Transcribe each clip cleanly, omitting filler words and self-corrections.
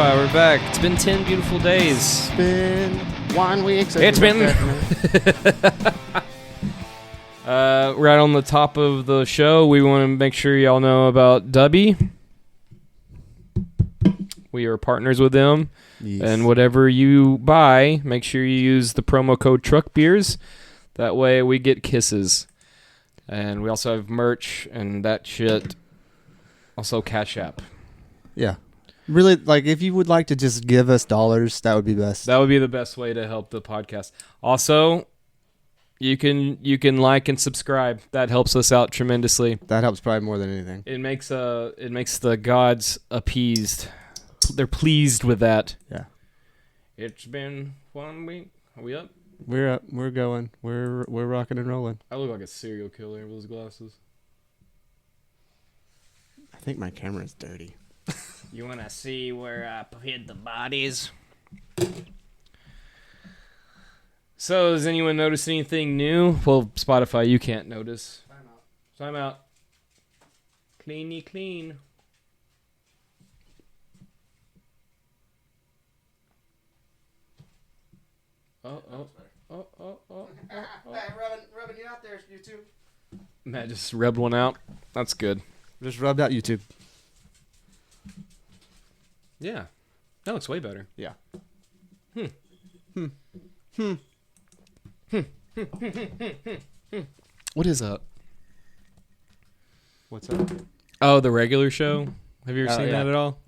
Spotify, we're back. It's been 10 beautiful days. It's been 1 week. It's been... right on the top of the show, we want to make sure y'all know about Dubby. We are partners with them. Yes. And whatever you buy, make sure you use the promo code TruckBeers. That way we get kisses. And we also have merch and that shit. Also Cash App. Yeah. Really, like, if you would like to just give us dollars, that would be best. That would be the best way to help the podcast. Also, you can like and subscribe. That helps us out tremendously. That helps probably more than anything. It makes the gods appeased. They're pleased with that. Yeah. It's been 1 week. Are we up? We're up. We're going. We're rocking and rolling. I look like a serial killer with those glasses. I think my camera's dirty. You want to see where I hid the bodies? So, has anyone noticed anything new? Well, Spotify, you can't notice. Time out. Cleany clean. Oh. Rubbing you out there, YouTube. Matt just rubbed one out. That's good. Just rubbed out YouTube. Yeah. That looks way better. Yeah. What is up? What's up? Oh, the regular show? Have you ever seen yeah. that at all?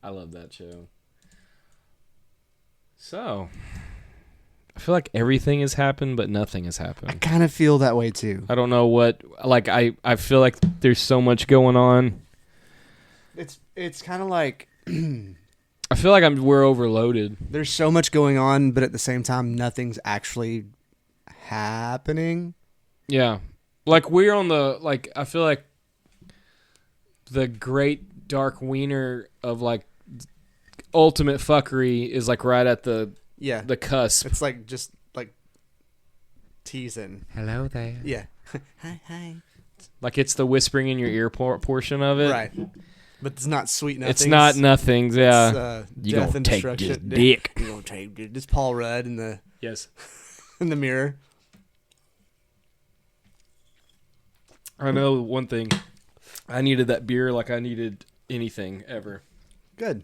I love that show. So, I feel like everything has happened, but nothing has happened. I kind of feel that way too. I don't know what, like, I feel like there's so much going on. It's kind of like I feel like we're overloaded. There's so much going on, but at the same time, nothing's actually happening. Yeah. Like, we're on the, like, I feel like the great dark wiener of, like, ultimate fuckery is, like, right at the cusp. It's like, just, like, teasing. Hello there. Yeah. Hi. Like, it's the whispering in your ear portion of it. Right. But it's not sweet nothings. It's not nothings, yeah. It's, you death gonna and take destruction. this dick. You gonna take this Paul Rudd in the yes in the mirror. I know one thing. I needed that beer like I needed anything ever. Good.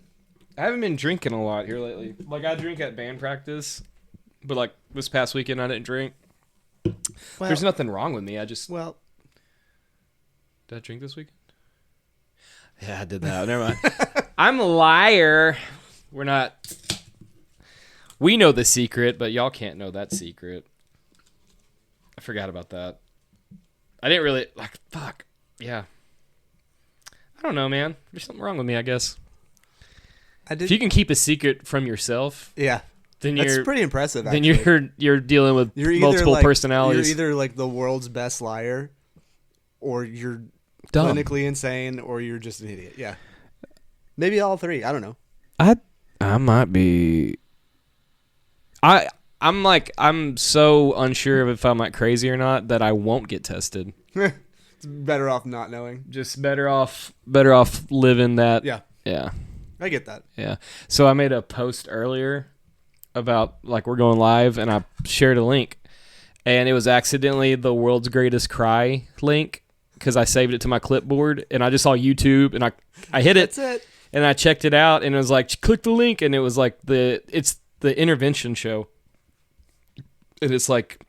I haven't been drinking a lot here lately. Like, I drink at band practice, but, like, this past weekend I didn't drink. Well, there's nothing wrong with me. I just... Well... Did I drink this weekend? Yeah, I did that. Never mind. I'm a liar. We're not... We know the secret, but y'all can't know that secret. I forgot about that. I didn't really... Like, fuck. Yeah. I don't know, man. There's something wrong with me, I guess. If you can keep a secret from yourself... Yeah. Then that's pretty impressive, actually. Then you're dealing with multiple personalities. You're either, like, the world's best liar, or you're... Dumb. Clinically insane, or you're just an idiot. Yeah. Maybe all three. I don't know. I might be... I'm so unsure of if I'm like crazy or not that I won't get tested. It's better off not knowing. Just better off living that. Yeah. Yeah. I get that. Yeah. So I made a post earlier about, like, we're going live, and I shared a link, and it was accidentally the world's greatest cry link because I saved it to my clipboard, and I just saw YouTube, and I hit it. That's it. And I checked it out, and it was like, click the link, and it was like it's the intervention show. And it's like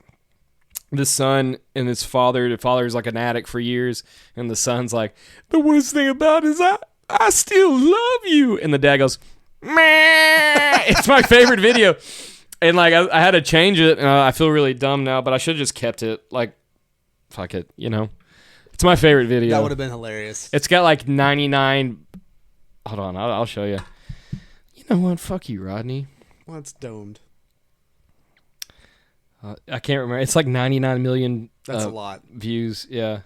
the son and his father. The father's like an addict for years, and the son's like, the worst thing about it is I still love you. And the dad goes, meh. It's my favorite video. And, like, I had to change it, and I feel really dumb now, but I should have just kept it. Like, fuck it, you know? It's my favorite video. That would have been hilarious. It's got, like, 99... Hold on, I'll show you. You know what? Fuck you, Rodney. Well, it's domed. I can't remember. It's like 99 million That's a lot. Views, yeah.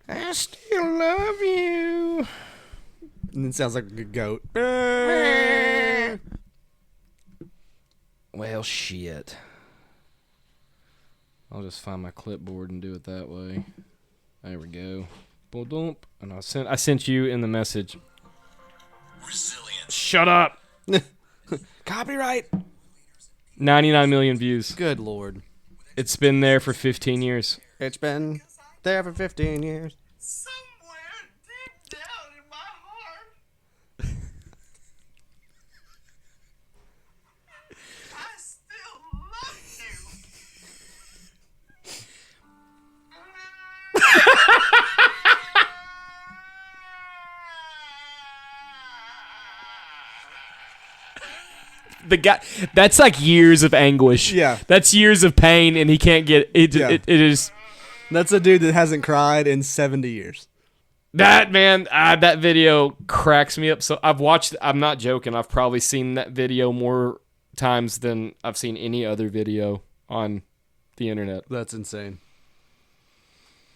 I still love you. And it sounds like a goat. Well, shit. I'll just find my clipboard and do it that way. There we go. And I sent you in the message. Resilience. Shut up. Copyright. 99 million views. Good Lord. It's been there for 15 years. It's been there for 15 years. Somewhere deep down in my heart, I still love The guy, that's like years of anguish. Yeah. That's years of pain, and he can't get it. Yeah. It is That's a dude that hasn't cried in 70 years. that man. That video cracks me up. So I've watched. I'm not joking. I've probably seen that video more times than I've seen any other video on the internet. That's insane.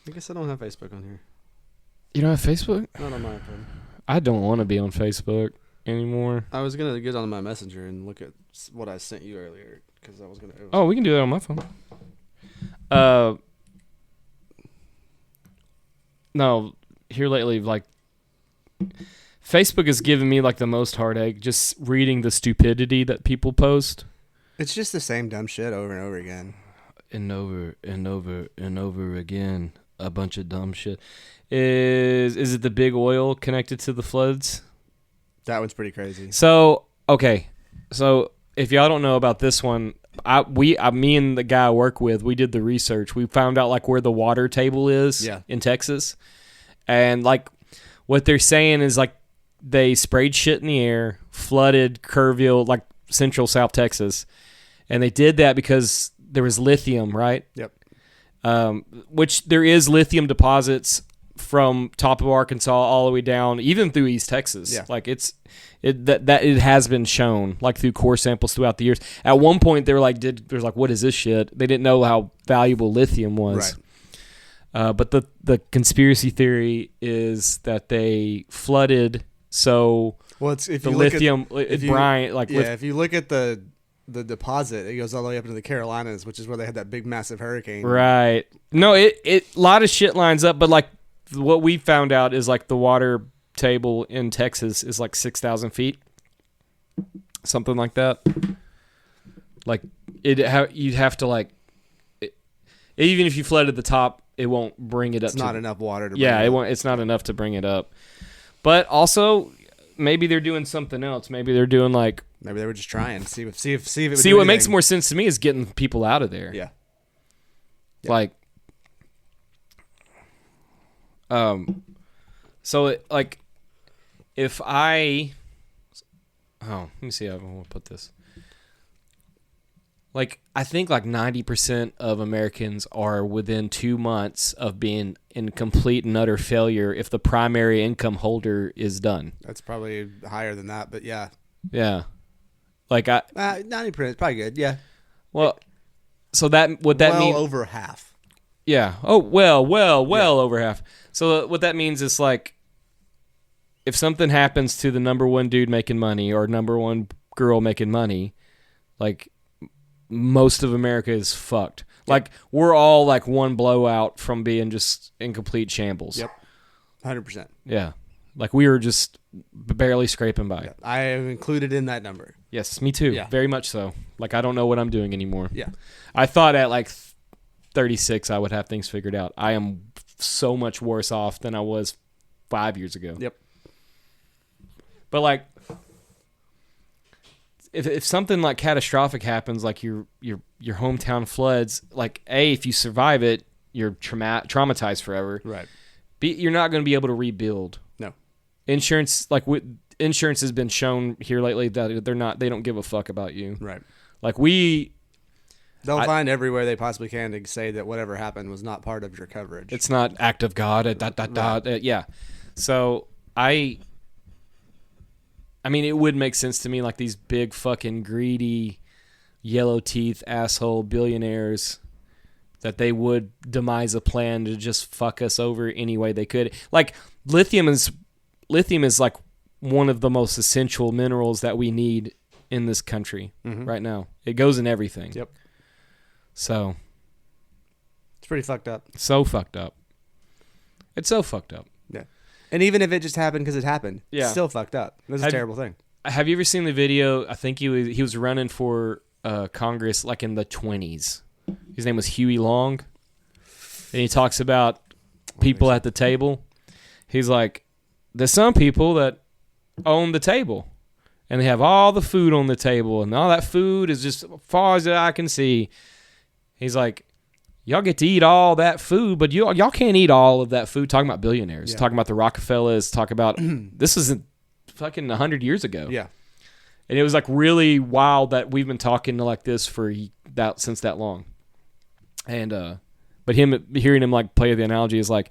I guess I don't have Facebook on here. You don't have Facebook? Not on my phone. I don't want to be on Facebook anymore. I was going to get on my messenger and look at what I sent you earlier because I was going to. Oh, we can do that on my phone. No, here lately, like, Facebook has given me like the most heartache just reading the stupidity that people post. It's just the same dumb shit over and over again. And over and over and over again, a bunch of dumb shit. Is it the big oil connected to the floods? That one's pretty crazy. So, okay. So, if y'all don't know about this one, me and the guy I work with, we did the research. We found out like where the water table is in Texas. And like what they're saying is like they sprayed shit in the air, flooded Kerrville, like central South Texas. And they did that because there was lithium, right? Yep. Which there is lithium deposits from top of Arkansas all the way down, even through East Texas. Yeah. Like it has been shown, like through core samples throughout the years. At one point, they were like, what is this shit? They didn't know how valuable lithium was. Right. But the conspiracy theory is that they flooded, so Well, it's if the you look lithium, at, if you, brine, like if you look at the deposit, it goes all the way up into the Carolinas, which is where they had that big massive hurricane. right. No, it a lot of shit lines up, but like what we found out is like the water table in Texas is like 6,000 feet, something like that. Like you'd have to like, even if you flooded the top, it won't bring it up. It's not enough water to. Yeah, bring it won't. It's not enough to bring it up. But also, maybe they're doing something else. Maybe they're doing like. Maybe they were just trying see if it. Would See, do what makes anything. more sense to me is getting people out of there. Yeah. Like. So it, like, if I. Oh, let me see how I want to put this. Like, I think like 90% of Americans are within 2 months of being in complete and utter failure if the primary income holder is done. That's probably higher than that, but yeah. Yeah. Like 90% is probably good. Yeah. well, so that would that well mean over half. Yeah. Oh, well over half. So what that means is like if something happens to the number one dude making money or number one girl making money, like most of America is fucked. Like we're all like one blowout from being just in complete shambles. Yep. 100%. Yeah. Like we were just barely scraping by. Yeah. I am included in that number. Yes, me too. Yeah. Very much so. Like I don't know what I'm doing anymore. Yeah. I thought at like 36 I would have things figured out. I am so much worse off than I was 5 years ago. Yep. But like if something like catastrophic happens, like your hometown floods, like if you survive it, you're traumatized forever. Right. You're not going to be able to rebuild. No. Insurance insurance has been shown here lately that they don't give a fuck about you. Right. Like They'll find everywhere they possibly can to say that whatever happened was not part of your coverage. it's not act of God. Yeah. So I mean, it would make sense to me, like these big fucking greedy, yellow teeth asshole billionaires, that they would demise a plan to just fuck us over any way they could. Like lithium is like one of the most essential minerals that we need in this country right now. It goes in everything. Yep. So It's pretty fucked up. so fucked up. It's so fucked up. Yeah. And even if it just happened because it happened, Yeah. it's still fucked up. That's a terrible thing. Have you ever seen the video? I think he was running for Congress like in the 20s. His name was Huey Long. And he talks about people at the table. He's like, there's some people that own the table. And they have all the food on the table. And all that food is just as far as I can see. He's like, y'all get to eat all that food, but y'all can't eat all of that food. Talking about billionaires. Yeah. Talking about the Rockefellers. Talk about, this isn't fucking 100 years ago. Yeah. And it was like really wild that we've been talking like this since that long. And but hearing him like play the analogy is like,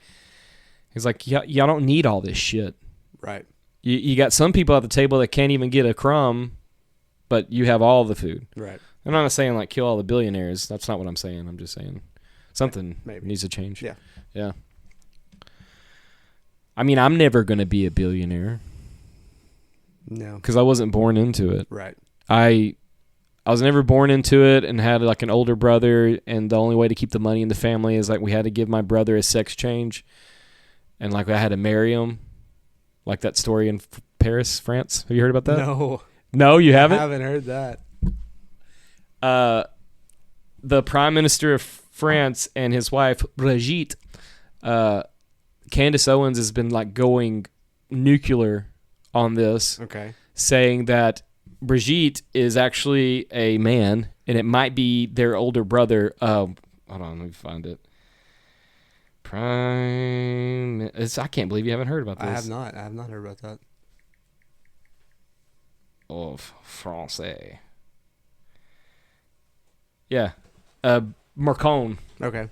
he's like, y'all don't need all this shit. Right. You got some people at the table that can't even get a crumb, but you have all the food. Right. I'm not saying like kill all the billionaires. That's not what I'm saying. I'm just saying something Maybe. needs to change. Yeah. Yeah. I mean, I'm never going to be a billionaire No. because I wasn't born into it. Right. I was never born into it and had like an older brother, and the only way to keep the money in the family is like we had to give my brother a sex change, and like I had to marry him, like that story in Paris, France. Have you heard about that? No, you haven't. I haven't heard that. The Prime Minister of France and his wife Brigitte, Candace Owens has been like going nuclear on this, Okay. saying that Brigitte is actually a man, and it might be their older brother. Hold on, let me find it. I can't believe you haven't heard about this. I have not. I have not heard about that. Of Francais. Yeah. Macron. Okay.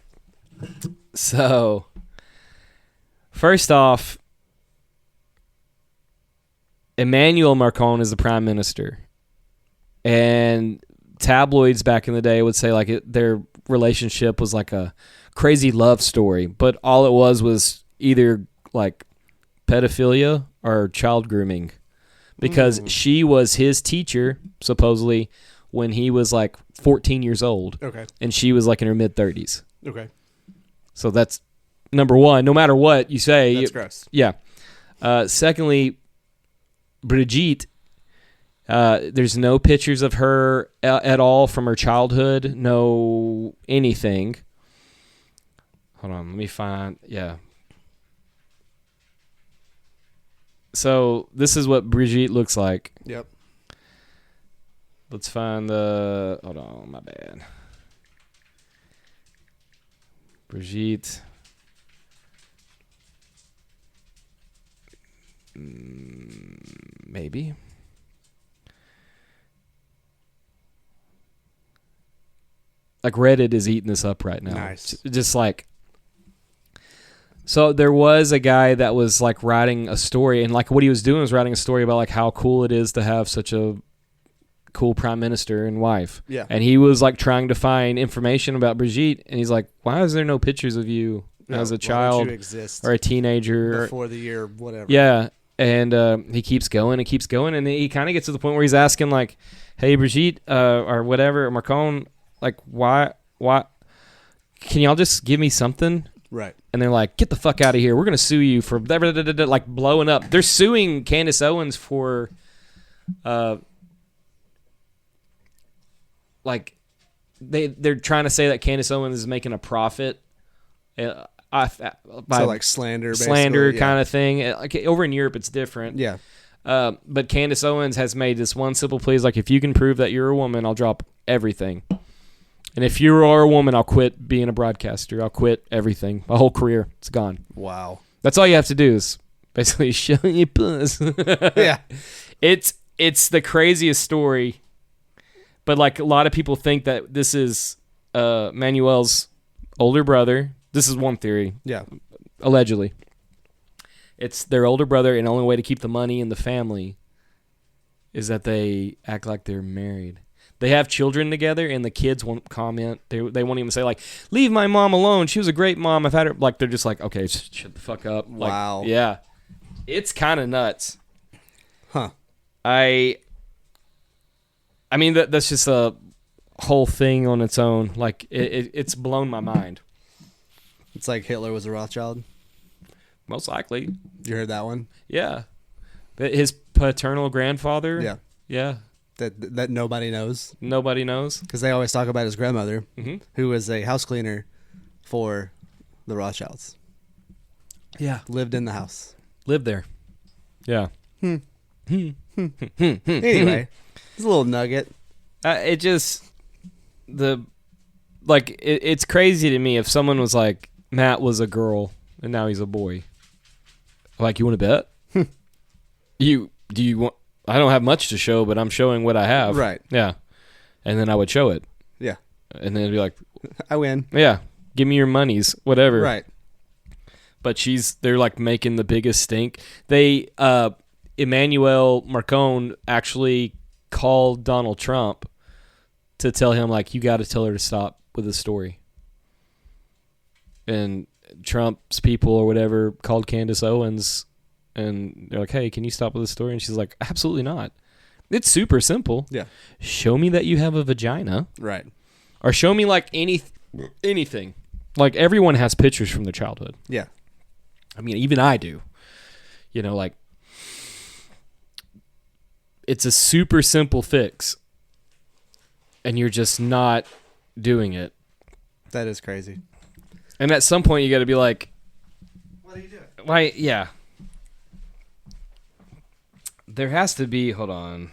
So, first off, Emmanuel Macron is the prime minister. And tabloids back in the day would say like their relationship was like a crazy love story, but all it was either like pedophilia or child grooming, because she was his teacher supposedly when he was like 14 years old. Okay. And she was like in her mid 30s. Okay. So that's number one. No matter what you say, That's gross. yeah. Secondly, Brigitte, there's no pictures of her at all from her childhood. No anything. Hold on, let me find. Yeah. So this is what Brigitte looks like. Yep. Let's find the. Hold on, my bad. Brigitte. Maybe. Like Reddit is eating this up right now. Nice. Just like. So there was a guy that was like writing a story, and like what he was doing was writing a story about like how cool it is to have such a cool prime minister and wife. Yeah. And he was like trying to find information about Brigitte, and he's like, why is there no pictures of you as a child you exist or a teenager? before the year whatever. Yeah. And he keeps going and keeps going, and he kind of gets to the point where he's asking like, hey, Brigitte, or whatever, Macron, like, why can y'all just give me something? Right. And they're like, get the fuck out of here. We're going to sue you for like blowing up. They're suing Candace Owens for like they're trying to say that Candace Owens is making a profit by So like slander kind of thing. Like over in Europe it's different. Yeah. But Candace Owens has made this one simple plea, like, if you can prove that you're a woman, I'll drop everything. And if you are a woman, I'll quit being a broadcaster. I'll quit everything. My whole career. It's gone. Wow. That's all you have to do is basically show your puss. Yeah. It's the craziest story. But like a lot of people think that this is Manuel's older brother. This is one theory. Yeah. Allegedly. It's their older brother, and the only way to keep the money in the family is that they act like they're married. They have children together, and the kids won't comment. They won't even say, like, leave my mom alone. She was a great mom. I've had her. Like, they're just like, okay, shut the fuck up. Like, Wow. Yeah. It's kind of nuts. Huh. I mean, that's just a whole thing on its own. Like, it's blown my mind. It's like Hitler was a Rothschild. Most likely. You heard that one? Yeah. But his paternal grandfather? Yeah. Yeah. That nobody knows. Nobody knows. Because they always talk about his grandmother, Mm-hmm. who was a house cleaner for the Rothschilds. Yeah. Lived in the house. Lived there. Yeah. Anyway, it's a little nugget. It just it's crazy to me if someone was like, Matt was a girl and now he's a boy. Like, you want to bet? Do you want? I don't have much to show, but I'm showing what I have. Right. Yeah. And then I would show it, Yeah. and then it'd be like, I win. yeah, give me your monies, whatever. Right. But they're like making the biggest stink. Emmanuel Macron actually called Donald Trump to tell him, like, you got to tell her to stop with the story. And Trump's people or whatever called Candace Owens, and they're like, hey, can you stop with the story? And she's like, absolutely not. It's super simple. Yeah. Show me that you have a vagina, Right. or show me like anything. Like, everyone has pictures from their childhood. Yeah. I mean, even I do. You know, like, it's a super simple fix, and you're just not doing it. That is crazy. And at some point, you got to be like, What are you doing? why? Yeah. There has to be. Hold on.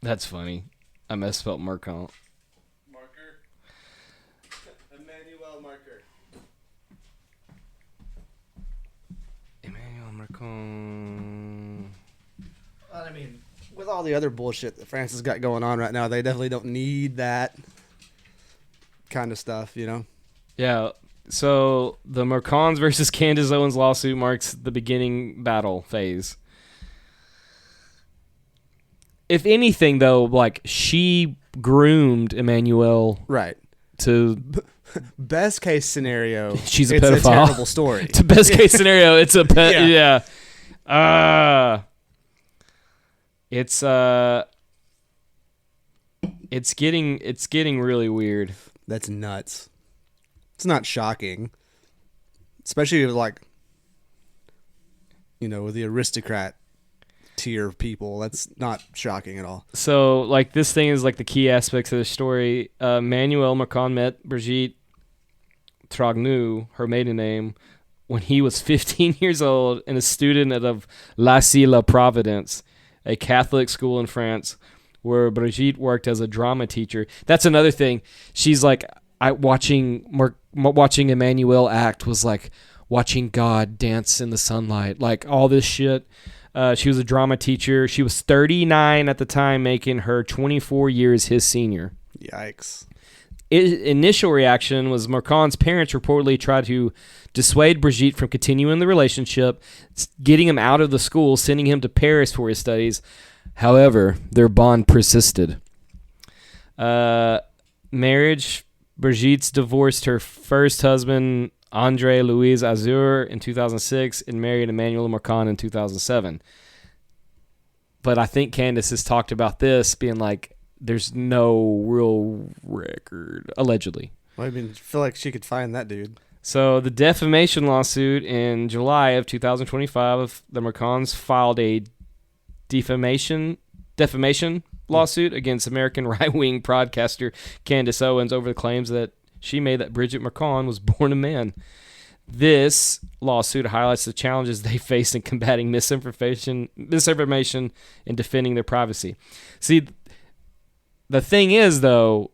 That's funny. I misspelled Mercant. Marker. Emmanuel Marker. Emmanuel Macron. I mean, with all the other bullshit that France has got going on right now, they definitely don't need that kind of stuff, you know? Yeah. So the Macrons versus Candace Owens lawsuit marks the beginning battle phase. If anything, though, like, she groomed Emmanuel Right. to Best case scenario, She's a it's pedophile. a terrible story. to best case scenario. It's a pet. Yeah. Yeah. It's getting really weird. That's nuts. It's not shocking. Especially with, like, you know, with the aristocrat tier of people. That's not shocking at all. So, like, this thing is like the key aspects of the story. Manuel Macron met Brigitte Trogneau, her maiden name, when he was 15 years old and a student of Lycée La Providence, a Catholic school in France, where Brigitte worked as a drama teacher. That's another thing. She's like, watching Emmanuel act was like watching God dance in the sunlight, like all this shit. She was a drama teacher. She was 39 at the time, making her 24 years his senior. Yikes. Initial reaction was Macron's parents reportedly tried to dissuade Brigitte from continuing the relationship, getting him out of the school, sending him to Paris for his studies. However, their bond persisted. Marriage. Brigitte's divorced her first husband, André Louis Azur, in 2006 and married Emmanuel Macron in 2007. But I think Candace has talked about this being like, there's no real record, allegedly. Well, I mean, I feel like she could find that dude. So the defamation lawsuit in July of 2025, the Macrons filed a defamation lawsuit against American right-wing broadcaster Candace Owens over the claims that she made that Brigitte Macron was born a man. This lawsuit highlights the challenges they face in combating misinformation and defending their privacy. See, the thing is, though,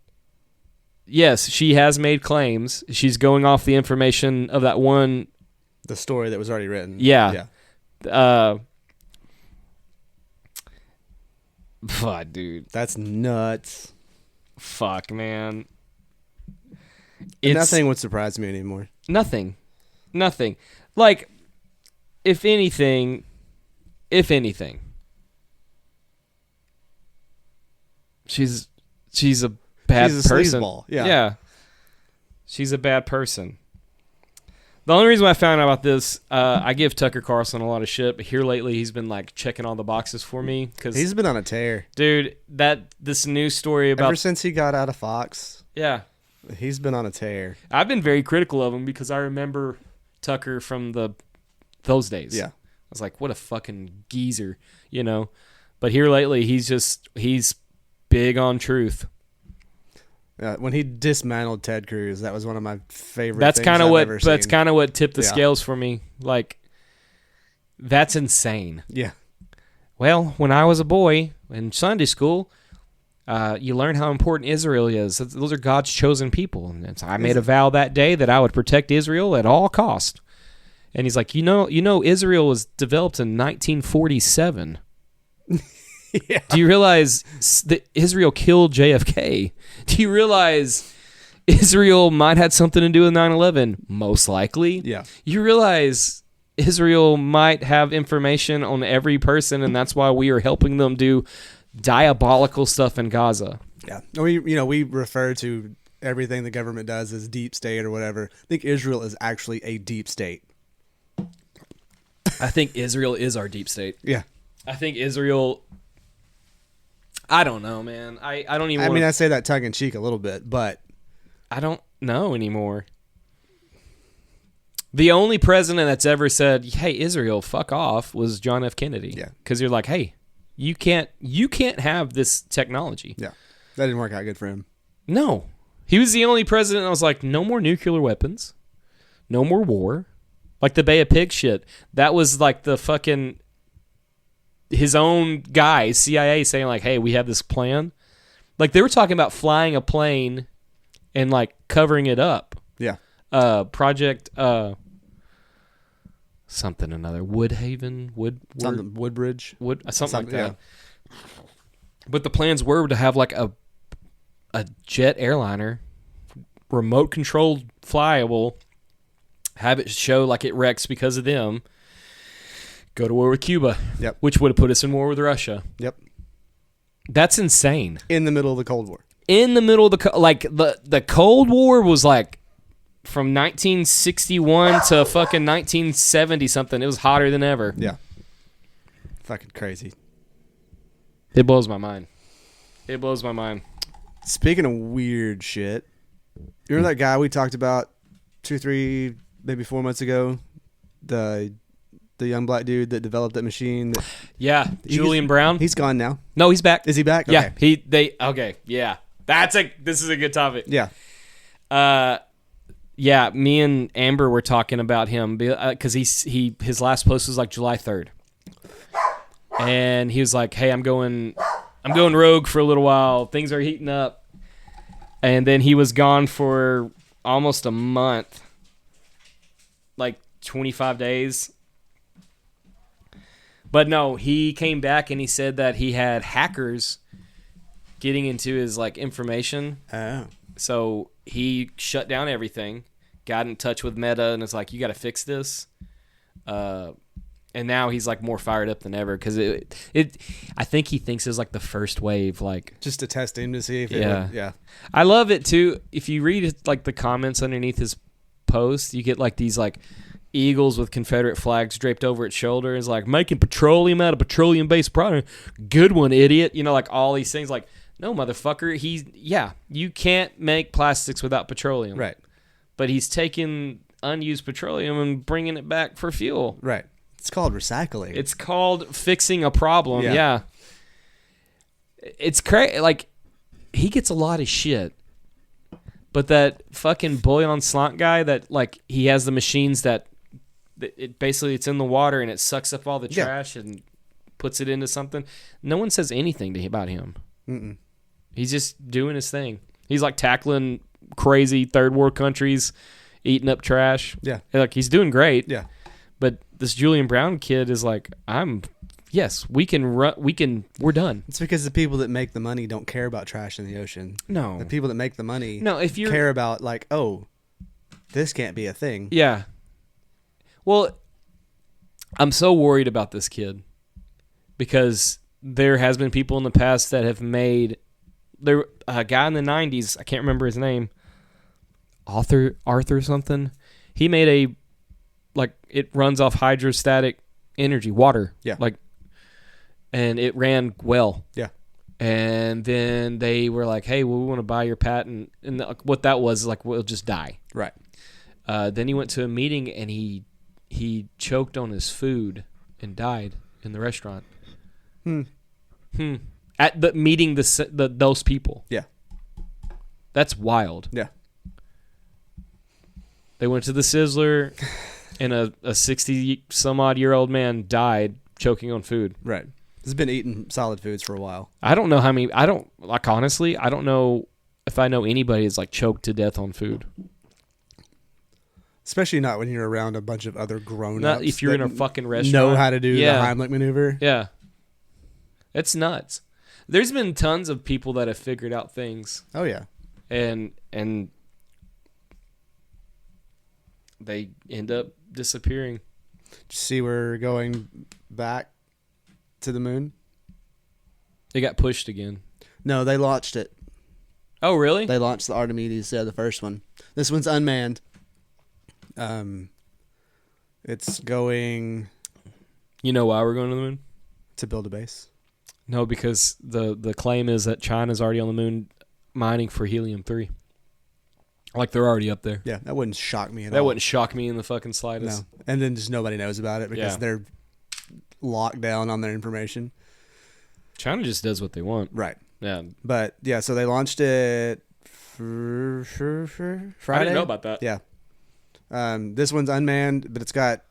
yes, she has made claims. She's going off the information of that one. The story that was already written. Yeah. Fuck, dude. That's nuts. Fuck, man. Nothing would surprise me anymore. Nothing. Like, if anything, she's a bad She's a person. sleazeball, yeah. She's a bad person. The only reason I found out about this, I give Tucker Carlson a lot of shit, but here lately he's been like checking all the boxes for me. Cause, He's been on a tear. dude, this new story about Ever since he got out of Fox. yeah, He's been on a tear. I've been very critical of him because I remember Tucker from those days. Yeah. I was like, what a fucking geezer, you know. But here lately, he's big on truth. When he dismantled Ted Cruz, that was one of my favorite. That's things kind of I've what ever seen. tipped the Yeah. scales for me. Like, that's insane. Yeah. Well, when I was a boy in Sunday school, you learn how important Israel is. Those are God's chosen people. And so I made a vow that day that I would protect Israel at all cost. And he's like, you know, Israel was developed in 1947. Yeah. Do you realize that Israel killed JFK? Do you realize Israel might have had something to do with 9/11? Most likely. Yeah. You realize Israel might have information on every person, and that's why we are helping them do diabolical stuff in Gaza. Yeah. We refer to everything the government does as deep state or whatever. I think Israel is actually a deep state. I think Israel is our deep state. Yeah. I think Israel... I don't know, man. I don't even I say that tongue in cheek a little bit, but I don't know anymore. The only president that's ever said, "Hey, Israel, fuck off," was John F. Kennedy. Yeah. Because you're like, hey, you can't have this technology. yeah, that didn't work out good for him. No. He was the only president that was like, no more nuclear weapons. No more war. Like the Bay of Pigs shit. That was like the fucking... his own guys, CIA, saying like, hey, we have this plan. Like they were talking about flying a plane and like covering it up. Yeah. Project something another. Woodhaven? Woodbridge. Something like that. Yeah. But the plans were to have like a jet airliner, remote controlled, flyable, have it show like it wrecks because of them. Go to war with Cuba. Yep. Which would have put us in war with Russia. Yep. That's insane. In the middle of the Cold War. In the middle of the Cold War was like from 1961 to fucking 1970 something. It was hotter than ever. Yeah. Fucking crazy. It blows my mind. It blows my mind. Speaking of weird shit, you remember that guy we talked about 2, 3, maybe 4 months ago? The young black dude that developed that machine. Yeah, Julian Brown. He's gone now. No, he's back. Is he back? Yeah, Okay. okay, yeah. This is a good topic. Yeah. Yeah, me and Amber were talking about him because his last post was like July 3rd. And he was like, "Hey, I'm going rogue for a little while. Things are heating up." And then he was gone for almost a month. Like 25 days. But no, he came back and he said that he had hackers getting into his like information. Oh. So he shut down everything, got in touch with Meta, and it's like, you got to fix this. And now he's like more fired up than ever because I think he thinks it's like the first wave. Like Just to test him to see if Yeah. yeah. I love it too. If you read like the comments underneath his post, you get like these like eagles with Confederate flags draped over its shoulder. It's like making petroleum out of petroleum-based product. Good one, idiot. You know, like all these things. Like, no, motherfucker. You can't make plastics without petroleum. Right. But he's taking unused petroleum and bringing it back for fuel. Right. It's called recycling. It's called fixing a problem. Yeah. Yeah. It's crazy. Like, he gets a lot of shit. But that fucking Boyan Slant guy that, like, he has the machines that it's in the water and it sucks up all the trash and puts it into something. No one says anything about him. Mm-mm. He's just doing his thing. He's like tackling crazy third world countries, eating up trash. Yeah. Like, he's doing great. Yeah. But this Julian Brown kid is like, we can run, we're done. It's because the people that make the money don't care about trash in the ocean. No. The people that make the money If you're care about like, oh, this can't be a thing. Yeah. Well, I'm so worried about this kid because there has been people in the past that have made a guy in the 90s, I can't remember his name, Arthur something. He made it runs off hydrostatic energy, water. Yeah. And it ran well. Yeah. And then they were like, hey, well, we want to buy your patent. And what that was like, we'll just die. Right. Then he went to a meeting and he choked on his food and died in the restaurant. At the meeting those people. Yeah. That's wild. Yeah. They went to the Sizzler and a 60-some-odd-year-old man died choking on food. Right. He's been eating solid foods for a while. I don't know how many. I don't, like, honestly, I don't know if I know anybody that's, like, choked to death on food. Especially not when you're around a bunch of other grown-ups. Not if you're in a fucking restaurant. Know how to do Yeah. the Heimlich maneuver. Yeah. It's nuts. There's been tons of people that have figured out things. Oh, yeah. And they end up disappearing. See, we're going back to the moon. They got pushed again. No, they launched it. Oh, really? They launched the Archimedes, the first one. This one's unmanned. It's going You know why we're going to the moon? to build a base. No, because the claim is that China's already on the moon mining for helium-3. Like, they're already up there. Yeah, that wouldn't shock me at all. That wouldn't shock me in the fucking slightest. No. And then just nobody knows about it because Yeah. they're locked down on their information. China just does what they want. Right. Yeah. But, yeah, so they launched it for Friday. I didn't know about that. Yeah. This one's unmanned, but it's got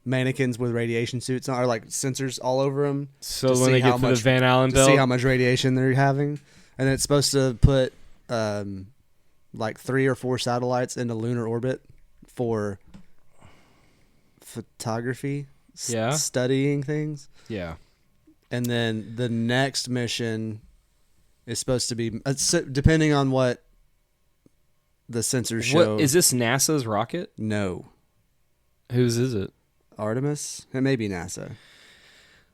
mannequins with radiation suits on, or like sensors all over them. So to when see they how get to the much- Van Allen to belt, see how much radiation they're having. And it's supposed to put like 3 or 4 satellites into lunar orbit for photography, Yeah. studying things. yeah. And then the next mission is supposed to be, depending on what the sensors show. What is this? NASA's rocket? No. Whose is it? Artemis? It may be NASA.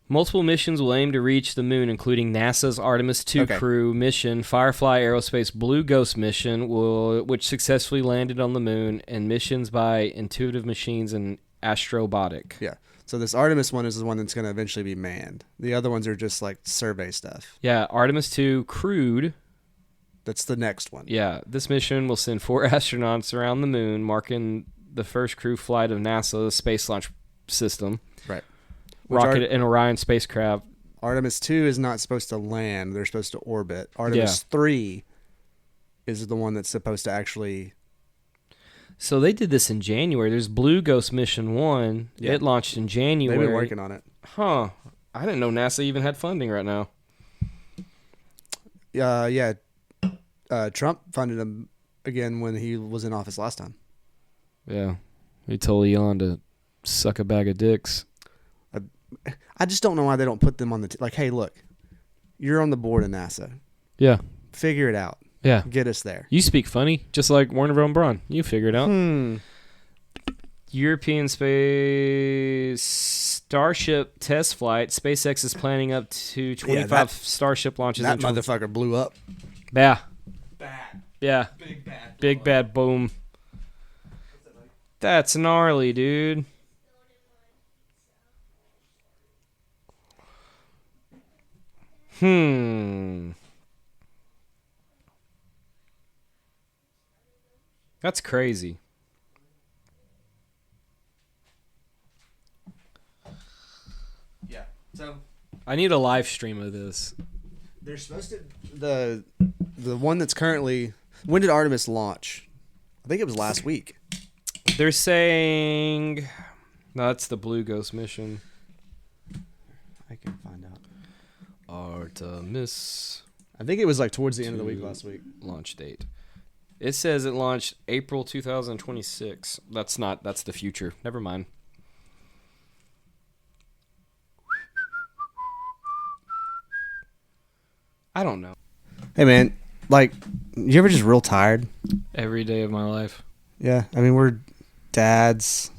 Multiple missions will aim to reach the moon, including NASA's Artemis II Okay. crew mission, Firefly Aerospace Blue Ghost mission, which successfully landed on the moon, and missions by Intuitive Machines and Astrobotic. Yeah. So this Artemis one is the one that's going to eventually be manned. The other ones are just like survey stuff. Yeah, Artemis II crewed. That's the next one. Yeah, this mission will send 4 astronauts around the moon, marking the first crew flight of NASA's Space Launch System. Right. Rocket and Orion spacecraft. Artemis 2 is not supposed to land. They're supposed to orbit. Artemis 3 is the one that's supposed to actually... So they did this in January. There's Blue Ghost Mission 1. Yeah. It launched in January. They've been working on it. Huh. I didn't know NASA even had funding right now. Yeah. Trump funded him again when he was in office last time. Yeah. He told Elon to suck a bag of dicks. I just don't know why they don't put them on the... like, hey, look, you're on the board of NASA. Yeah. Figure it out. Yeah. Get us there. You speak funny, just like Warner Von Braun. You figure it out. European Space Starship test flight. SpaceX is planning up to 25 that- Starship launches. That in 20 motherfucker blew up. Yeah. Bad. Yeah. Big bad. Big bad boom. That's gnarly, dude. That's crazy. Yeah. So I need a live stream of this. they're supposed to... The one that's currently... When did Artemis launch? I think it was last week. They're saying... No, that's the Blue Ghost mission. I can find out. Artemis I think it was like towards the end of the week last week. launch date. It says it launched April 2026. That's the future. Never mind. I don't know. Hey, man. Like, you ever just real tired? Every day of my life. Yeah. I mean, we're dads.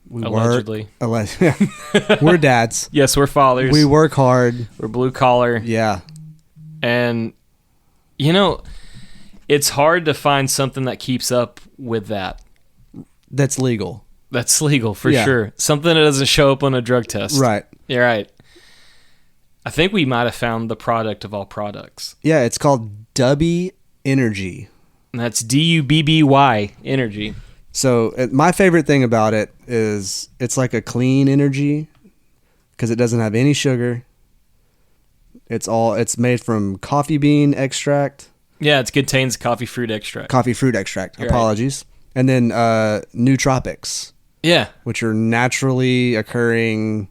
We Allegedly. work. We're dads. Yes, we're fathers. We work hard. We're blue collar. Yeah. And, you know, it's hard to find something that keeps up with that. That's legal. That's legal for Yeah. sure. Something that doesn't show up on a drug test. Right. You're right. I think we might have found the product of all products. Yeah, it's called Dubby Energy. And that's DUBBY Energy. So my favorite thing about it is it's like a clean energy because it doesn't have any sugar. It's made from coffee bean extract. Yeah, it contains coffee fruit extract. You're Apologies. Right. And then nootropics. Yeah. Which are naturally occurring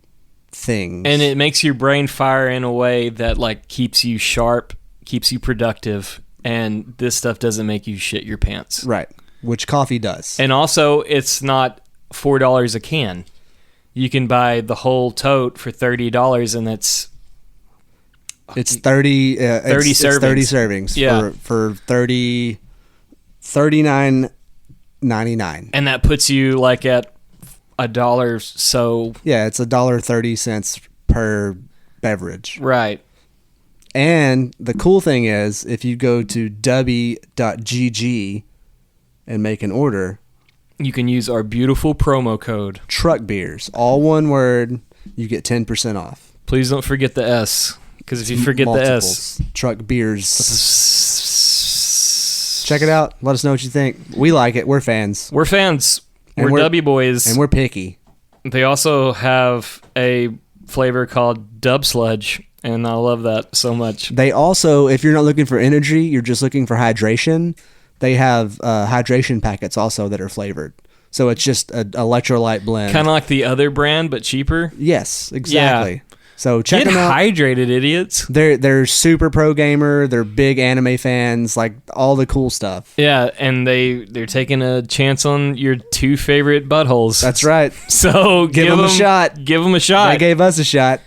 things. And it makes your brain fire in a way that like keeps you sharp, keeps you productive, and this stuff doesn't make you shit your pants. Right. Which coffee does. And also, it's not $4 a can. You can buy the whole tote for $30, and it's 30 servings. It's 30 servings for $39.99. And that puts you like at $1. So yeah, it's $1.30 per beverage. Right. And the cool thing is, if you go to dubby.gg and make an order, you can use our beautiful promo code Truck Beers, all one word. You get 10% off. Please don't forget the S, because if you forget Multiples. the S, Truck Beers. Check it out. Let us know what you think. We like it. We're fans. We're fans. We're W boys, and we're picky. They also have a flavor called Dub Sludge, and I love that so much. They also, if you're not looking for energy, you're just looking for hydration, they have hydration packets also that are flavored. So it's just an electrolyte blend. Kind of like the other brand, but cheaper? Yes, exactly. Yeah. So check them out. Get hydrated, idiots. They're super pro gamer. They're big anime fans, like all the cool stuff. Yeah, and they're taking a chance on your two favorite buttholes. That's right. So give them a shot. Give them a shot. They gave us a shot.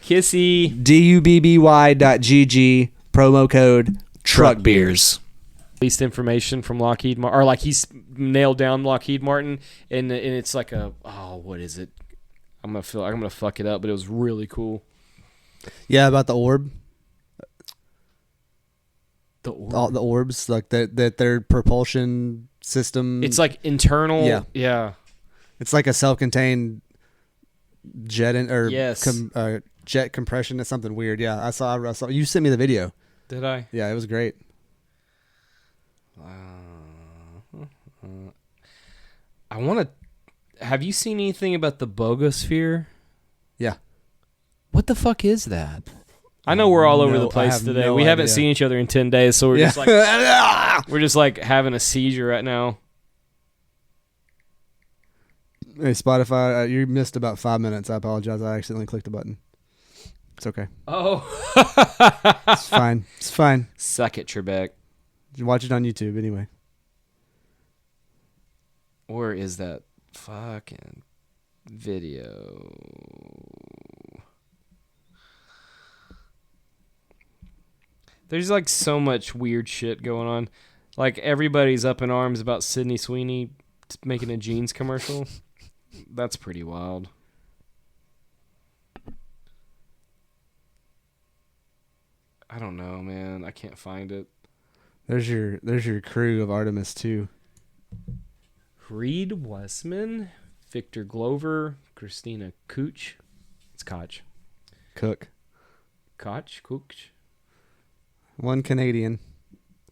Kissy. DUBBY.GG, promo code Truck Beers. Least information from Lockheed Martin, or like he's nailed down Lockheed Martin, and it's like what is it? I'm gonna fuck it up, but it was really cool. Yeah, about the orb. The orb. All the orbs, like that their propulsion system. It's like internal. Yeah. It's like a self-contained jet yes. Jet compression. It's something weird. Yeah, I saw. You sent me the video. Did I? Yeah, it was great. I want to. Have you seen anything about the Bogosphere? Yeah. What the fuck is that? I know we're all over the place today. We haven't seen each other in 10 days, so we're just like we're just like having a seizure right now. Hey, Spotify, you missed about 5 minutes. I apologize. I accidentally clicked the button. It's okay. Oh. It's fine. It's fine. Suck it, Trebek. Watch it on YouTube anyway. Or is that fucking video? There's like so much weird shit going on. Like everybody's up in arms about Sydney Sweeney making a jeans commercial. That's pretty wild. I don't know, man. I can't find it. There's your crew of Artemis too. Reed Westman, Victor Glover, Christina Cooch. It's Koch. Cook. Koch? Cooch? One Canadian.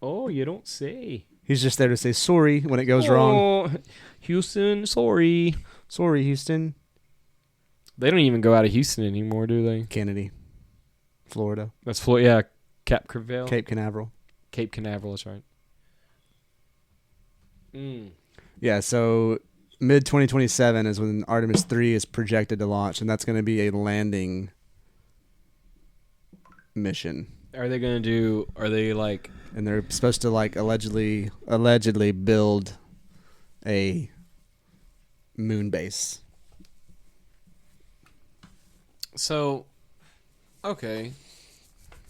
Oh, you don't say. He's just there to say sorry when it goes wrong. Houston, sorry. Sorry, Houston. They don't even go out of Houston anymore, do they? Kennedy. Florida. That's Florida. Yeah, Cape Canaveral. Cape Canaveral. Cape Canaveral, that's right. Yeah, so mid 2027 is when Artemis 3 is projected to launch, and that's going to be a landing mission. Are they like... And they're supposed to like allegedly build a moon base. So, okay.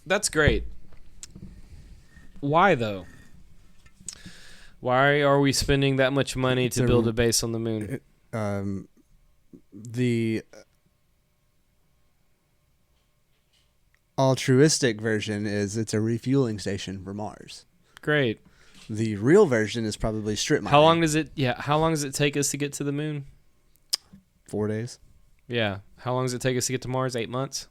That's great. Why, though? Why are we spending that much money to build a base on the moon? The altruistic version is it's a refueling station for Mars. Great. The real version is probably strip mining. How long does it take us to get to the moon? 4 days. Yeah. How long does it take us to get to Mars? 8 months?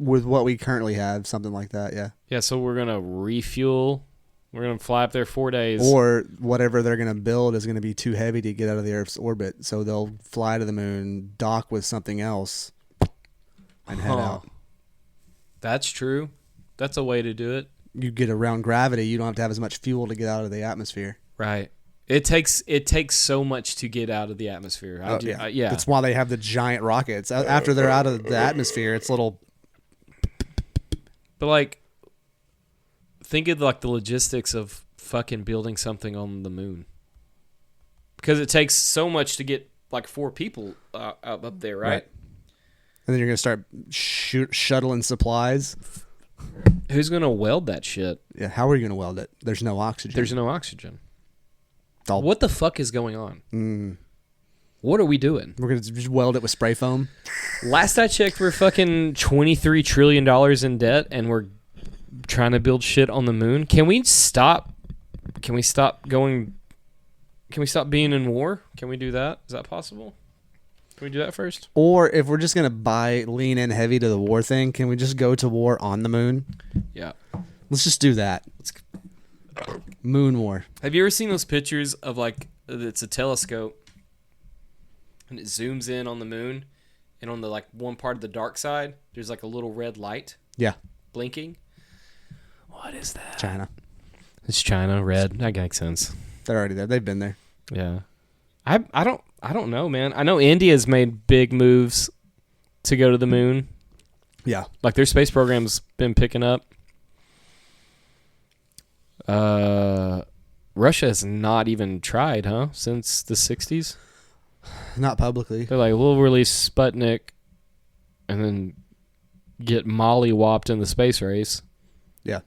with what we currently have, something like that. Yeah. Yeah, so we're gonna refuel. We're gonna fly up there 4 days. Or whatever they're going to build is going to be too heavy to get out of the Earth's orbit, so they'll fly to the moon, dock with something else, and head out. That's true. That's a way to do it. You get around gravity, you don't have to have as much fuel to get out of the atmosphere. Right. It takes so much to get out of the atmosphere. Yeah. That's why they have the giant rockets. After they're out of the atmosphere, it's little. But like, think of like the logistics of fucking building something on the moon. Because it takes so much to get like 4 people up there, right? And then you're going to start shuttling supplies. Who's gonna weld that shit? Yeah, how are you going to weld it? There's no oxygen. There's no oxygen. All, What the fuck is going on? What are we doing? we're going to just weld it with spray foam. Last I checked, we're fucking $23 trillion in debt, and we're trying to build shit on the moon. Can we stop? Can we stop going? Can we stop being in war? Can we do that? Is that possible? Can we do that first? Or if we're just going to lean in heavy to the war thing, can we just go to war on the moon? Yeah. Let's just do that. Moon war. Have you ever seen those pictures of like it's a telescope and it zooms in on the moon, and on the like one part of the dark side, there's like a little red light Yeah. blinking? What is that? China. It's China, red. That makes sense. They're already there. They've been there. Yeah. I don't know, man. I know India's made big moves to go to the moon. Yeah. Like their space program's been picking up. Russia has not even tried, huh? Since the 60s? Not publicly. They're like, we'll release Sputnik and then get molly-whopped in the space race. Yeah.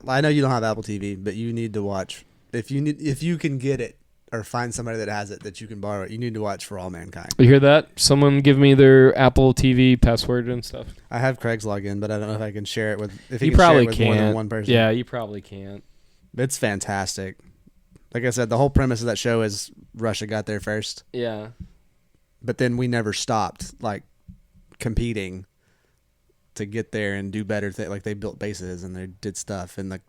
I know you don't have Apple TV, but you need to watch. If you can get it or find somebody that has it that you can borrow it, you need to watch For All Mankind. You hear that? Someone give me their Apple TV password and stuff. I have Craig's login, but I don't know if I can share it with. If You can probably share it with more than can't. one person. Yeah, you probably can't. It's fantastic. Like I said, the whole premise of that show is Russia got there first, Yeah. but then we never stopped like competing to get there and do better. Like they built bases and they did stuff, and like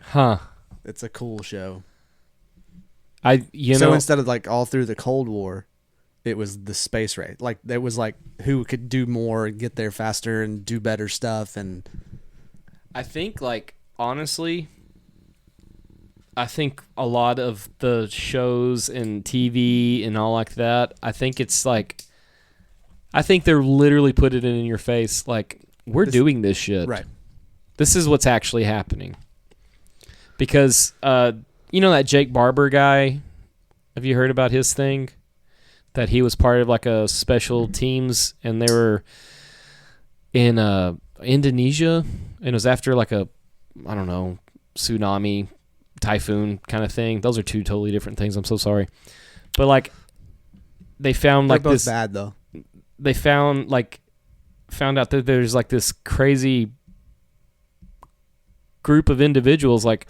Huh. it's a cool show. You So know, instead of like all through the Cold War, it was the space race. Like it was like who could do more and get there faster and do better stuff. And I think, like, honestly, I think a lot of the shows and TV and all like that, I think it's like, I think they're literally putting it in your face, like, we're doing this shit. right, This is what's actually happening. Because, you know that Jake Barber guy? Have you heard about his thing? That he was part of like a special teams, and they were in Indonesia, and it was after like a, I don't know, tsunami, typhoon kind of thing. Those are two totally different things. I'm so sorry. But like, they found they're like both this. bad though. They found out that there's like this crazy group of individuals, like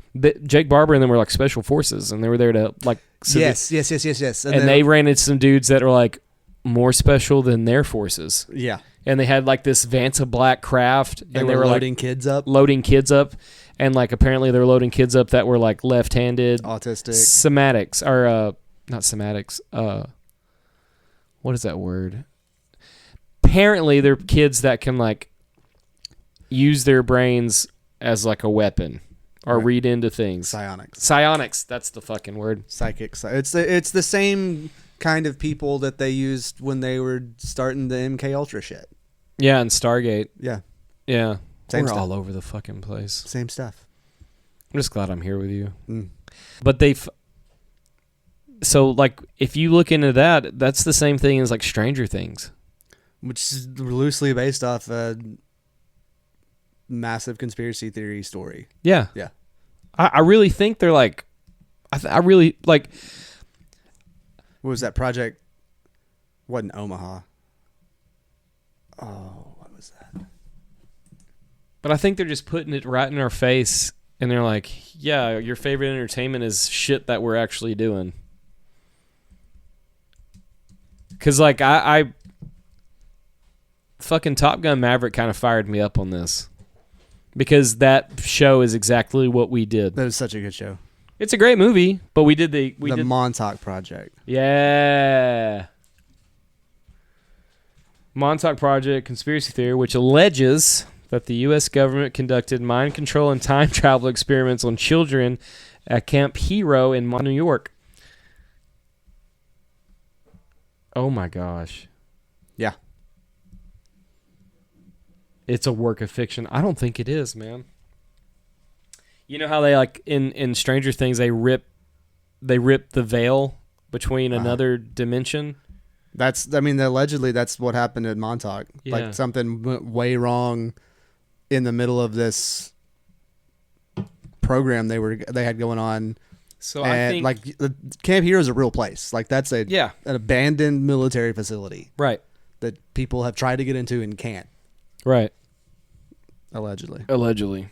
Jake Barber and them were like special forces, and they were there to like Yes. and they ran into some dudes that were like more special than their forces, yeah, and they had like this Vanta Black craft, they and were they were loading like kids up, loading kids up, and like apparently they were loading kids up that were like left-handed, autistic. somatics, or not somatics, what is that word? Apparently they're kids that can like use their brains as like a weapon or Right. read into things. Psionics, that's the fucking word. Psychic. It's the same kind of people that they used when they were starting the MK Ultra shit. Yeah, and Stargate. Yeah, Yeah. Same We're stuff. all over the fucking place. same stuff. I'm just glad I'm here with you. Mm. But so like if you look into that, that's the same thing as like Stranger Things. Which is loosely based off a massive conspiracy theory story. Yeah. Yeah. I really think they're like, I really like. What was that project? Wasn't Omaha? Oh, what was that? But I think they're just putting it right in our face, and they're like, yeah, your favorite entertainment is shit that we're actually doing. Because, like, I fucking Top Gun Maverick kind of fired me up on this because that show is exactly what we did. That was such a good show. It's a great movie, but we did the Montauk Project. Yeah. Montauk Project conspiracy theory, which alleges that the U.S. government conducted mind control and time travel experiments on children at Camp Hero in New York. Oh my gosh. Yeah. It's a work of fiction. I don't think it is, man. You know how they like in Stranger Things they rip the veil between another dimension? Allegedly that's what happened at Montauk. Yeah. Like something went way wrong in the middle of this program they had going on. So and I think like the Camp Hero is a real place. Like that's an abandoned military facility right. that people have tried to get into and can't. Right. Allegedly.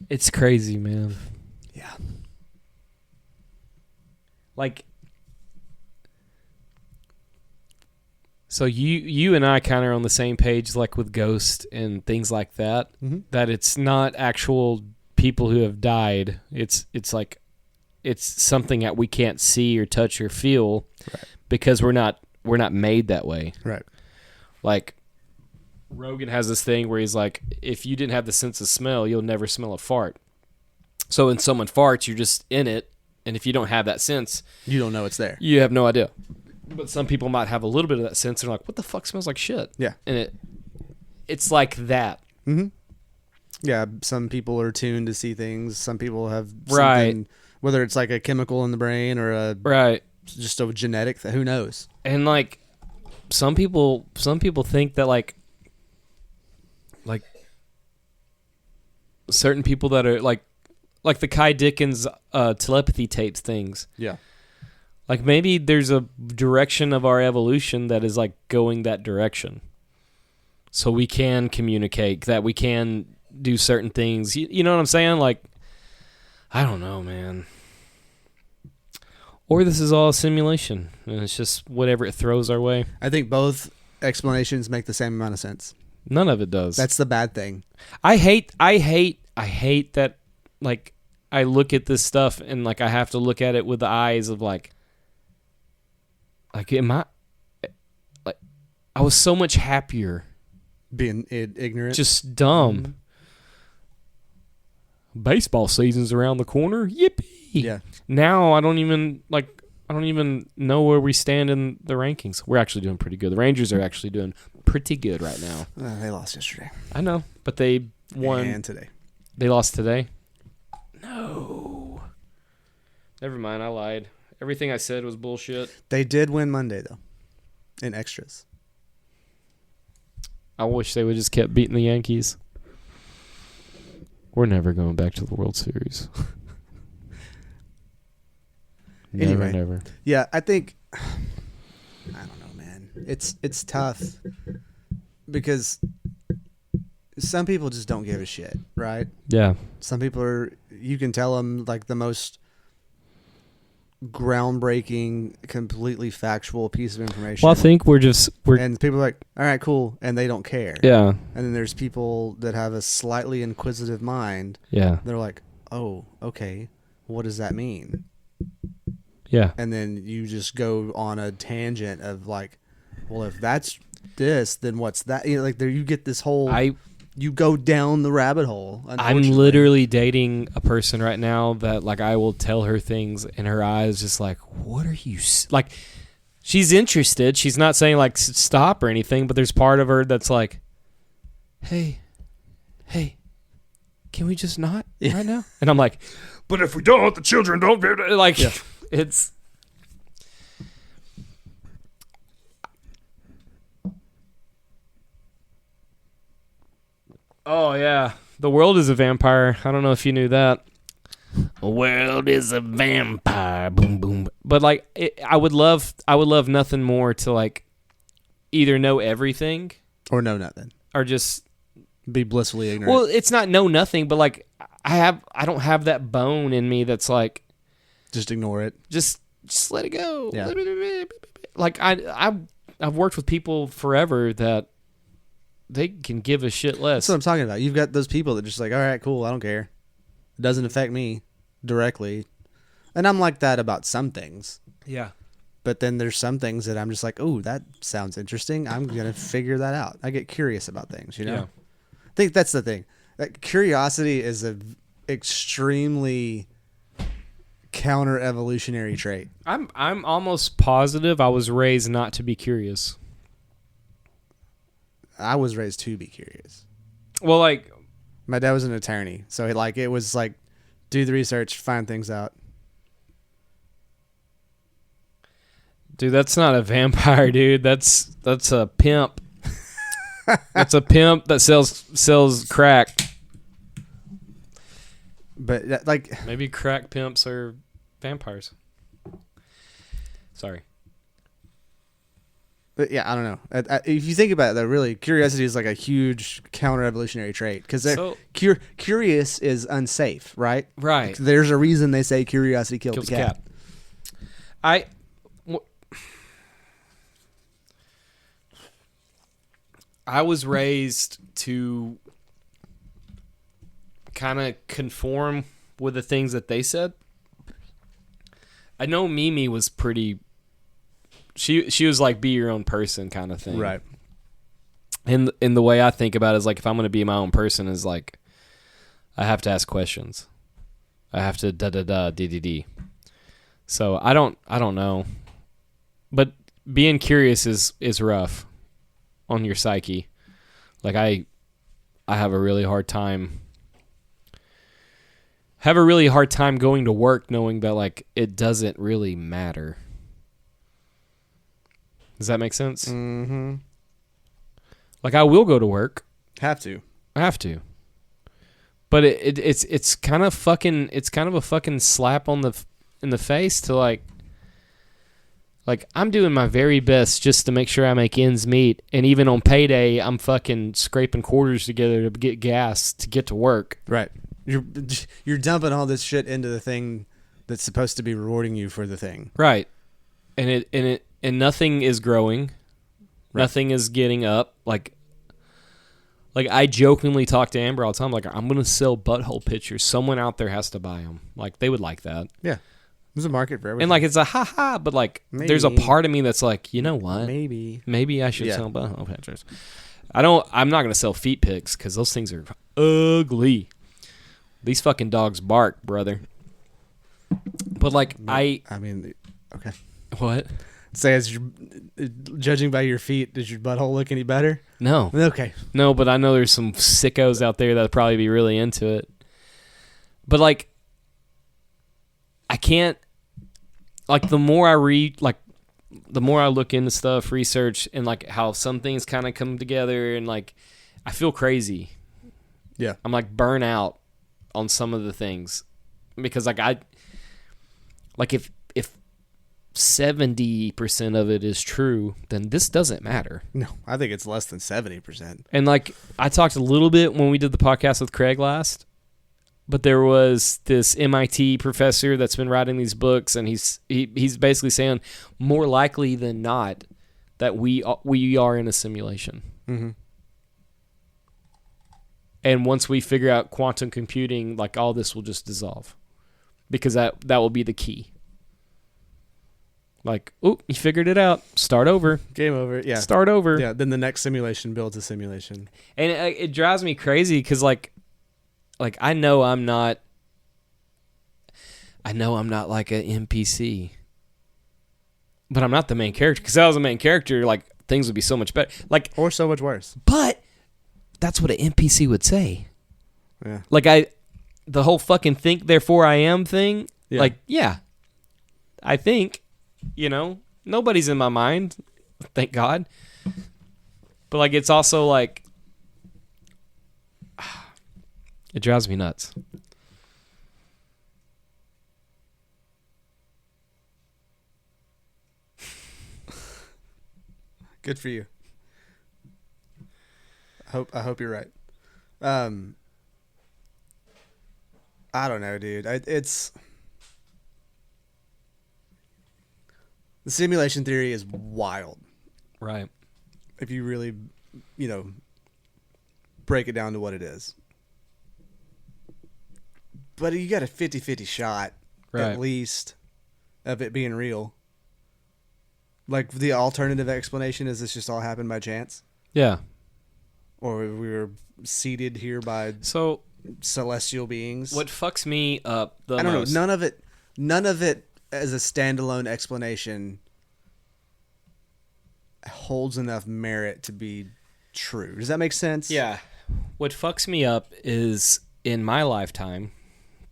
It's crazy, man. Yeah. Like, so you and I kind of are on the same page, like with Ghost and things like that. Mm-hmm. That it's not actual people who have died. It's like it's something that we can't see or touch or feel because we're not made that way. Right. Like Rogan has this thing where he's like, if you didn't have the sense of smell, you'll never smell a fart. So when someone farts, you're just in it. And if you don't have that sense, You don't know it's there. you have no idea. But some people might have a little bit of that sense. And they're like, what the fuck smells like shit? Yeah. And it's like that. Mm-hmm. Yeah, some people are tuned to see things. Some people have Right. something, whether it's like a chemical in the brain or Right. just a genetic thing. Who knows? And like some people think that like certain people that are like the Kai Dickens telepathy tapes things. Yeah. Like maybe there's a direction of our evolution that is like going that direction. So we can communicate, that we can do certain things. You know what I'm saying? Like, I don't know, man. Or this is all a simulation and it's just whatever it throws our way. I think both explanations make the same amount of sense. None of it does. That's the bad thing. I hate that, like, I look at this stuff and like I have to look at it with the eyes of like am I like I was so much happier Being ignorant. just dumb. Baseball season's around the corner. Yippee. Yeah. Now I don't even know where we stand in the rankings. We're actually doing pretty good. The Rangers are actually doing pretty good right now. They lost yesterday. I know, but they won. And today. They lost today? No. Never mind, I lied. Everything I said was bullshit. They did win Monday, though, in extras. I wish they would just kept beating the Yankees. We're never going back to the World Series. Anyway. Never. Yeah, I think I don't know, man. It's tough because some people just don't give a shit, right? Yeah. Some people you can tell them like the most groundbreaking, completely factual piece of information. Well, I think we're and people are like, all right, cool, and they don't care. yeah. And then there's people that have a slightly inquisitive mind. Yeah. They're like, oh, okay, what does that mean? Yeah. And then you just go on a tangent of like, well, if that's this, then what's that? You know, like there you get this whole. You go down the rabbit hole. I'm literally dating a person right now that like I will tell her things and her eyes just like, what are you like? She's interested. She's not saying like stop or anything, but there's part of her that's like, hey, can we just not right now? And I'm like, but if we don't, the children don't like. Yeah. It's. Oh, yeah. The world is a vampire. I don't know if you knew that. The world is a vampire. Boom, boom. But, like, I would love nothing more to, like, either know everything. Or know nothing. Or just... be blissfully ignorant. Well, it's not know nothing, but, like, I don't have that bone in me that's, like... just ignore it. Just let it go. Yeah. like I've worked with people forever that they can give a shit less. That's what I'm talking about. You've got those people that just like, all right, cool, I don't care. It doesn't affect me directly. And I'm like that about some things. Yeah. But then there's some things that I'm just like, oh, that sounds interesting. I'm going to figure that out. I get curious about things, you know? Yeah. I think that's the thing. Like, curiosity is a extremely counter evolutionary trait. I'm almost positive I was raised not to be curious. I was raised to be curious. Well, like, My dad was an attorney, so it was like do the research, find things out. dude, that's not a vampire, dude. That's a pimp. That's a pimp that sells crack. But like, Maybe crack pimps are vampires. Sorry. but yeah, I don't know. If you think about it, though, really, curiosity is like a huge counter evolutionary trait because So- curious is unsafe, right? Right. There's a reason they say curiosity kills Kills the cat. I was raised to kind of conform with the things that they said. I know Mimi was pretty. She was like be your own person kind of thing, Right. And the way I think about it is like if I'm going to be my own person is like I have to ask questions. I have to d. So I don't know, but being curious is rough on your psyche. Like I have a really hard time. Have a really hard time going to work knowing that like it doesn't really matter. Does that make sense? Mm-hmm. Like I will go to work. Have to. I have to. But it's kind of a fucking slap on in the face to like I'm doing my very best just to make sure I make ends meet, and even on payday I'm fucking scraping quarters together to get gas to get to work. Right. You're dumping all this shit into the thing that's supposed to be rewarding you for the thing. Right. And nothing is growing. Right. Nothing is getting up. Like I jokingly talk to Amber all the time. Like I'm gonna sell butthole pictures. Someone out there has to buy them. Like they would like that. Yeah. There's a market for everything. And like it's a ha ha. But like there's a Maybe. part of me that's like, you know what? Maybe. I should Yeah. sell butthole pictures. I'm not gonna sell feet pics because those things are ugly. These fucking dogs bark, brother. But like I mean, okay. what? Say as you're judging by your feet, does your butthole look any better? No. Okay. No, but I know there's some sickos out there that'd probably be really into it. But like, I can't. Like the more I read, like the more I look into stuff, research, and like how some things kind of come together, and like I feel crazy. Yeah. I'm like burnt out on some of the things because like if 70% of it is true, then this doesn't matter. No, I think it's less than 70%. And like I talked a little bit when we did the podcast with Craig last, but there was this MIT professor that's been writing these books, and he's basically saying more likely than not that we are in a simulation. Mm-hmm. And once we figure out quantum computing, like all this will just dissolve, because that will be the key. Like, oh, you figured it out. Start over. Game over. Yeah. Start over. Yeah. Then the next simulation builds a simulation. And it drives me crazy because like I know I'm not like an NPC, but I'm not the main character. Because if I was the main character, like things would be so much better. Like, Or so much worse. but that's what an NPC would say. Yeah. Like the whole fucking think therefore I am thing. Yeah. Like, yeah, I think, nobody's in my mind, thank God. But like, it's also like, it drives me nuts. Good for you. I hope you're right. I don't know, dude. The simulation theory is wild. Right. If you really, break it down to what it is. But you got a 50-50 shot, Right. at least, of it being real. Like, the alternative explanation is this just all happened by chance? Yeah. Or we were seeded here by So celestial beings? what fucks me up the I don't most? know. None of it as a standalone explanation holds enough merit to be true. Does that make sense? Yeah. What fucks me up is in my lifetime,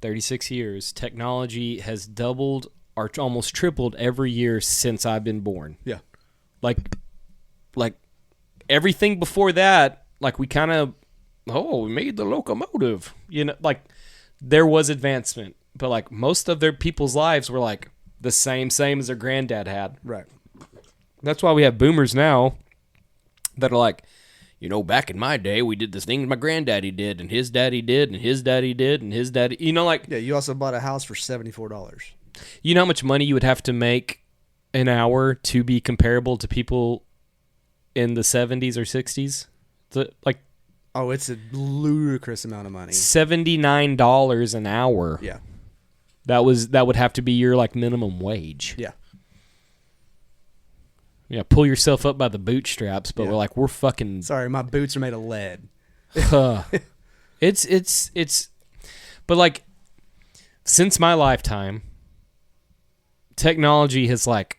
36 years, technology has doubled or almost tripled every year since I've been born. Yeah. Like everything before that, like we kind of, we made the locomotive. Like there was advancement, but like most of their people's lives were like the same as their granddad had. Right. That's why we have boomers now that are like, back in my day, we did this thing my granddaddy did, and his daddy did, and his daddy did, and his daddy. Yeah, you also bought a house for $74. You know how much money you would have to make an hour to be comparable to people in the 70s or 60s? Oh, it's a ludicrous amount of money. $79 an hour. Yeah. That would have to be your like minimum wage. Yeah. Yeah, pull yourself up by the bootstraps, but Yeah. we're fucking Sorry, my boots are made of lead. it's but like since my lifetime technology has like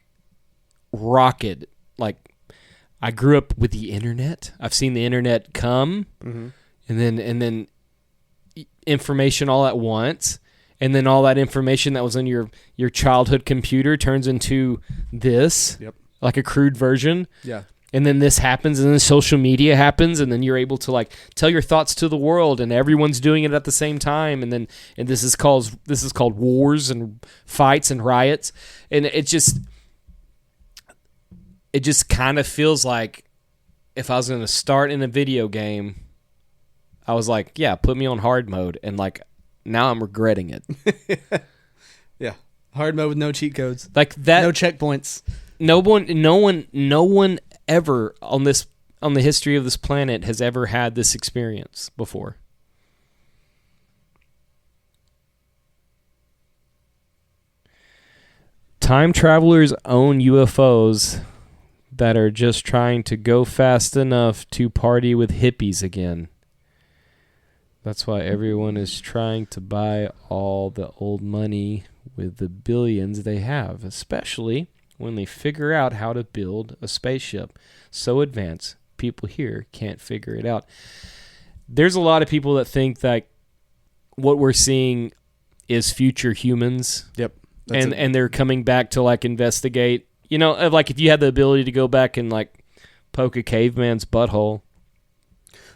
rocketed. Like I grew up with the internet. I've seen the internet come and then information all at once, and then all that information that was on your childhood computer turns into this. Yep. Like a crude version. Yeah. And then this happens, and then social media happens, and then you're able to like tell your thoughts to the world, and everyone's doing it at the same time, and this is called wars and fights and riots, and it just kind of feels like if I was going to start in a video game, I was like, yeah, put me on hard mode, and like now I'm regretting it. Yeah. Hard mode with no cheat codes. Like that, No checkpoints. No one ever on the history of this planet has ever had this experience before. Time travelers own UFOs that are just trying to go fast enough to party with hippies again. That's why everyone is trying to buy all the old money with the billions they have, especially when they figure out how to build a spaceship so advanced people here can't figure it out. There's a lot of people that think that what we're seeing is future humans. Yep. And they're coming back to like investigate. Like if you had the ability to go back and like poke a caveman's butthole.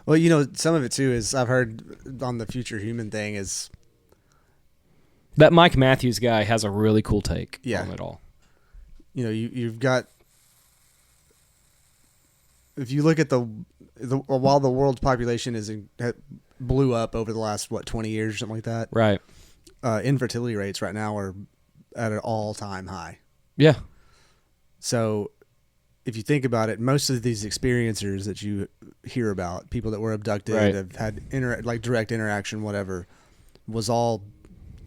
Well, some of it too is I've heard on the future human thing is That Mike Matthews guy has a really cool take on it all. you've got, if you look at the while the world's population blew up over the last 20 years or something like that, Right. Infertility rates right now are at an all-time high. Yeah. So if you think about it, most of these experiencers that you hear about, people that were abducted, Right. have had direct interaction, whatever, was all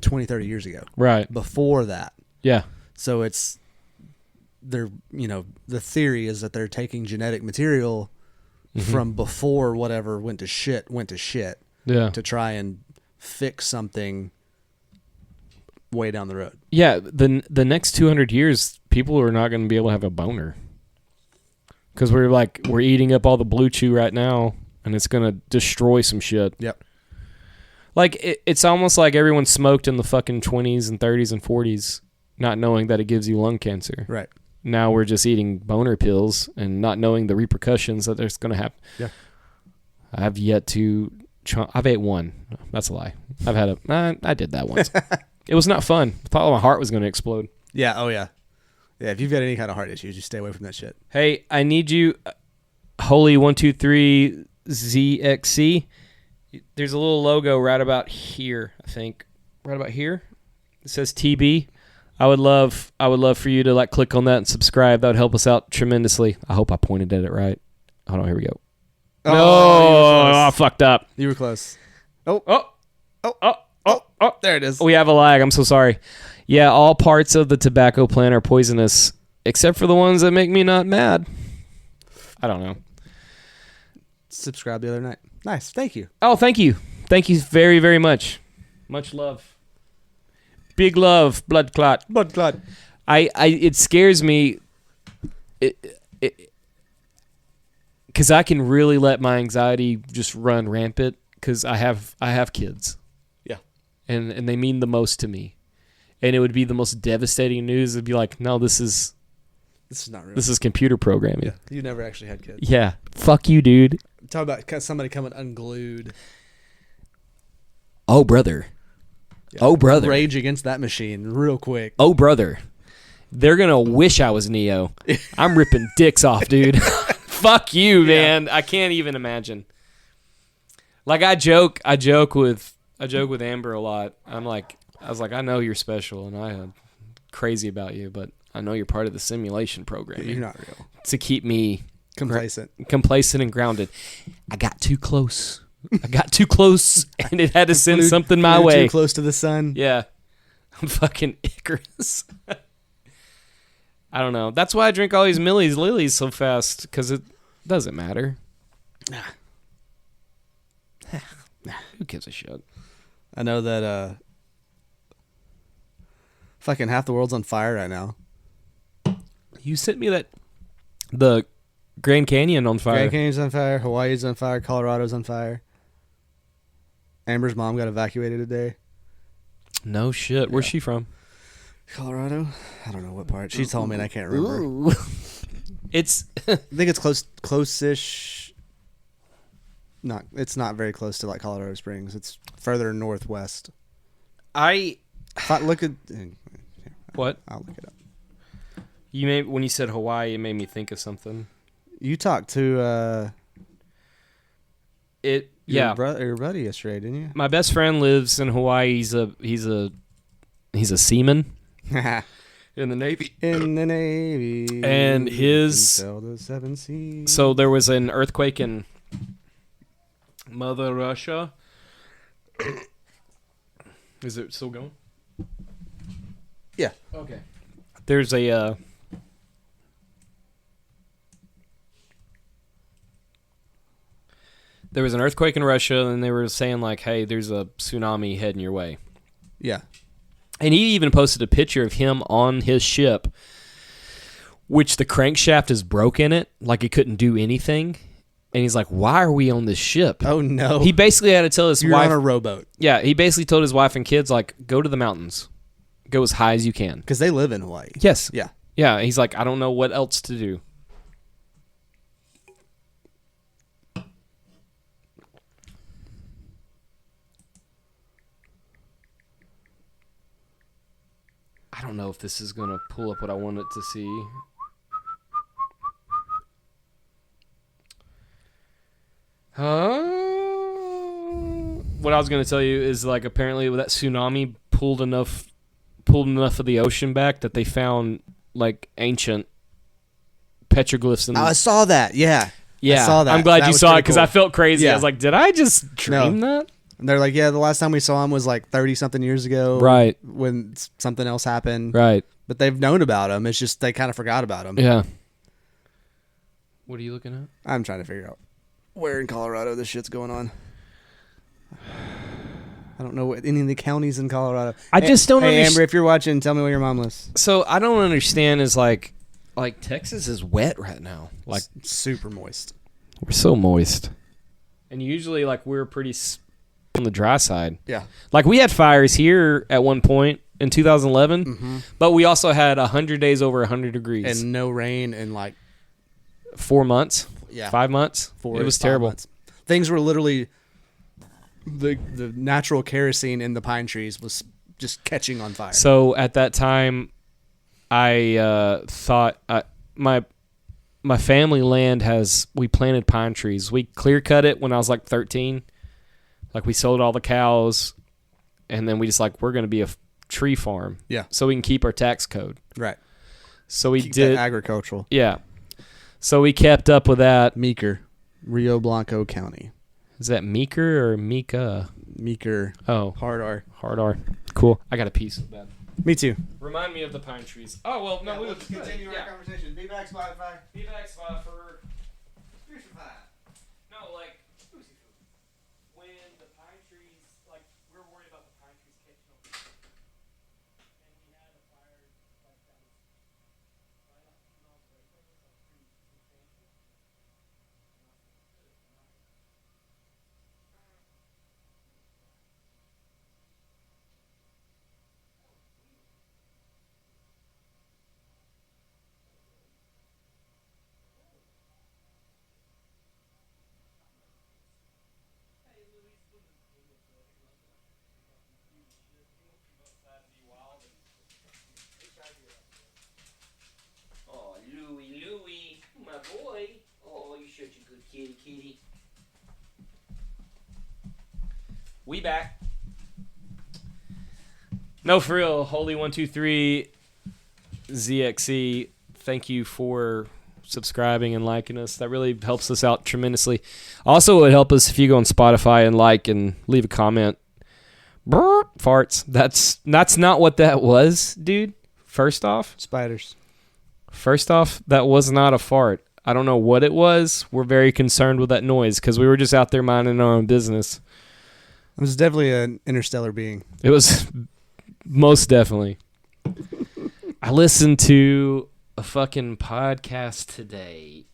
20, 30 years ago. Right. Before that. Yeah. So the theory is that they're taking genetic material from before whatever went to shit Yeah. to try and fix something way down the road. Yeah, the next 200 years, people are not going to be able to have a boner because we're eating up all the blue chew right now, and it's going to destroy some shit. Yep. Like it's almost like everyone smoked in the fucking 20s and 30s and 40s, not knowing that it gives you lung cancer. Right. Now we're just eating boner pills and not knowing the repercussions that there's going to happen. Yeah. I've yet to. I've ate one. That's a lie. I've had I did that once. It was not fun. I thought my heart was going to explode. Yeah. Oh yeah. Yeah. If you've got any kind of heart issues, just stay away from that shit. Hey, I need you, Holy 123 ZXC. There's a little logo right about here. I think right about here. It says TB. I would love for you to like click on that and subscribe. That would help us out tremendously. I hope I pointed at it right. Hold on, here we go. Oh, No, I fucked up. you were close. There it is. We have a lag. I'm so sorry. Yeah, all parts of the tobacco plant are poisonous, except for the ones that make me not mad. I don't know. Subscribe the other night. Nice. Thank you. Oh, thank you. Thank you very, very much. Much love. Big love, blood clot. Blood clot. It scares me because I can really let my anxiety just run rampant because I have kids. Yeah. And they mean the most to me. And it would be the most devastating news. It'd be like, no, this is not real. this is computer programming. Yeah. You never actually had kids. Yeah. Fuck you, dude. Talk about somebody coming unglued. Oh, brother. Yeah. Oh, brother. Rage against that machine real quick. Oh, brother. They're going to wish I was Neo. I'm ripping dicks off, dude. Fuck you, man. I can't even imagine. Like I joke with Amber a lot. I was like, I know you're special and I'm crazy about you, but I know you're part of the simulation program. You're not real. To keep me Complacent. complacent and grounded. I got too close. And it had to send something my Flew way. Too close to the sun. Yeah. I'm fucking Icarus. I don't know. That's why I drink all these Millie's Lilies so fast, because it doesn't matter. Who gives a shit? I know that fucking half the world's on fire right now. You sent me the Grand Canyon on fire. Grand Canyon's on fire. Hawaii's on fire. Colorado's on fire. Amber's mom got evacuated today. No shit. Where's she from? Colorado? I don't know what part. She told me and I can't remember. Ooh. It's I think it's close-ish. It's not very close to like Colorado Springs. It's further northwest. Look at what? I'll look it up. When you said Hawaii, it made me think of something. You talked to your buddy yesterday, didn't you? My best friend lives in Hawaii. He's a seaman in the Navy. In the Navy. And his sail the seven seas. So there was an earthquake in Mother Russia. Is it still going? Yeah. Okay. There's a there was an earthquake in Russia, and they were saying like, "Hey, there's a tsunami heading your way." Yeah. And he even posted a picture of him on his ship, which the crankshaft is broke in it, like it couldn't do anything. And he's like, "Why are we on this ship?" Oh no. He basically had to tell his You're wife on a rowboat. Yeah, he basically told his wife and kids, like, go to the mountains. Go as high as you can. Because they live in Hawaii. Yes. Yeah. Yeah, he's like, I don't know what else to do. I don't know if this is going to pull up what I want it to see. What I was going to tell you is, like, apparently that tsunami pulled enough of the ocean back that they found, like, ancient petroglyphs in I saw that. Yeah. Yeah, I saw that. I'm glad That you was saw it pretty because cool. I felt crazy. Yeah. I was like, did I just dream that? And they're like, yeah, the last time we saw him was like 30 something years ago. Right. When something else happened. Right. But they've known about him. It's just they kind of forgot about him. Yeah. What are you looking at? I'm trying to figure out where in Colorado this shit's going on. I don't know what any of the counties in Colorado. I just don't Hey, understand. Amber, if you're watching, tell me where your mom lives. So I don't understand is like Texas is wet right now. Like Super moist. we're so moist. And usually like we're pretty on the dry side. Yeah. Like we had fires here at one point in 2011, Mm-hmm. but we also had 100 days over 100 degrees. And no rain in like 4 months. Yeah. 5 months. It was 5 terrible. months. Things were literally the natural kerosene in the pine trees was just catching on fire. So at that time, I thought my family land we planted pine trees. We clear cut it when I was like 13. Like we sold all the cows, and then we just like we're gonna be a tree farm. Yeah. So we can keep our tax code. Right. So we Keep did. that agricultural. Yeah. So we kept up with that. Meeker, Rio Blanco County. Is that Meeker or Mika? Meeker. Oh, Hard R. hard R. Cool. I got a piece of that. Me too. Remind me of the pine trees. Oh, well, no, We'll just continue our conversation. Be back, Spotify. Be back, Spotify. Crucify. No, like, when the pine trees, like, we're worried about the pine trees catching on. And we had a fire, like, that was right off the miles away from us, like, pretty substantial. Oh, Louie, my boy. Oh, you're such a good kitty. We back. No, for real. Holy 123 ZXC. Thank you for subscribing and liking us. That really helps us out tremendously. Also, it would help us if you go on Spotify and like and leave a comment. Brr, farts. That's not what that was, dude. First off, Spiders. that was not a fart. I don't know what it was. We're very concerned with that noise because we were just out there minding our own business. It was definitely an interstellar being. It was most definitely. I listened to a fucking podcast today,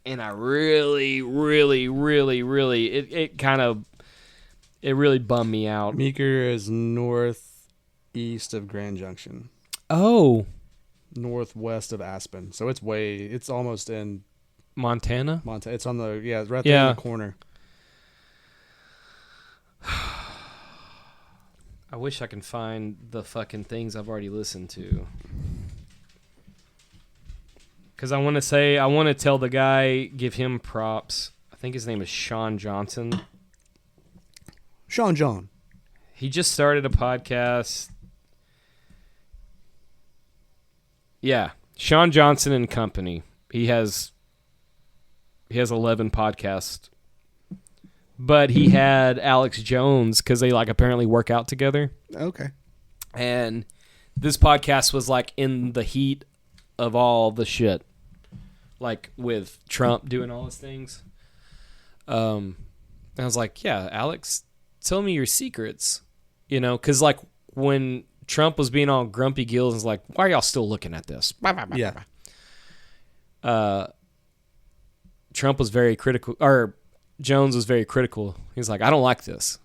and I really, really, really, really, it really bummed me out. Meeker is northeast of Grand Junction, Oh, northwest of Aspen. So it's almost in Montana? Montana. It's on the, it's right there in the corner. I wish I can find the fucking things I've already listened to. Because I want to tell the guy, give him props. I think his name is Sean Johnson. Sean John. He just started a podcast. Yeah, Sean Johnson and Company. He has 11 podcasts. But he had Alex Jones because they like apparently work out together. Okay. And this podcast was like in the heat of all the shit, like with Trump doing all his things. I was like, yeah, Alex, tell me your secrets, because like when Trump was being all grumpy gills and was like, why are y'all still looking at this? Yeah. Trump was very critical, or Jones was very critical. He's like, I don't like this.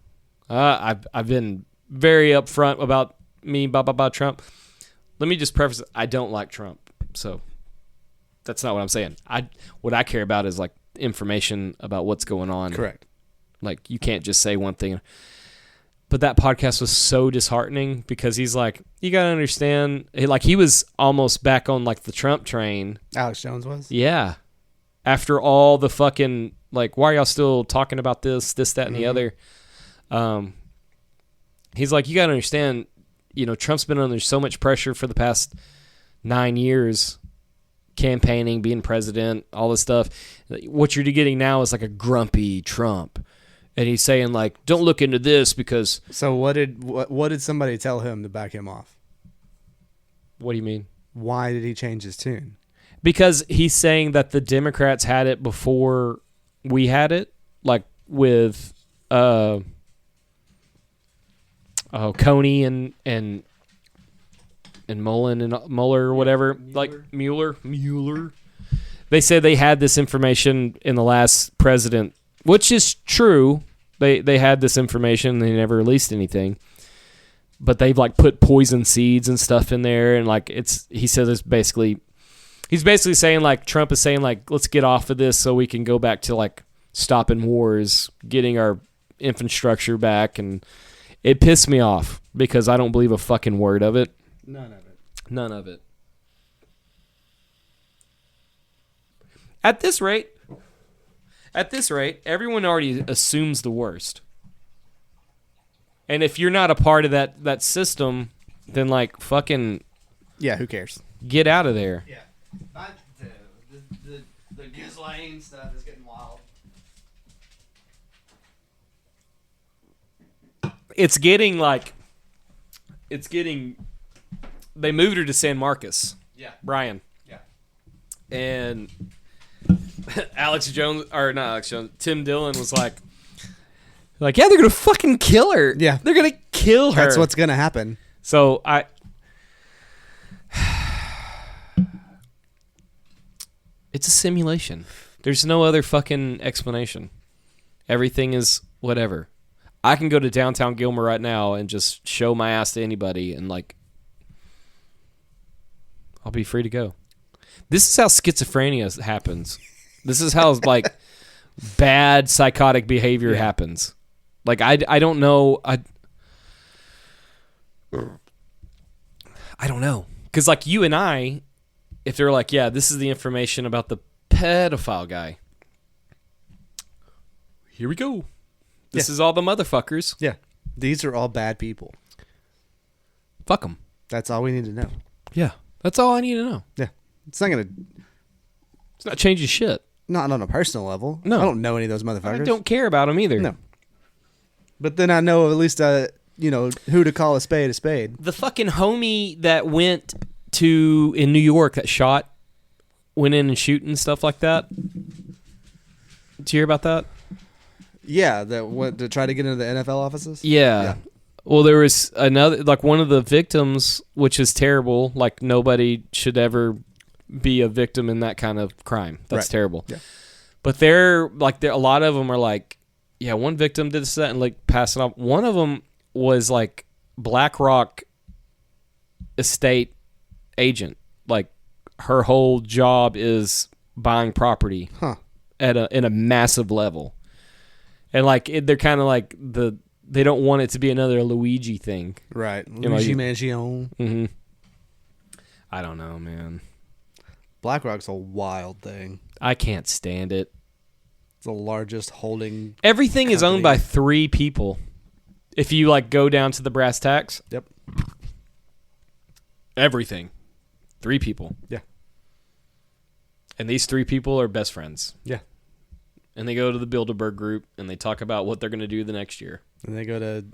I've been very upfront about me, about Trump. Let me just preface it. I don't like Trump. So that's not what I'm saying. What I care about is like information about what's going on. Correct. Like you can't just say one thing. But that podcast was so disheartening because he's like, you got to understand, like he was almost back on like the Trump train. Alex Jones was? Yeah. After all the fucking, like, why are y'all still talking about this, that, and the other? He's like, you got to understand, Trump's been under so much pressure for the past 9 years, campaigning, being president, all this stuff. What you're getting now is like a grumpy Trump. And he's saying, like, don't look into this because... So what did somebody tell him to back him off? What do you mean? Why did he change his tune? Because he's saying that the Democrats had it before we had it, like with Coney and Mullen and Mueller or whatever, like Mueller. They said they had this information in the last president, which is true. They had this information. They never released anything, but they've like put poison seeds and stuff in there, and like he says it's basically. He's basically saying, like, Trump is saying, like, let's get off of this so we can go back to, like, stopping wars, getting our infrastructure back. And it pissed me off because I don't believe a fucking word of it. None of it. None of it. At this rate, everyone already assumes the worst. And if you're not a part of that system, then like fucking Yeah, who cares? get out of there. Yeah. The Ghislaine stuff is getting wild. It's getting they moved her to San Marcos. Yeah. Brian. Yeah. And Tim Dillon was like, yeah, they're gonna fucking kill her. Yeah. They're gonna kill her. That's what's gonna happen. So it's a simulation. There's no other fucking explanation. Everything is whatever. I can go to downtown Gilmer right now and just show my ass to anybody and like I'll be free to go. This is how schizophrenia happens. This is how like bad psychotic behavior happens. Like I don't know. I don't know. Because like you and I, if they're like, yeah, this is the information about the pedophile guy. Here we go. This is all the motherfuckers. Yeah. These are all bad people. Fuck them. That's all we need to know. Yeah. That's all I need to know. Yeah. It's not gonna. It's not changing shit. Not on a personal level. No. I don't know any of those motherfuckers. I don't care about them either. No. But then I know at least who to call a spade a spade. The fucking homie that went in New York that went in and shooting and stuff like that. Did you hear about that? Yeah, that went to try to get into the NFL offices. Yeah. Well, there was another, like one of the victims, which is terrible. Like nobody should ever be a victim in that kind of crime. That's Right. terrible. Yeah. But a lot of them are like, yeah, one victim did that and like passing off. One of them was like BlackRock estate agent. Like her whole job is buying property in a massive level. And like they're kind of like they don't want it to be another Luigi thing. Right. know, Luigi you- Mangione. Mm-hmm. I don't know, man. BlackRock's a wild thing. I can't stand it. It's the largest holding. Everything is owned company. by 3 people. If you like go down to the brass tacks, Yep. everything, 3 people. Yeah. And these 3 people are best friends. Yeah. And they go to the Bilderberg group and they talk about what they're going to do the next year. And they go to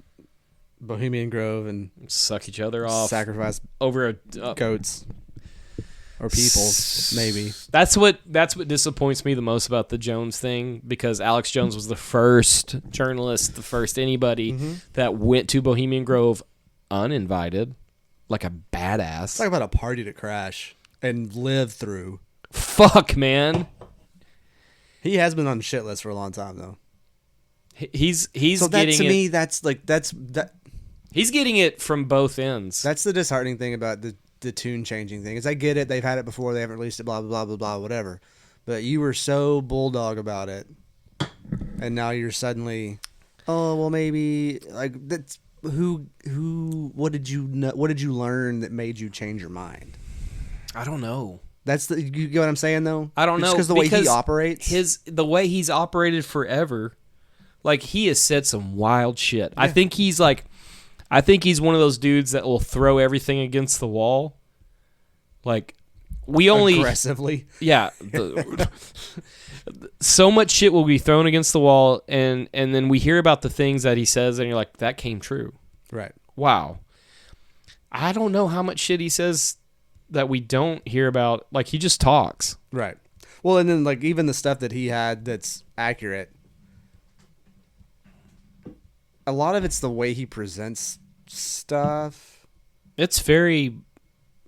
Bohemian Grove and Suck each other off sacrifice over a goats or people, maybe. That's what disappoints me the most about the Jones thing, because Alex Jones was the first journalist, the first anybody that went to Bohemian Grove uninvited, like a badass. Talk about a party to crash and live through. Fuck, man. He has been on shit list for a long time though. He's So that getting to it. me, that's He's getting it from both ends. That's the disheartening thing about the tune changing thing. Is I get it, they've had it before, they haven't released it, blah blah blah blah blah, whatever. But you were so bulldog about it, and now you're suddenly, oh well, maybe like that's who. What did you know? What did you learn that made you change your mind? I don't know. That's you get what I'm saying though. I don't know, because the way he operates. The way he's operated forever, like he has said some wild shit. I think he's one of those dudes that will throw everything against the wall. Like we only aggressively. Yeah. So much shit will be thrown against the wall, and then we hear about the things that he says, and you're like, that came true. Right. Wow. I don't know how much shit he says that we don't hear about. Like, he just talks. Right. Well, and then like even the stuff that he had that's accurate, a lot of it's the way he presents stuff. It's very...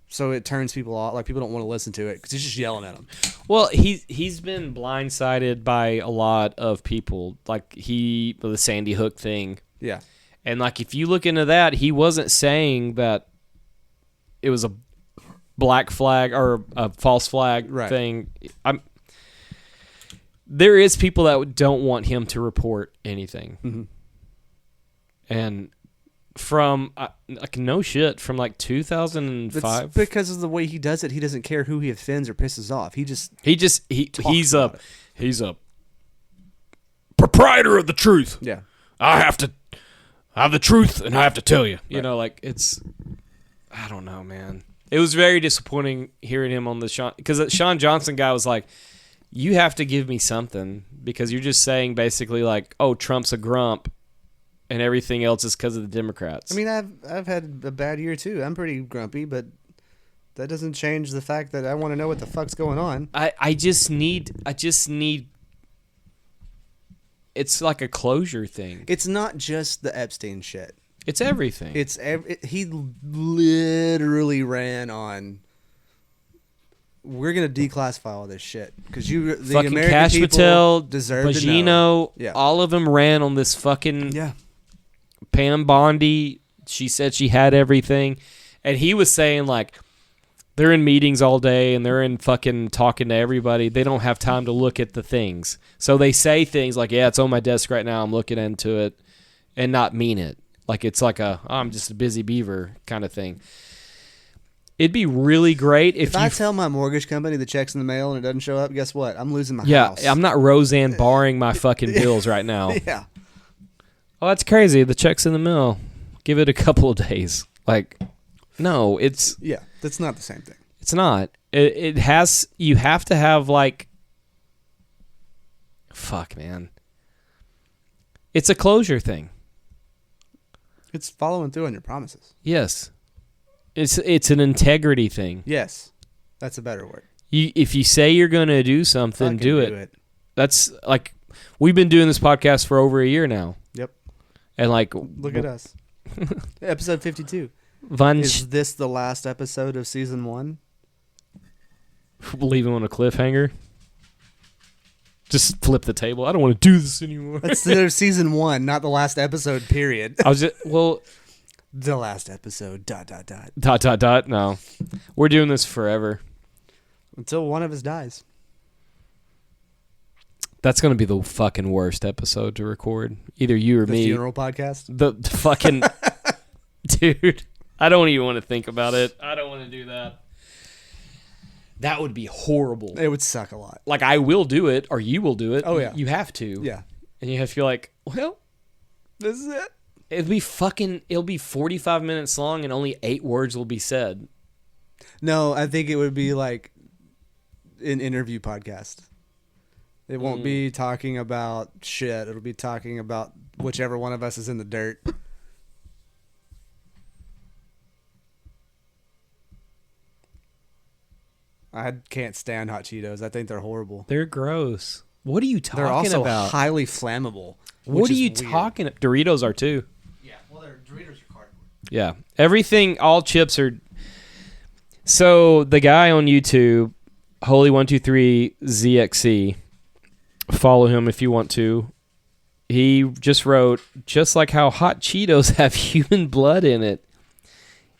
So it turns people off. Like people don't want to listen to it because he's just yelling at them. Well, he's been blindsided by a lot of people. Like the Sandy Hook thing. Yeah. And like if you look into that, he wasn't saying that it was a black flag or a false flag thing. There is people that don't want him to report anything. Mm-hmm. And from like no shit from like 2005. It's because of the way he does it. He doesn't care who he offends or pisses off. He's a proprietor of the truth. Yeah. I have to have the truth and I have to tell you. You know, like it's I don't know, man. It was very disappointing hearing him on the Sean, because the Sean Johnson guy was like, you have to give me something because you're just saying basically like, oh, Trump's a grump and everything else is because of the Democrats. I mean, I've had a bad year too. I'm pretty grumpy, but that doesn't change the fact that I want to know what the fuck's going on. I just need it's like a closure thing. It's not just the Epstein shit. It's everything. He literally ran on. We're gonna declassify all this shit because the fucking American Cash people Patel, deserve to know. Bongino, Yeah. all of them ran on this fucking Pam Bondi. She said she had everything, and he was saying like they're in meetings all day and they're in fucking talking to everybody. They don't have time to look at the things, so they say things like, "Yeah, it's on my desk right now. I'm looking into it," and not mean it. Like it's like I'm just a busy beaver kind of thing. It'd be really great if I tell my mortgage company the check's in the mail and it doesn't show up, guess what? I'm losing my house. Yeah, I'm not Roseanne barring my fucking bills right now. Yeah. Oh, that's crazy. The check's in the mail. Give it a couple of days. Like, no, it's Yeah, that's not the same thing. it's not. It has. You have to have like. Fuck, man. It's a closure thing. It's following through on your promises. Yes. It's an integrity thing. Yes, that's a better word. If you say you're going to do something, Fucking do it. That's like we've been doing this podcast for over a year now. Yep. And like, Look at us. Episode 52. Van Is this the last episode of season 1? leave him on a cliffhanger. Just flip the table. I don't want to do this anymore. That's the season 1, not the last episode, period. I was just The last episode, ... No, we're doing this forever. Until one of us dies. That's gonna be the fucking worst episode to record. Either you or The me. funeral podcast. The fucking dude. I don't even want to think about it. I don't want to do that. That would be horrible. It would suck a lot. Like I will do it, or you will do it. Oh, yeah. You have to. Yeah. And you have to feel like, well, This is it. it'll be 45 minutes long and only 8 words will be said. No, I think it would be like an interview podcast. It won't be talking about shit. It'll be talking about whichever one of us is in the dirt. I can't stand hot Cheetos. I think they're horrible. They're gross. What are you talking They're also about? highly flammable. What which are is you weird. talking about? Doritos are too. Yeah, well, Doritos are cardboard. Yeah. Everything, all chips are. So the guy on YouTube, Holy123ZXC, follow him if you want to. He just wrote, just like how hot Cheetos have human blood in it,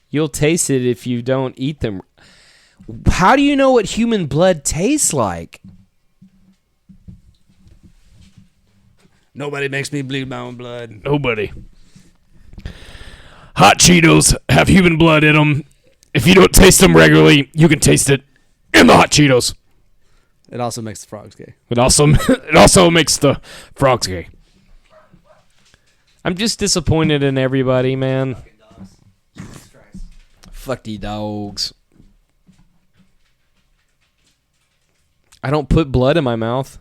you'll taste it if you don't eat them. How do you know what human blood tastes like? Nobody makes me bleed my own blood. Nobody. Hot Cheetos have human blood in them. If you don't taste them regularly, you can taste it in the hot Cheetos. It also makes the frogs gay. It also makes the frogs gay. I'm just disappointed in everybody, man. Fuck these dogs. I don't put blood in my mouth.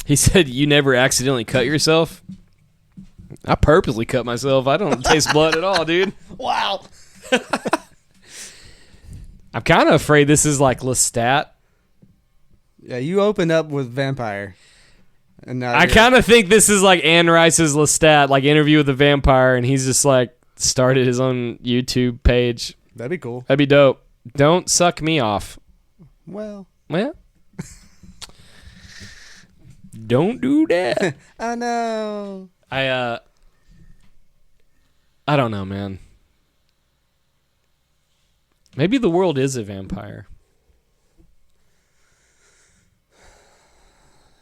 He said, you never accidentally cut yourself? I purposely cut myself. I don't taste blood at all, dude. Wow. I'm kind of afraid this is like Lestat. Yeah, you opened up with vampire. And now I kind of think this is like Anne Rice's Lestat, like Interview with the Vampire, and he's just like started his own YouTube page. That'd be cool. That'd be dope. Don't suck me off. Well. Well, don't do that. Oh, no. I don't know, man. Maybe the world is a vampire.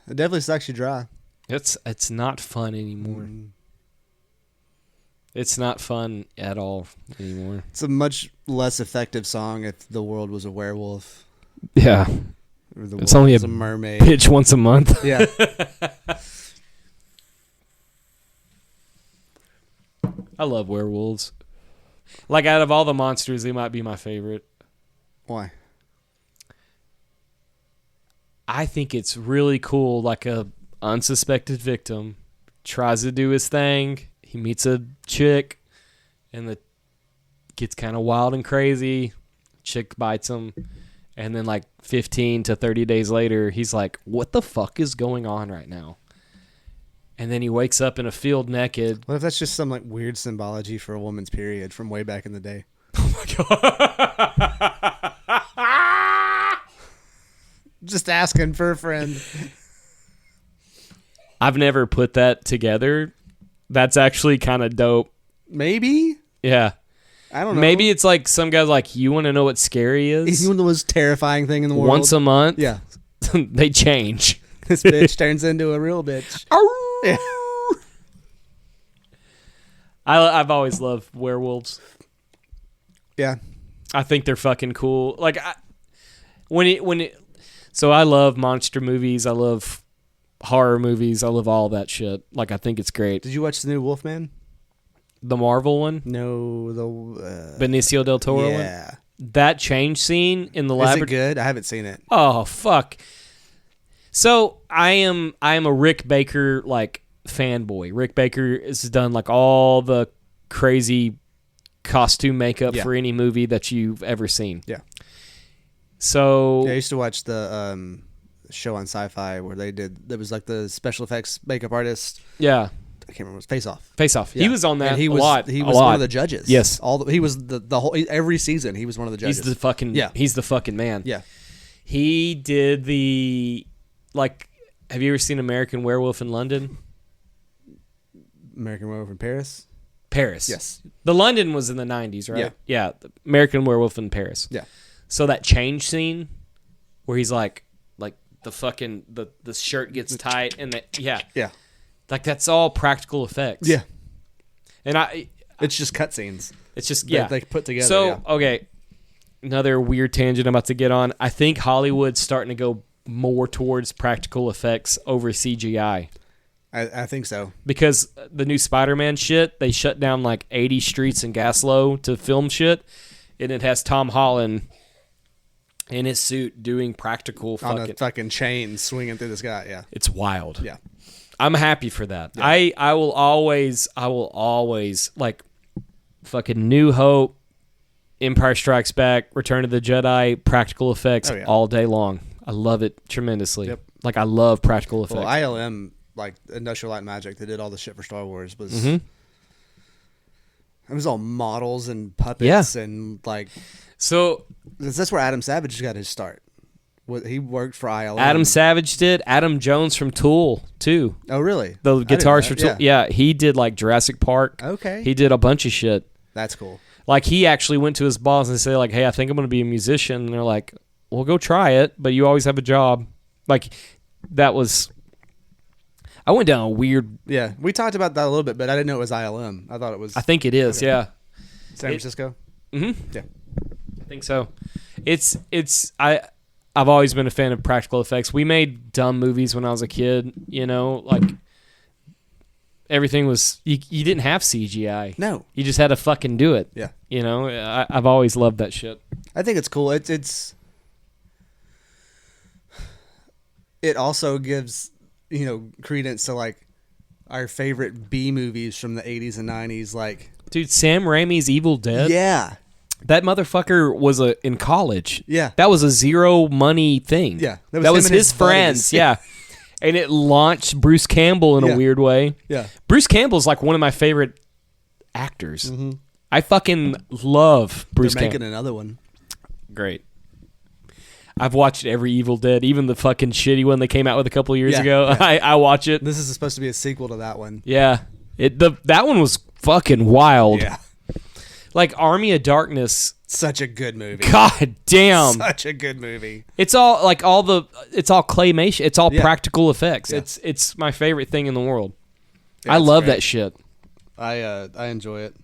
It definitely sucks you dry. It's not fun anymore. It's not fun at all anymore. It's a much less effective song if the world was a werewolf. Yeah. Or the It's world only was a a mermaid. Pitch once a month. Yeah. I love werewolves. Like, out of all the monsters, they might be my favorite. Why? I think it's really cool. Like, a unsuspected victim tries to do his thing. He meets a chick, and the gets kind of wild and crazy. Chick bites him, and then like 15 to 30 days later, he's like, "What the fuck is going on right now?" And then he wakes up in a field naked. What if that's just some like weird symbology for a woman's period from way back in the day? Oh my god! Just asking for a friend. I've never put that together. That's actually kind of dope. Maybe? Yeah. I don't know. Maybe it's like some guy's like, "You want to know what scary He's is?" one of the most terrifying thing in the world. Once a month, Yeah. they change. This bitch turns into a real bitch. Yeah. I've always loved werewolves. Yeah. I think they're fucking cool. Like, so I love monster movies. I love horror movies. I love all that shit. Like, I think it's great. Did you watch the new Wolfman? The Marvel one, No, the Benicio del Toro one. yeah. That change scene in the Is it laboratory. good? I haven't seen it. Oh fuck. So I am a Rick Baker like fanboy. Rick Baker has done like all the crazy costume makeup Yeah. for any movie that you've ever seen. Yeah. So Yeah, I used to watch the show on Sci-Fi where they did. There was like the special effects makeup artist. yeah, I can't remember. Face Off. Face Off. He Yeah. was on that And he a was, lot. He a was lot. one of the judges. Yes. He was the whole every season. He was one of the judges. He's the fucking Yeah. He's the fucking man. Yeah. He did the like. Have you ever seen American Werewolf in London? American Werewolf in Paris. Paris. Yes. The London was in the 90s, right? Yeah. Yeah. The American Werewolf in Paris. Yeah. So that change scene where he's like the fucking the shirt gets tight and that Yeah. like that's all practical effects. Yeah. And It's just cutscenes. it's just that they put together. So yeah. okay, another weird tangent I'm about to get on. I think Hollywood's starting to go more towards practical effects over CGI. I think so. Because the new Spider-Man shit, they shut down like 80 streets in Gaslow to film shit, and it has Tom Holland in his suit doing practical On a fucking. fucking chain swinging through the sky. Yeah. It's wild. Yeah. I'm happy for that. Yeah. I will always like fucking New Hope, Empire Strikes Back, Return of the Jedi, practical effects Oh, yeah. all day long. I love it tremendously. Yep. Like I love practical effects. Well, ILM, like Industrial Light and Magic, they did all the shit for Star Wars. Was Mhm. It was all models and puppets and like So that's where Adam Savage got his start. He worked for ILM. Adam Savage did. Adam Jones from Tool too. Oh, really? The I didn't know guitarist for that. Tool. Yeah, he did like Jurassic Park. Okay. He did a bunch of shit. That's cool. Like he actually went to his boss and said like, "Hey, I think I'm going to be a musician." And they're like, "Well, go try it, but you always have a job." Like that was. I went down a weird. Yeah, we talked about that a little bit, but I didn't know it was ILM. I thought it was I think it is. Okay. Yeah. San Francisco. Mm-hmm. Yeah. I think so. I've always been a fan of practical effects. We made dumb movies when I was a kid, you know, like everything was you didn't have CGI. No. You just had to fucking do it. Yeah. You know, I've always loved that shit. I think it's cool. It also gives, credence to like our favorite B movies from the 80s and 90s, like Dude, Sam Raimi's Evil Dead. yeah. That motherfucker was in college. Yeah. That was a zero money thing. Yeah. That was him and his friends. buddies. Yeah. And it launched Bruce Campbell in Yeah. a weird way. Yeah. Bruce Campbell's like one of my favorite actors. I fucking love Bruce They're making Campbell. another one. Great. I've watched every Evil Dead, even the fucking shitty one they came out with a couple years Yeah, ago. yeah. I watch it. This is supposed to be a sequel to that one. Yeah. That one was fucking wild. Yeah. Like Army of Darkness. Such a good movie. God damn. Such a good movie. It's all like it's all claymation. It's all Yeah. practical effects. Yeah. It's my favorite thing in the world. Yeah, I it's love great. that shit. I enjoy it.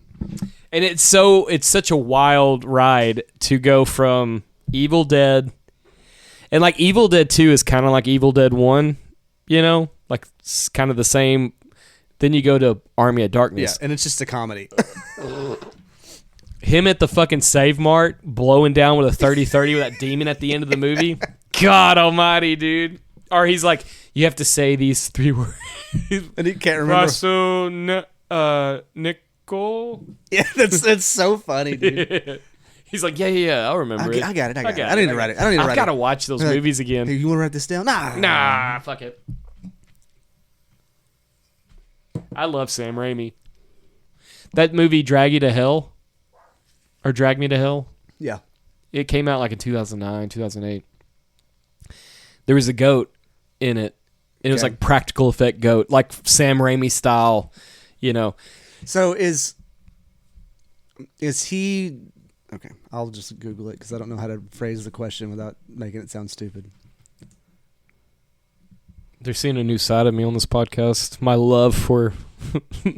And it's such a wild ride to go from Evil Dead, and like Evil Dead 2 is kind of like Evil Dead 1, you know, like it's kind of the same Then you go to Army of Yeah, Darkness. and it's just a comedy. Him at the fucking Save Mart blowing down with a 30-30 with that demon at the end of the movie. God almighty, dude. Or he's like, you have to say these 3 words. And he can't remember. Nickel. Yeah, that's so funny, dude. He's like, yeah, I'll remember it. I got it. I don't need to write it. I don't need to I've write got to it. watch those Like, movies again. Hey, you want to write this down? Nah. Fuck it. I love Sam Raimi. That movie, Drag You to Hell, or Drag Me to Hell, Yeah. it came out like in 2009, 2008. There was a goat in it. And it was Okay. like practical effect goat, like Sam Raimi style, you know. So is he? Okay, I'll just Google it because I don't know how to phrase the question without making it sound stupid. They're seeing a new side of me on this podcast. My love for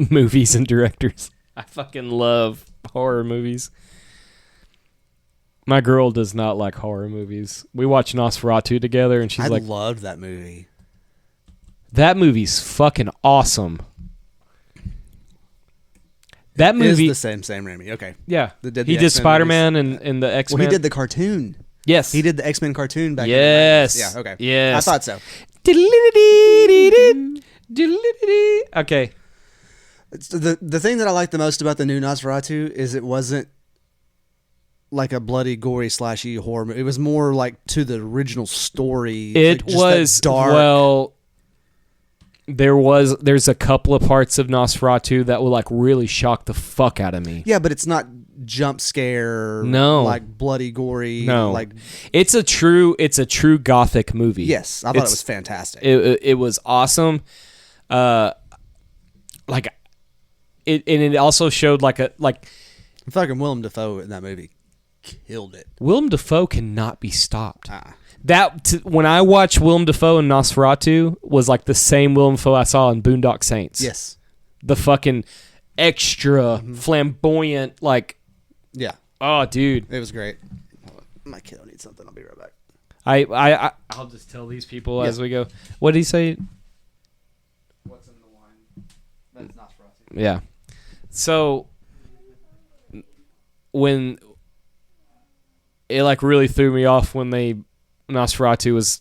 movies and directors. I fucking love horror movies. My girl does not like horror movies. We watch Nosferatu together, and she's I like, loved that movie. that movie's fucking awesome. That It movie, is the same Sam Raimi. Okay. yeah. That did He the did X-Men Spider-Man and the X-Men. Well, he did the cartoon. yes. He did the X-Men cartoon back Yes. in the 90s. Yeah, okay. Yes. I thought so. Okay. It's the thing that I like the most about the new Nosferatu is it wasn't like a bloody, gory, slashy horror movie. It was more like to the original story. It like just that was dark. well. There's a couple of parts of Nosferatu that will like really shock the fuck out of me. Yeah, but it's not jump scare. No. like bloody, gory. No, like it's a true Gothic movie. yes, I thought it was fantastic. It was awesome. Like it, and it also showed Fucking Willem Dafoe in that movie killed it. Willem Dafoe cannot be stopped. Ah. When I watched Willem Dafoe in Nosferatu was like the same Willem Dafoe I saw in Boondock Saints. Yes. The fucking extra flamboyant, like, Yeah, oh, dude. it was great. My kiddo needs something. I'll be right back. I'll just tell these people as we go. What did he say? What's in the wine? That's Nosferatu. Yeah. So when it like really threw me off when Nosferatu was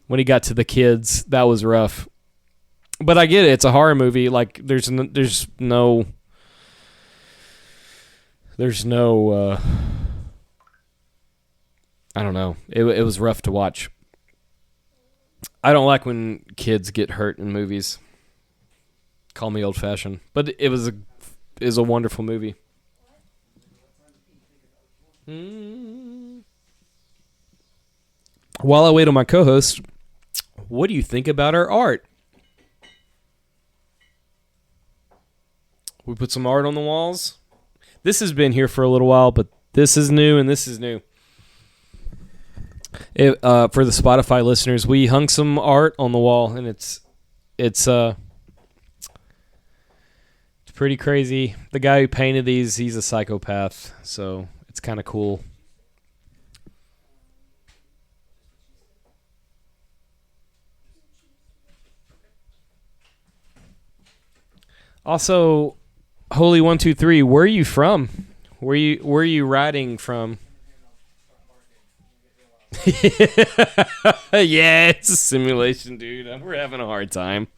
when he got to the kids, that was rough. But I get it. It's a horror movie. Like there's no I don't know. It was rough to watch. I don't like when kids get hurt in movies. Call me old fashioned, but it was a wonderful movie. While I wait on my co-host, what do you think about our art? We put some art on the walls. This has been here for a little while, but this is new and this is new. For the Spotify listeners, we hung some art on the wall, and it's pretty crazy. The guy who painted these, he's a psychopath, so it's kind of cool. Also, Holy 123, where are you from? Where are you riding from? Yeah, it's a simulation, dude. We're having a hard time.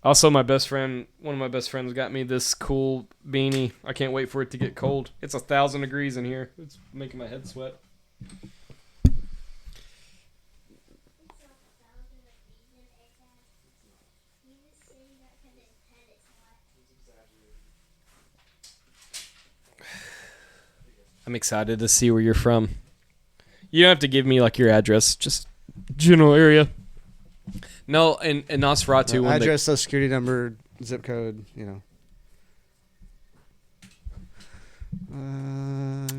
Also, one of my best friends got me this cool beanie. I can't wait for it to get cold. It's 1,000 degrees in here. It's making my head sweat. I'm excited to see where you're from. You don't have to give me like your address, just general area. No, in Nosferatu, when Address, social security number, zip code,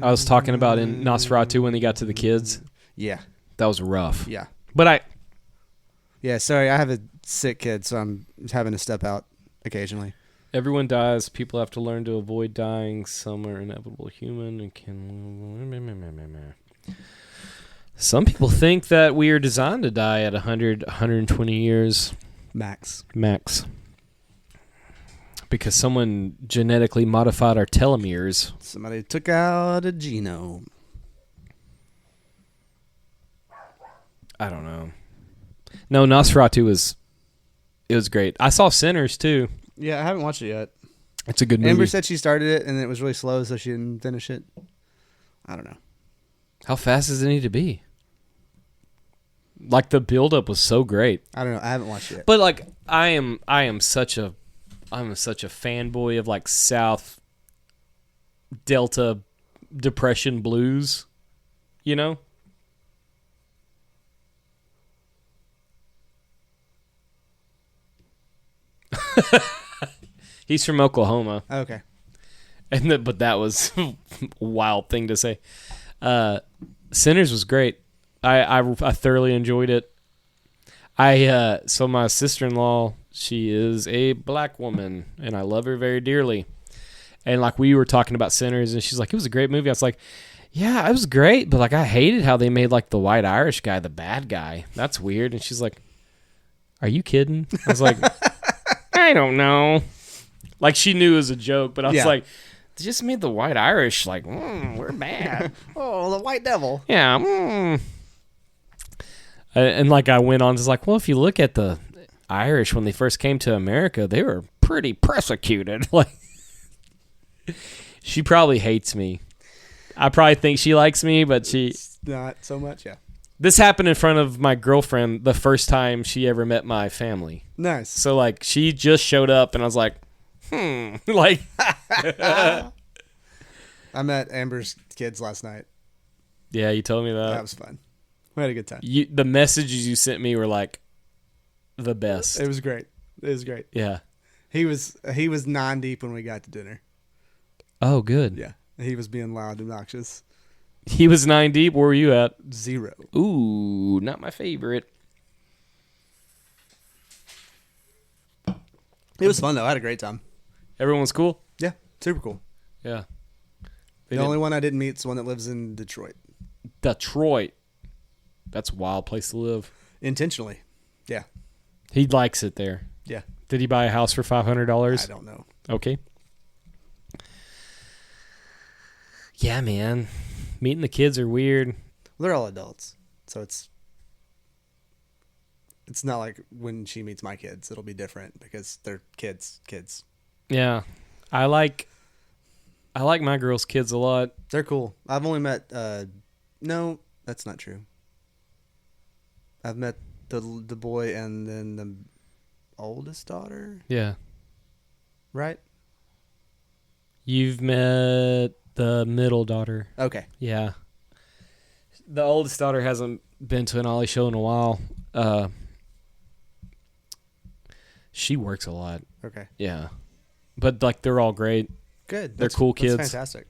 I was talking about in Nosferatu when they got to the kids, Yeah. that was rough. Yeah. But Yeah, sorry, I have a sick kid, so I'm having to step out occasionally. everyone dies. People have to learn to avoid dying. Some are inevitable human and can. Some people think that we are designed to die at 100, 120 years Max. max. Because someone genetically modified our telomeres. Somebody took out a genome. I don't know. No, Nosferatu was great. I saw Sinners too. Yeah, I haven't watched it yet. It's a good movie. Amber said she started it and it was really slow, so she didn't finish it. I don't know. How fast does it need to be? Like the buildup was so great. I don't know. I haven't watched it yet. But like I am such a fanboy of like South Delta Depression blues, you know? He's from Oklahoma. Okay. But that was a wild thing to say. Sinners was great. I thoroughly enjoyed it. So my sister-in-law, she is a black woman, and I love her very dearly. And like we were talking about Sinners, and she's like, "It was a great movie." I was like, "Yeah, it was great, but like I hated how they made like the white Irish guy the bad guy. That's weird." And she's like, "Are you kidding?" I was like, "I don't know." Like she knew it was a joke, but I was Yeah. like, "They just made the white Irish like we're bad." Oh, the White Devil. Yeah. And like I went on, it's like, well, if you look at the Irish when they first came to America, they were pretty persecuted. Like, she probably hates me. I probably think she likes me, but Not so much, yeah. this happened in front of my girlfriend the first time she ever met my family. Nice. So like, she just showed up, and I was like, like, I met Amber's kids last night. yeah, you told me That was fun. We had a good time. The messages you sent me were like the best. It was great. It was great. Yeah. He was 9 deep when we got to dinner. Oh, good. Yeah. He was being loud, obnoxious. He was 9 deep. Where were you at? 0. Ooh, not my favorite. It was fun though. I had a great time. Everyone's cool? Yeah, super cool. Yeah. The only one I didn't meet is the one that lives in Detroit. Detroit. That's a wild place to live. Intentionally. Yeah. He likes it there. Yeah. Did he buy a house for $500? I don't know. Okay. Yeah, man. Meeting the kids are weird. They're all adults, so it's not like when she meets my kids. It'll be different because they're kids. Yeah. I like my girls' kids a lot. They're cool. I've only met. No, that's not true. I've met the boy and then the oldest daughter. Yeah. Right. You've met the middle daughter. Okay. Yeah. The oldest daughter hasn't been to an Ollie show in a while. She works a lot. Okay. Yeah. But like they're all great. Good. They're cool kids. That's fantastic.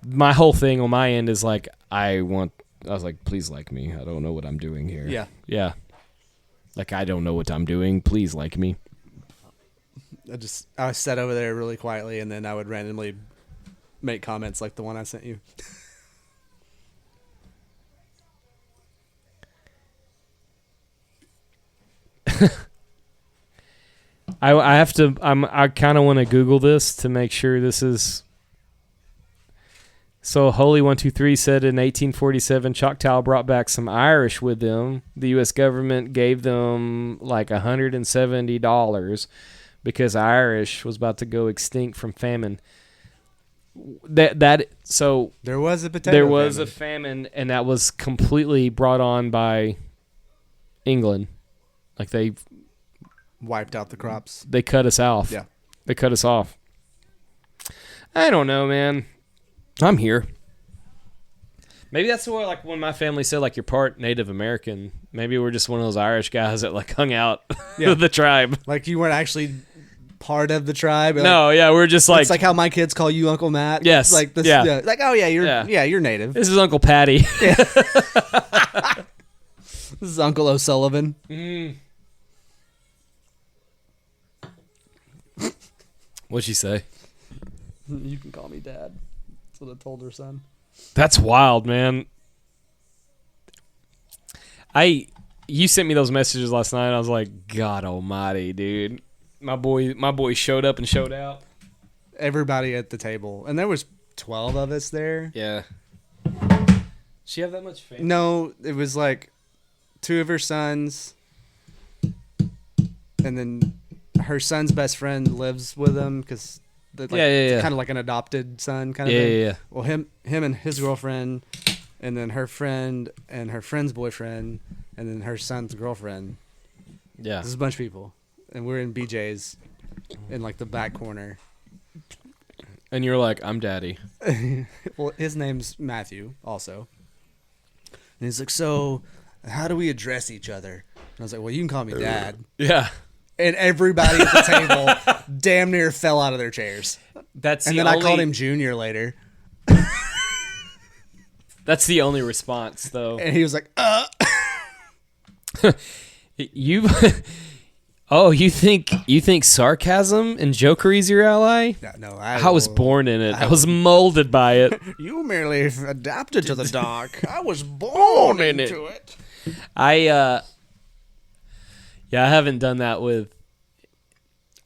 My whole thing on my end is like I was like, please like me. I don't know what I'm doing here. Yeah. Yeah. Like I don't know what I'm doing. Please like me. I sat over there really quietly, and then I would randomly make comments like the one I sent you. I have to. I kind of want to Google this to make sure this is. So Holy 123 said in 1847, Choctaw brought back some Irish with them. The U.S. government gave them like $170 because Irish was about to go extinct from famine. So There was a potato. there was famine. a famine, and that was completely brought on by England. Like they wiped out the crops. cut us off. Yeah. They cut us off. I don't know, man. I'm here. Maybe that's why, like, when my family said, like, you're part Native American, maybe we're just one of those Irish guys that, like, hung out with the tribe. Like you weren't actually part of the tribe. No, yeah, we're just Like, like, it's like how my kids call you Uncle Matt. Yes, Like this. yeah. Yeah. Like, oh yeah, Yeah. you're native. this is Uncle Patty. This is Uncle O'Sullivan. What'd she say? You can call me Dad. That's what I told her son. That's wild, man. You sent me those messages last night. And I was like, God Almighty, dude. My boy showed up and showed out. Everybody at the table, and there was 12 of us there. Yeah. She have that much faith? No, it was like 2 of her sons, and then her son's best friend lives with them because Yeah. kind of like an adopted son kind of Yeah, thing. yeah. Well, him and his girlfriend, and then her friend and her friend's boyfriend, and then her son's girlfriend. Yeah. This is a bunch of people, and we're in BJ's in like the back corner. And you're like, I'm daddy. Well, his name's Matthew also. And he's like, so how do we address each other? And I was like, well, you can call me Dad. Yeah. And everybody at the table damn near fell out of their chairs. That's And the then only, I called him Junior later. That's the only response, though. And he was like, You Oh, you think sarcasm and jokery's your ally? No, I was born in it. I was molded by it. You merely adapted to the dark. I was born in into it. I haven't done that with.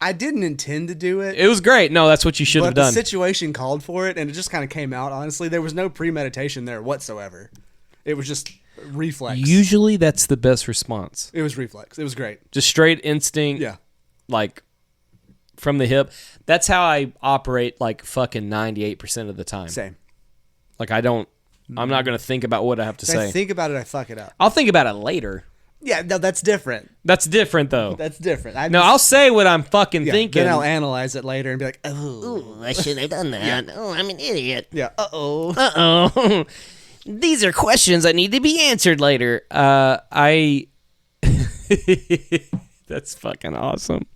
I didn't intend to do it. It was great. No, that's what you should But have the done. situation called for it, and it just kind of came out, honestly. There was no premeditation there whatsoever. It was just reflex. Usually, that's the best response. It was reflex. It was great. Just straight instinct. Yeah. Like from the hip. That's how I operate. Like fucking 98% of the time. Same. Like I'm not gonna think about what I have to If I say. think about it, I fuck it up. I'll think about it later. Yeah, no, that's different. That's different though. That's different. I'll say what I'm fucking thinking. Then I'll analyze it later and be like, oh. Ooh, I should have done that. Oh, I'm an idiot. Yeah, uh-oh. Uh-oh. These are questions that need to be answered later. That's fucking awesome.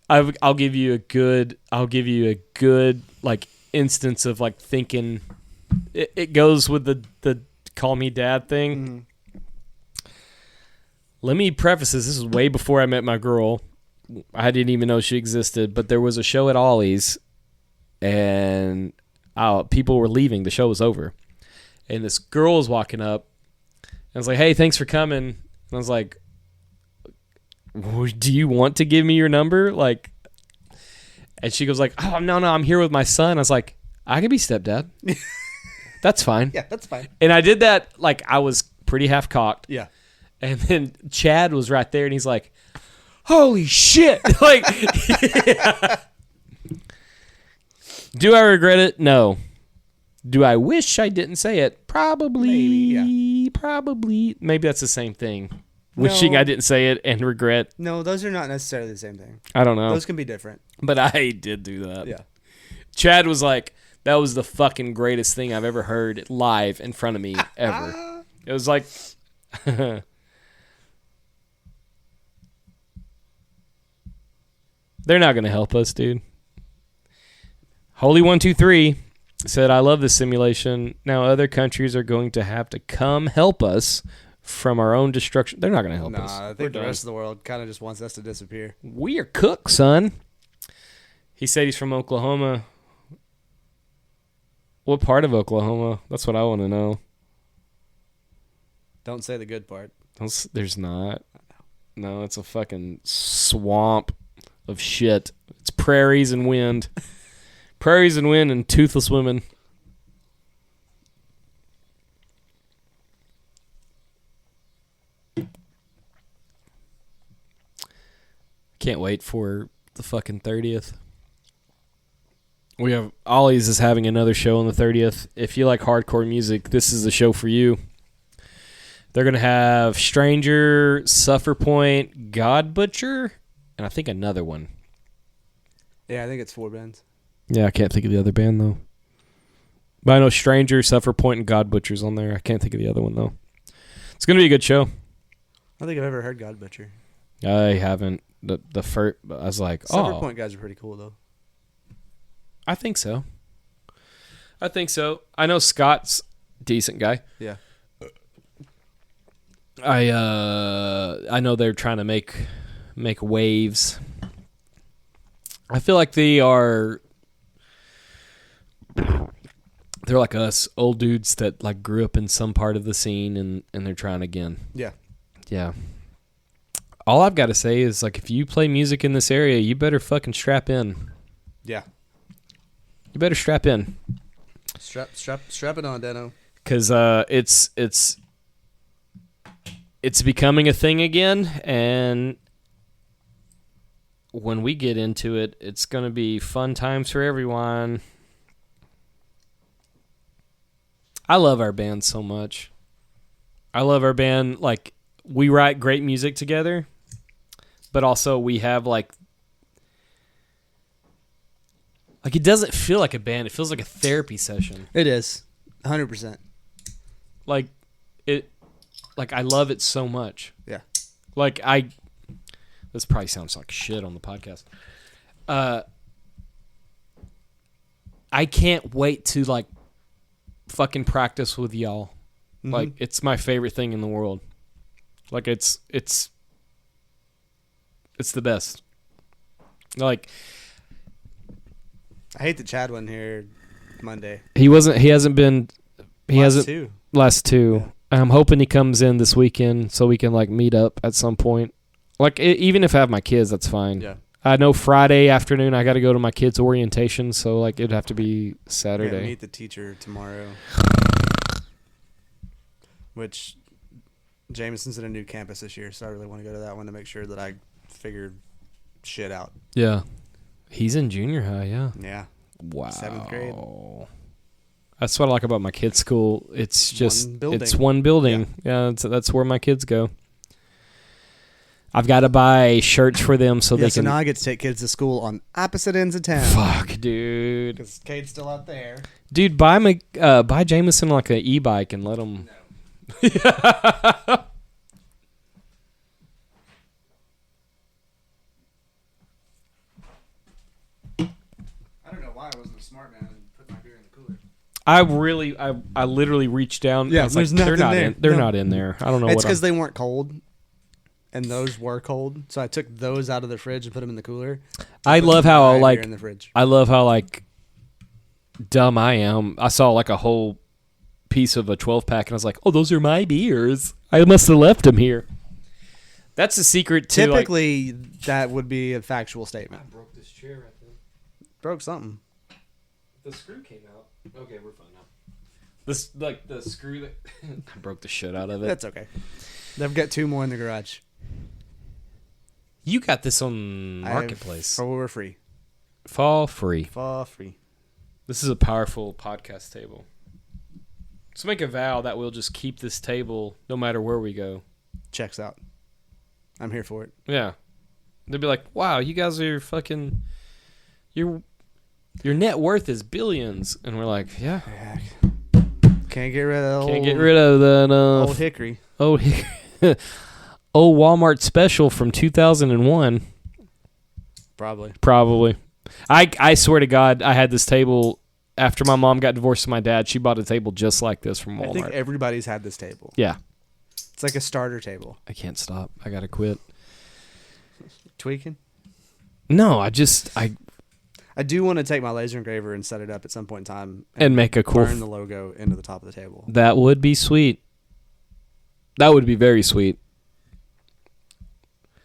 I'll give you a good like instance of like thinking. It goes with the call me dad thing. Mm-hmm. Let me preface this. This is way before I met my girl. I didn't even know she existed, but there was a show at Ollie's, and people were leaving. The show was over, and this girl was walking up, and I was like, "Hey, thanks for coming." And I was like, "Do you want to give me your number?" Like, and she goes like, "Oh no, I'm here with my son." I was like, "I can be stepdad. That's fine." Yeah, that's fine. And I did that like I was pretty half cocked. Yeah. And then Chad was right there, and he's like, "Holy shit!" Like, yeah. Do I regret it? No. Do I wish I didn't say it? Probably. Maybe, yeah. Probably. Maybe that's the same thing. Wishing No. I didn't say it and regret. No, those are not necessarily the same thing. I don't know. Those can be different. But I did do that. Yeah. Chad was like, that was the fucking greatest thing I've ever heard live in front of me ever. It was like... They're not going to help us, dude. Holy123 said, I love this simulation. Now other countries are going to have to come help us from our own destruction. They're not going to help us. I We're think the done. rest of the world kind of just wants us to disappear. We are cooked, son. He said he's from Oklahoma. What part of Oklahoma? That's what I want to know. Don't say the good part. There's not. No, it's a fucking swamp of shit. It's prairies and wind. Prairies and wind and toothless women. Can't wait for the fucking 30th. We have Ollie's is having another show on the 30th. If you like hardcore music, this is the show for you. They're going to have Stranger, Suffer Point, God Butcher, and I think another one. Yeah, I think it's 4 bands. Yeah, I can't think of the other band, though. But I know Stranger, Suffer Point, and God Butcher's on there. I can't think of the other one, though. It's going to be a good show. I don't think I've ever heard God Butcher. I haven't. The first, I was like, Suffer oh. Point guys are pretty cool, though. I think so. I know Scott's a decent guy. Yeah. I know they're trying to make waves. I feel like they are they're like us, old dudes that like grew up in some part of the scene and they're trying again. Yeah. Yeah. All I've got to say is like if you play music in this area, you better fucking strap in. Yeah. You better strap in. Strap it on, Dano. Because it's becoming a thing again, and when we get into it, it's going to be fun times for everyone. I love our band so much. I love our band. Like, we write great music together, but also we have, like, it doesn't feel like a band. It feels like a therapy session. It is. 100%. Like, I love it so much. Yeah. Like, this probably sounds like shit on the podcast. I can't wait to, like, fucking practice with y'all. Mm-hmm. Like, it's my favorite thing in the world. Like, it's the best. Like, I hate that Chad wasn't here Monday. he hasn't been, last two. Yeah. I'm hoping he comes in this weekend so we can, like, meet up at some point. Like, even if I have my kids, that's fine. Yeah. I know Friday afternoon I got to go to my kids' orientation, so, like, it'd have to be We're Saturday. gonna meet the teacher tomorrow. Which, Jameson's at a new campus this year, so I really want to go to that one to make sure that I figured shit out. Yeah. He's in junior high, yeah. Yeah. Wow. 7th grade. That's what I like about my kids' school. It's just One building. it's one building. Yeah, that's where my kids go. I've got to buy shirts for them so they So can. now I get to take kids to school on opposite ends of town. Fuck, dude. Because Cade's still out there. Dude, buy Jameson like an e-bike and let him. I don't know why I wasn't a smart man and put my beer in the cooler. I literally reached down. Yeah, I was like, there's nothing they're not there. in. They're No. not in there. I don't know It's what. because they weren't cold, and those were cold. So I took those out of the fridge and put them in the cooler. I Put love my how beer like in the fridge. I love how like dumb I am. I saw like a whole piece of a 12-pack and I was like, "Oh, those are my beers. I must have left them here." That's the secret to Typically, that would be a factual statement. I broke this chair right there. Broke something. The screw came out. Okay, we're fine now. This like the screw that I broke the shit out of it. That's okay. They've got 2 more in the garage. You got this on I have Marketplace. For free. Fall free. For free. This is a powerful podcast table. Let's make a vow that we'll just keep this table no matter where we go. Checks out. I'm here for it. Yeah. They'll be like, wow, you guys are fucking... Your net worth is billions. And we're like, yeah. Can't get rid of Can't get rid of that old hickory. old Walmart special from 2001. Probably. Probably. I swear to God, I had this table after my mom got divorced from my dad. She bought a table just like this from Walmart. I think everybody's had this table. Yeah. It's like a starter table. I can't stop. I got to quit. Tweaking? No, I do want to take my laser engraver and set it up at some point in time and make a cool... burn the logo into the top of the table. That would be sweet. That would be very sweet.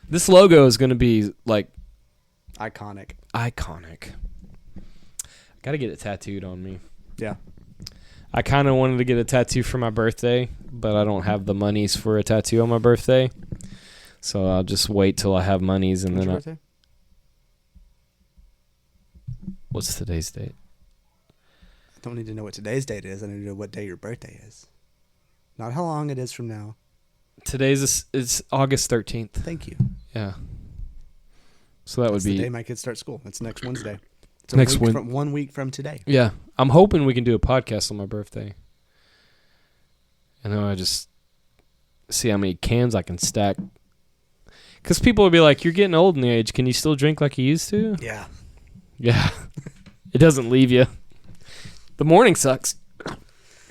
This logo is going to be, like... Iconic. Got to get it tattooed on me. Yeah. I kind of wanted to get a tattoo for my birthday, but I don't have the monies for a tattoo on my birthday. So I'll just wait till I have monies and When's then your birthday? What's today's date? I don't need to know what today's date is. I need to know what day your birthday is. Not how long it is from now. It's August 13th. Thank you. Yeah. So that That's would the day be my kids start school. It's next Wednesday. It's Next week Wed- from 1 week from today. yeah. I'm hoping we can do a podcast on my birthday. And then I just see how many cans I can stack. Because people will be like, "You're getting old in the age. Can you still drink like you used to?" Yeah. Yeah. It doesn't leave you. The morning sucks,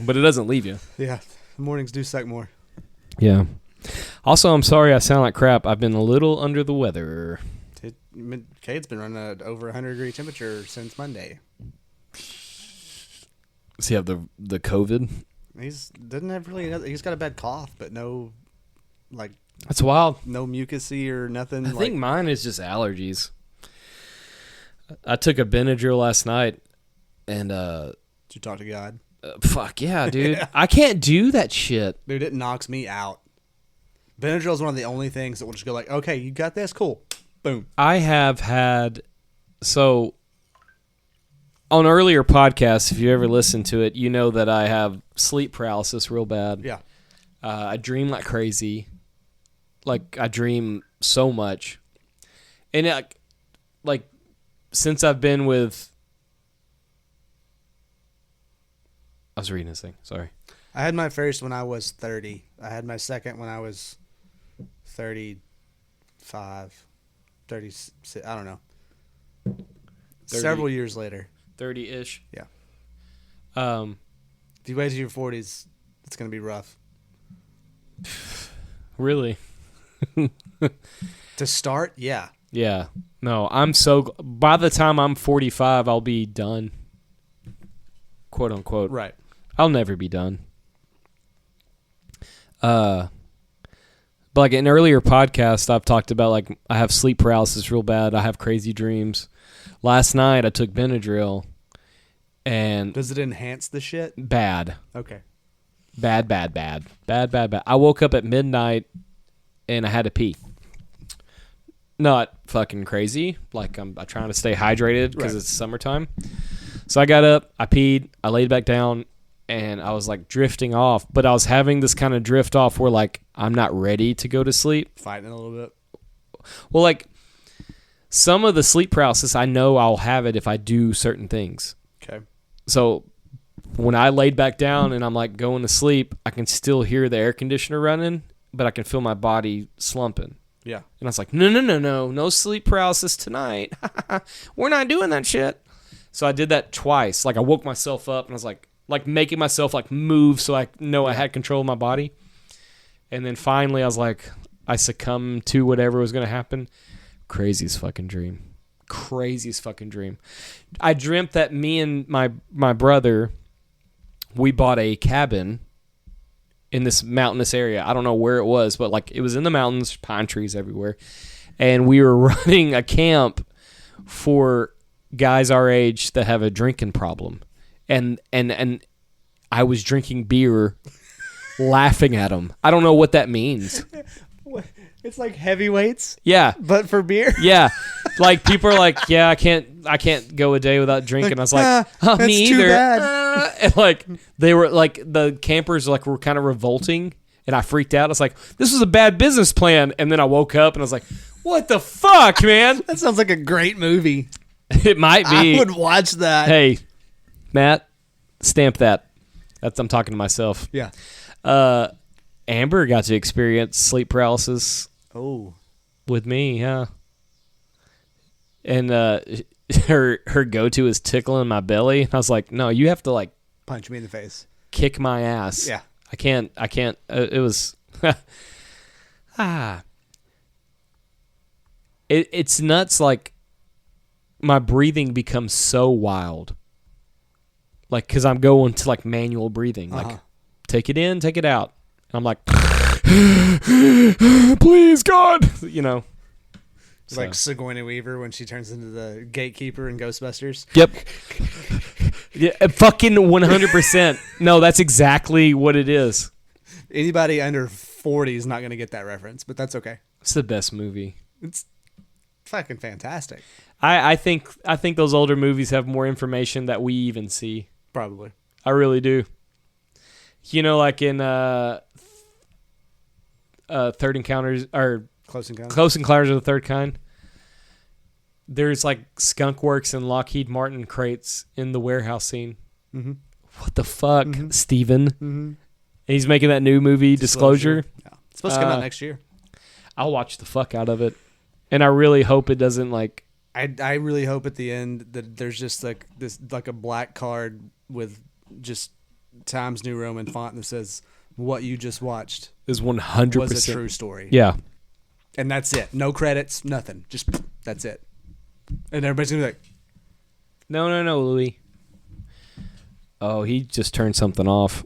but it doesn't leave you. Yeah. The mornings do suck more. Yeah. Also, I'm sorry I sound like crap. I've been a little under the weather. Cade's been running at over 100-degree temperature since Monday. Does he have the COVID? He's doesn't have really. He's got a bad cough, but no, like That's wild. no mucusy or nothing. I think mine is just allergies. I took a Benadryl last night, and Did you talk to God? fuck yeah, dude. I can't do that shit. Dude, it knocks me out. Benadryl is one of the only things that will just go like, okay, you got this, cool, boom. I have had on earlier podcasts, if you ever listen to it, you know that I have sleep paralysis real bad. Yeah. I dream like crazy. Like I dream so much, and like since I've been with, I was reading this thing. Sorry. I had my first when I was 30. I had my second when I was 35, 36. I don't know. 30. Several years later. 30-ish. Yeah. Um. If you wait to your 40s, it's gonna be rough. Really. To start, yeah. Yeah. No, by the time I'm 45, I'll be done. Quote unquote. Right. I'll never be done. But like in earlier podcasts, I've talked about like I have sleep paralysis real bad. I have crazy dreams. Last night I took Benadryl, and Does it enhance the shit? bad. Okay. Bad. I woke up at midnight and I had to pee. Not fucking crazy. Like I'm trying to stay hydrated because Right. it's summertime. So I got up, I peed, I laid back down, and I was like drifting off. But I was having this kind of drift off where like I'm not ready to go to sleep. Fighting a little bit. Well, like some of the sleep paralysis, I know I'll have it if I do certain things. Okay. So when I laid back down and I'm like going to sleep, I can still hear the air conditioner running, but I can feel my body slumping. Yeah. And I was like, no sleep paralysis tonight. We're not doing that shit. So I did that twice. Like I woke myself up and I was like making myself like move so I know I had control of my body. And then finally I was like, I succumbed to whatever was going to happen. Craziest fucking dream. I dreamt that me and my brother, we bought a cabin in this mountainous area. I don't know where it was, but like it was in the mountains, pine trees everywhere. And we were running a camp for guys our age that have a drinking problem. And I was drinking beer laughing at them. I don't know what that means. It's like heavyweights, Yeah. but for beer. Yeah. Like people are like, yeah, I can't go a day without drinking. I was like, that's me too either. bad. And like they were like the campers like were kind of revolting, and I freaked out. I was like, this was a bad business plan. And then I woke up and I was like, what the fuck, man? That sounds like a great movie. It might be. I would watch that. Hey, Matt, stamp that. I'm talking to myself. Yeah. Amber got to experience sleep paralysis Oh. with me, yeah. And her go-to is tickling my belly. I was like, no, you have to like Punch me in the face. kick my ass. Yeah. I can't. It was it's nuts. Like my breathing becomes so wild. Like, cause I'm going to like manual breathing, like take it in, take it out. And I'm like, please God, you know. It's like Sigourney Weaver when she turns into the gatekeeper in Ghostbusters. Yep. Yeah, fucking 100%. No, that's exactly what it is. Anybody under 40 is not going to get that reference, but that's okay. It's the best movie. It's fucking fantastic. I think those older movies have more information that we even see. Probably. I really do. You know, like in Third Encounters or Close Encounters. Close Encounters of the Third Kind. There's like Skunk Works and Lockheed Martin crates in the warehouse scene. Mm-hmm. What the fuck, Steven? Mm-hmm. And he's making that new movie, Disclosure. Yeah. It's supposed to come out next year. I'll watch the fuck out of it. And I really hope it doesn't like... I really hope at the end that there's just like this, like a black card with just Times New Roman font that says, what you just watched is 100% was a true story. Yeah. And that's it. No credits, nothing. Just that's it. And everybody's going to be like, No, Louis. Oh, he just turned something off.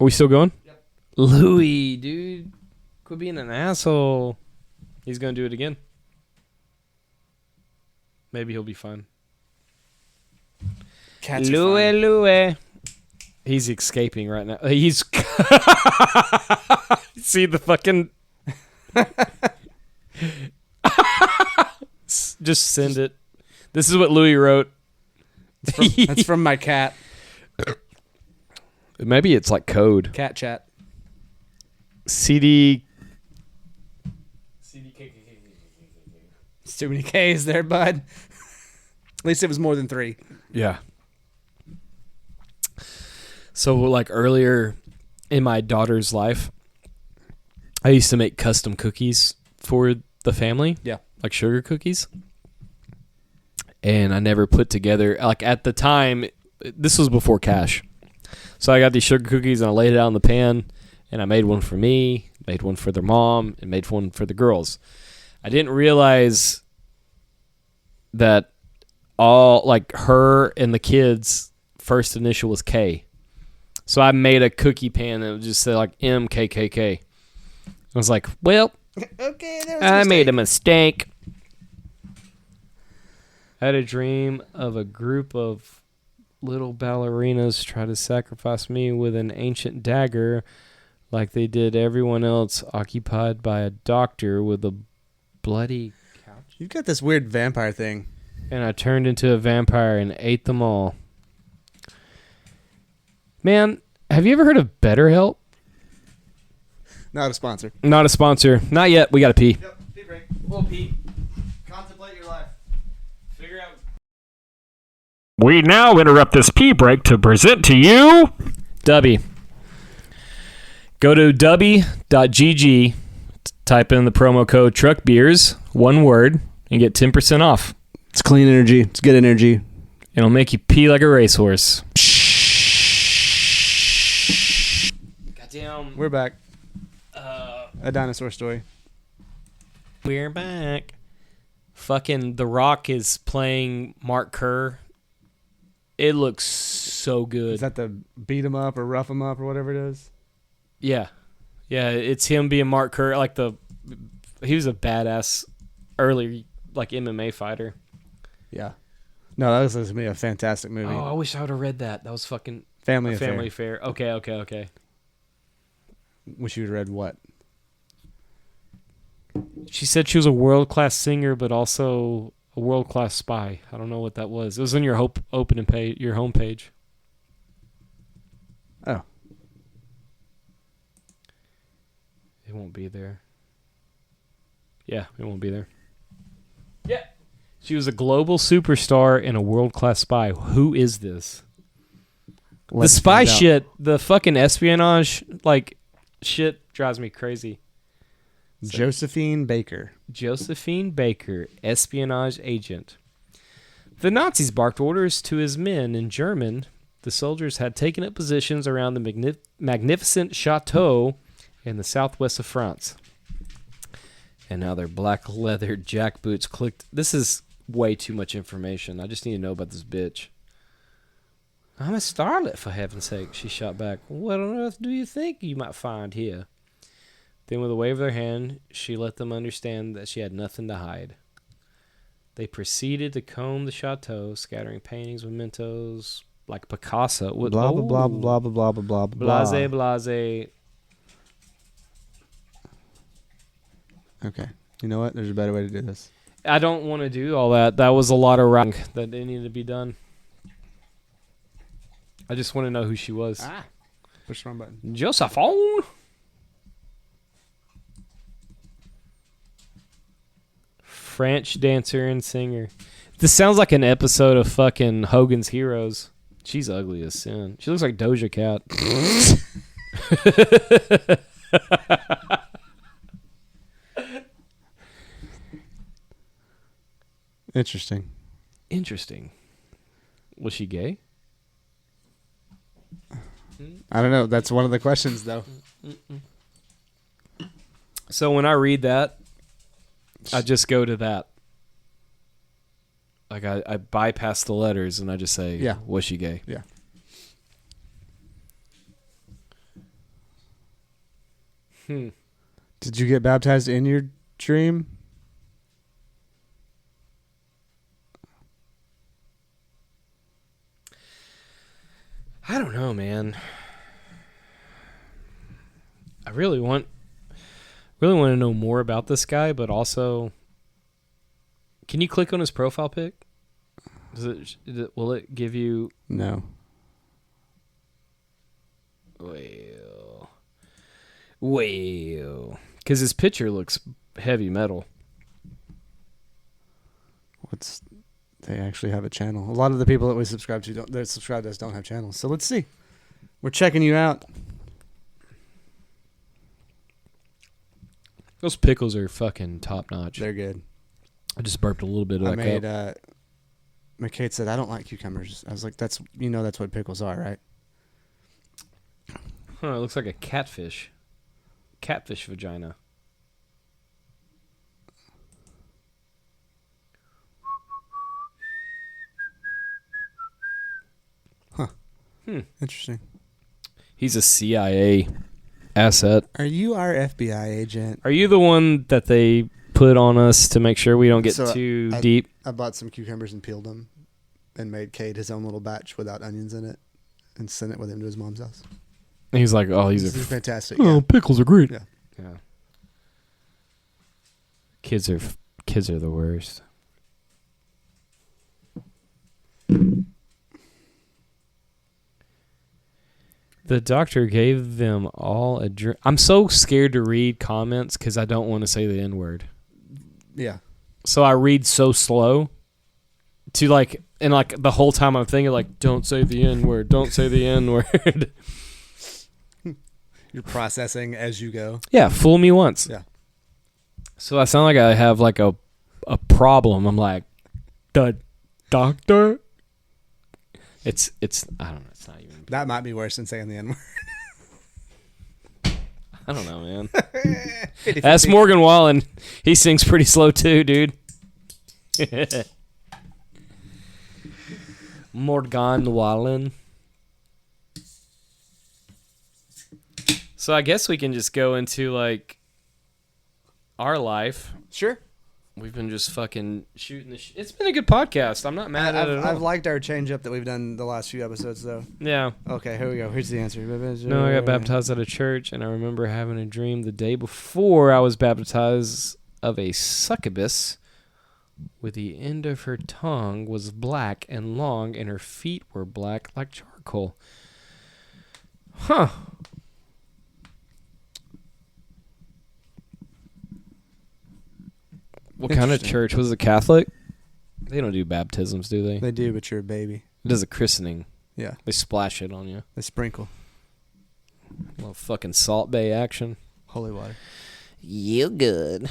Are we still going? Yep. Louis, dude. Quit being an asshole. He's going to do it again. Maybe he'll be fine. Cats are Louis, fun. Louis. He's escaping right now. He's... See the fucking... Just send it. This is what Louis wrote. That's from my cat. Maybe it's like code. Cat chat. CD. It's too many K's there, bud. At least it was more than 3. Yeah. So, like earlier in my daughter's life, I used to make custom cookies for the family. Yeah. Like sugar cookies. And I never put together, like at the time, this was before cash. So I got these sugar cookies and I laid it out in the pan and I made one for me, made one for their mom, and made one for the girls. I didn't realize that all, like her and the kids' first initial was K. So I made a cookie pan that would just say like MKKK. I was like, well, Okay, there I made a mistake. I had a dream of a group of little ballerinas try to sacrifice me with an ancient dagger like they did everyone else, occupied by a doctor with a bloody couch. You've got this weird vampire thing. And I turned into a vampire and ate them all. Man, have you ever heard of BetterHelp? Not a sponsor. Not a sponsor. Not yet. We got to pee. Yep, pee break. We'll pee. Contemplate your life. Figure out. We now interrupt this pee break to present to you Dubby. Go to dubby.gg, type in the promo code TruckBeers, one word, and get 10% off. It's clean energy. It's good energy. It'll make you pee like a racehorse. Goddamn. We're back. A dinosaur story. We're back. Fucking The Rock is playing Mark Kerr. It looks so good. Is that the beat 'em up or rough 'em up or whatever it is? Yeah. Yeah, it's him being Mark Kerr. He was a badass early, like, MMA fighter. Yeah. No, that was going to be a fantastic movie. Oh, I wish I would have read that. That was fucking Family a Affair. family affair. Okay. Wish you'd read what? She said she was a world-class singer, but also a world-class spy. I don't know what that was. It was on your opening page, your homepage. Oh. It won't be there. Yeah, it won't be there. Yeah. She was a global superstar and a world-class spy. Who is this? Let's the spy find out. shit, the fucking espionage, like, shit drives me crazy. Josephine Baker. Josephine Baker, espionage agent. The Nazis barked orders to his men in German. The soldiers had taken up positions around the magnificent chateau in the southwest of France. And now their black leather jackboots clicked. This is way too much information. I just need to know about this bitch. I'm a starlet, for heaven's sake, she shot back. What on earth do you think you might find here? Then with a wave of her hand, she let them understand that she had nothing to hide. They proceeded to comb the chateau, scattering paintings, mementos, like Picasso. Blah, blah, blah, blah, blah, blah, blah, blah, blah. Blase. Okay. You know what? There's a better way to do this. I don't want to do all that. That was a lot of writing that didn't need to be done. I just want to know who she was. Push the wrong button. Josephine. French dancer and singer. This sounds like an episode of fucking Hogan's Heroes. She's ugly as sin. She looks like Doja Cat. Interesting. Interesting. Was she gay? I don't know. That's one of the questions, though. So when I read that, I just go to that. Like I bypass the letters and I just say, Yeah. was she gay? Yeah. Did you get baptized in your dream? I don't know, man. I really want to know more about this guy, but also, can you click on his profile pic? Will it give you? No. Well, because his picture looks heavy metal. They actually have a channel. A lot of the people that we subscribe to that subscribe to us don't have channels. So let's see. We're checking you out. Those pickles are fucking top notch. They're good. I just burped a little bit of I that made. cup. McKay said, "I don't like cucumbers." I was like, "That's that's what pickles are, right?" Huh, it looks like a catfish. Catfish vagina. Interesting. He's a CIA asset. Are you our FBI agent? Are you the one that they put on us to make sure we don't get So, too I- deep? I bought some cucumbers and peeled them, and made Cade his own little batch without onions in it, and sent it with him to his mom's house. And he's like, "Oh, these This are is fantastic. oh, Yeah. pickles are great." Yeah. Yeah. Kids are the worst. The doctor gave them all a drink. I'm so scared to read comments because I don't want to say the N-word. Yeah. So I read so slow to and the whole time I'm thinking don't say the N-word, don't say the N-word. You're processing as you go. Yeah, fool me once. Yeah. So I sound like I have a problem. I'm like, the doctor? It's I don't know, it's not even. That might be worse than saying the N-word. I don't know, man. That's Morgan Wallen. He sings pretty slow too, dude. Morgan Wallen. So I guess we can just go into our life. Sure. We've been just fucking shooting the It's been a good podcast. I'm not mad at it at all. I've liked our change up that we've done the last few episodes, though. Yeah. Okay, here we go. Here's the answer. No, I got baptized at a church, and I remember having a dream the day before I was baptized of a succubus with the end of her tongue was black and long, and her feet were black like charcoal. Huh. What kind of Interesting. church? Was it Catholic? They don't do baptisms, do they? They do, but you're a baby. It does a christening. Yeah, They splash it on you. they sprinkle A little fucking Salt Bay action. holy water. You good.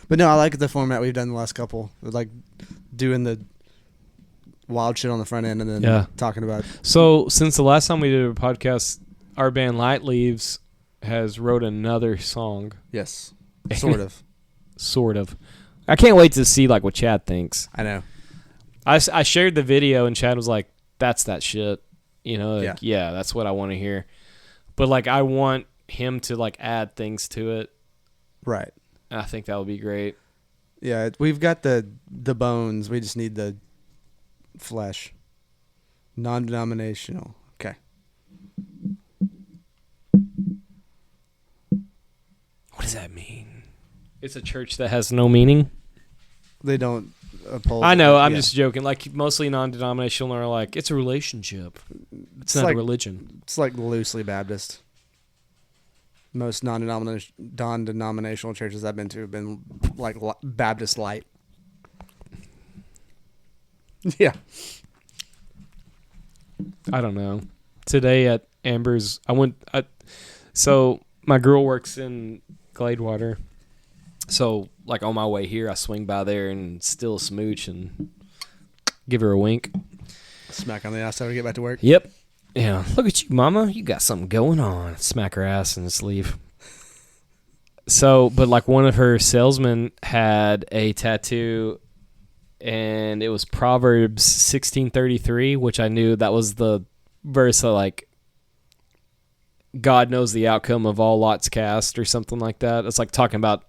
But no, I like the format we've done the last couple. Like doing the wild shit on the front end and then Yeah. talking about. So, since the last time we did a podcast, our band Light Leaves has wrote another song. Yes, sort of. Sort of. I can't wait to see what Chad thinks. I know. I shared the video and Chad was like, "That's that shit." Yeah. Yeah, that's what I want to hear. But I want him to add things to it. Right. I think that would be great. Yeah, we've got the bones. We just need the flesh. Non-denominational. Okay. What does that mean? It's a church that has no meaning. They don't uphold. I know. I'm yeah. just joking. Mostly non-denominational are it's a relationship. It's not a religion. It's like loosely Baptist. Most non-denominational churches I've been to have been Baptist light. Yeah. I don't know. Today at Amber's, so my girl works in Gladewater. So, on my way here, I swing by there and still smooch and give her a wink. Smack on the ass after we get back to work. Yep. Yeah. Look at you, mama. You got something going on. Smack her ass and just leave. So, but one of her salesmen had a tattoo and it was Proverbs 16:33, which I knew that was the verse of like God knows the outcome of all lots cast or something like that. It's like talking about,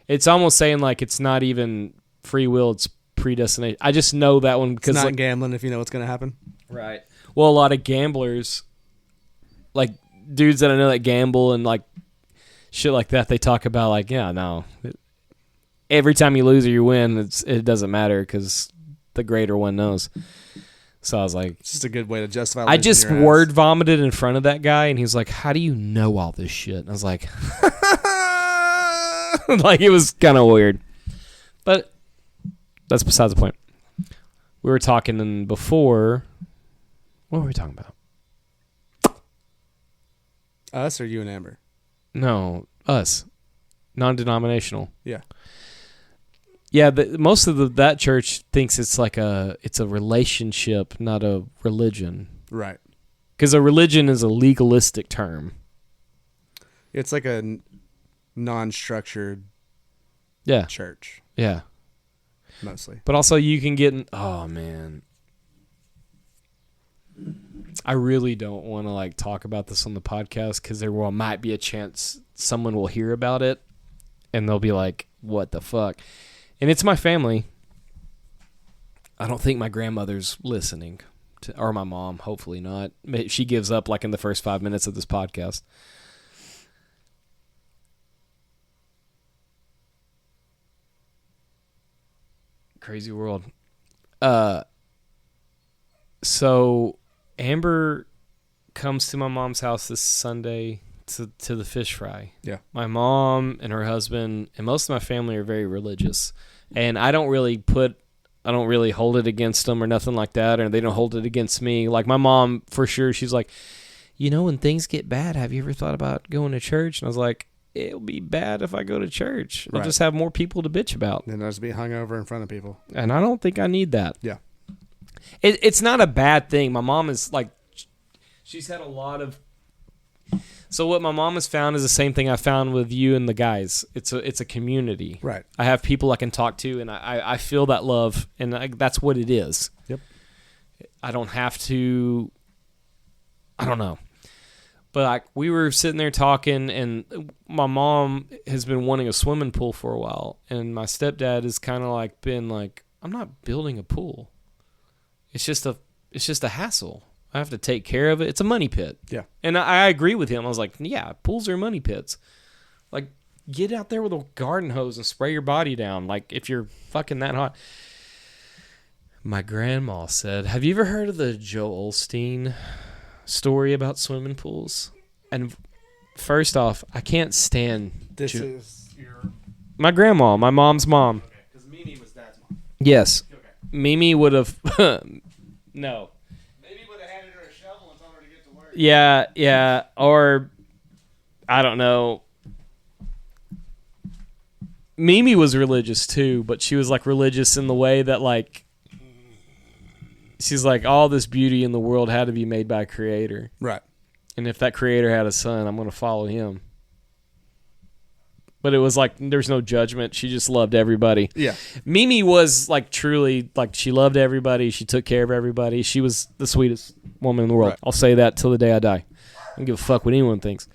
it's almost saying like it's not even free will, it's predestination. I just know that one because It's not like, gambling if you know what's going to happen. right. Well, a lot of gamblers, like dudes that I know that gamble and like shit like that, they talk about like, yeah, no, every time you lose or you win, it doesn't matter because the greater one knows. So I was like, It's just a good way to justify. I losing just your ass. word vomited in front of that guy, and he was like, "How do you know all this shit?" And I was like, like it was kind of weird, but that's besides the point. We were talking before. What were we talking about? Us or you and Amber? No, us, non-denominational. Yeah. Yeah, most of that church thinks it's like it's a relationship, not a religion. Right. Because a religion is a legalistic term. It's like a non-structured Yeah, church, yeah. mostly. But also you can get oh man. I really don't want to like talk about this on the podcast because might be a chance someone will hear about it and they'll be like, what the fuck? And it's my family. I don't think my grandmother's listening or my mom, hopefully not. She gives up like in the first 5 minutes of this podcast. Crazy world. So Amber comes to my mom's house this Sunday to the fish fry. Yeah. My mom and her husband and most of my family are very religious. And I don't really hold it against them or nothing like that, or they don't hold it against me. Like my mom, for sure, she's like, when things get bad, have you ever thought about going to church? And I was like, it'll be bad if I go to church. I'll Right. just have more people to bitch about. Then just be hungover in front of people. And I don't think I need that. Yeah. It's not a bad thing. My mom is like, she's had a lot of. So what my mom has found is the same thing I found with you and the guys. It's a community. Right. I have people I can talk to, and I feel that love, and that's what it is. Yep. I don't have to. I don't know. But like we were sitting there talking, and my mom has been wanting a swimming pool for a while, and my stepdad has kind of like been like, I'm not building a pool. It's just a hassle. I have to take care of it. It's a money pit. Yeah. And I agree with him. I was like, yeah, pools are money pits. Like, get out there with a garden hose and spray your body down. Like, if you're fucking that hot. My grandma said, have you ever heard of the Joel Osteen story about swimming pools? And first off, I can't stand This is your. my grandma, my mom's mom. Because Mimi was Dad's mom. Yes. Okay. Mimi would have... no. Maybe would have handed her a shovel and told her to get to work. Yeah. Or, I don't know. Mimi was religious too, but she was like religious in the way that like, she's like, all this beauty in the world had to be made by a creator. Right. And if that creator had a son, I'm going to follow him. But it was like, there's no judgment. She just loved everybody. Yeah. Mimi was like truly, like she loved everybody. She took care of everybody. She was the sweetest woman in the world. Right. I'll say that till the day I die. I don't give a fuck what anyone thinks.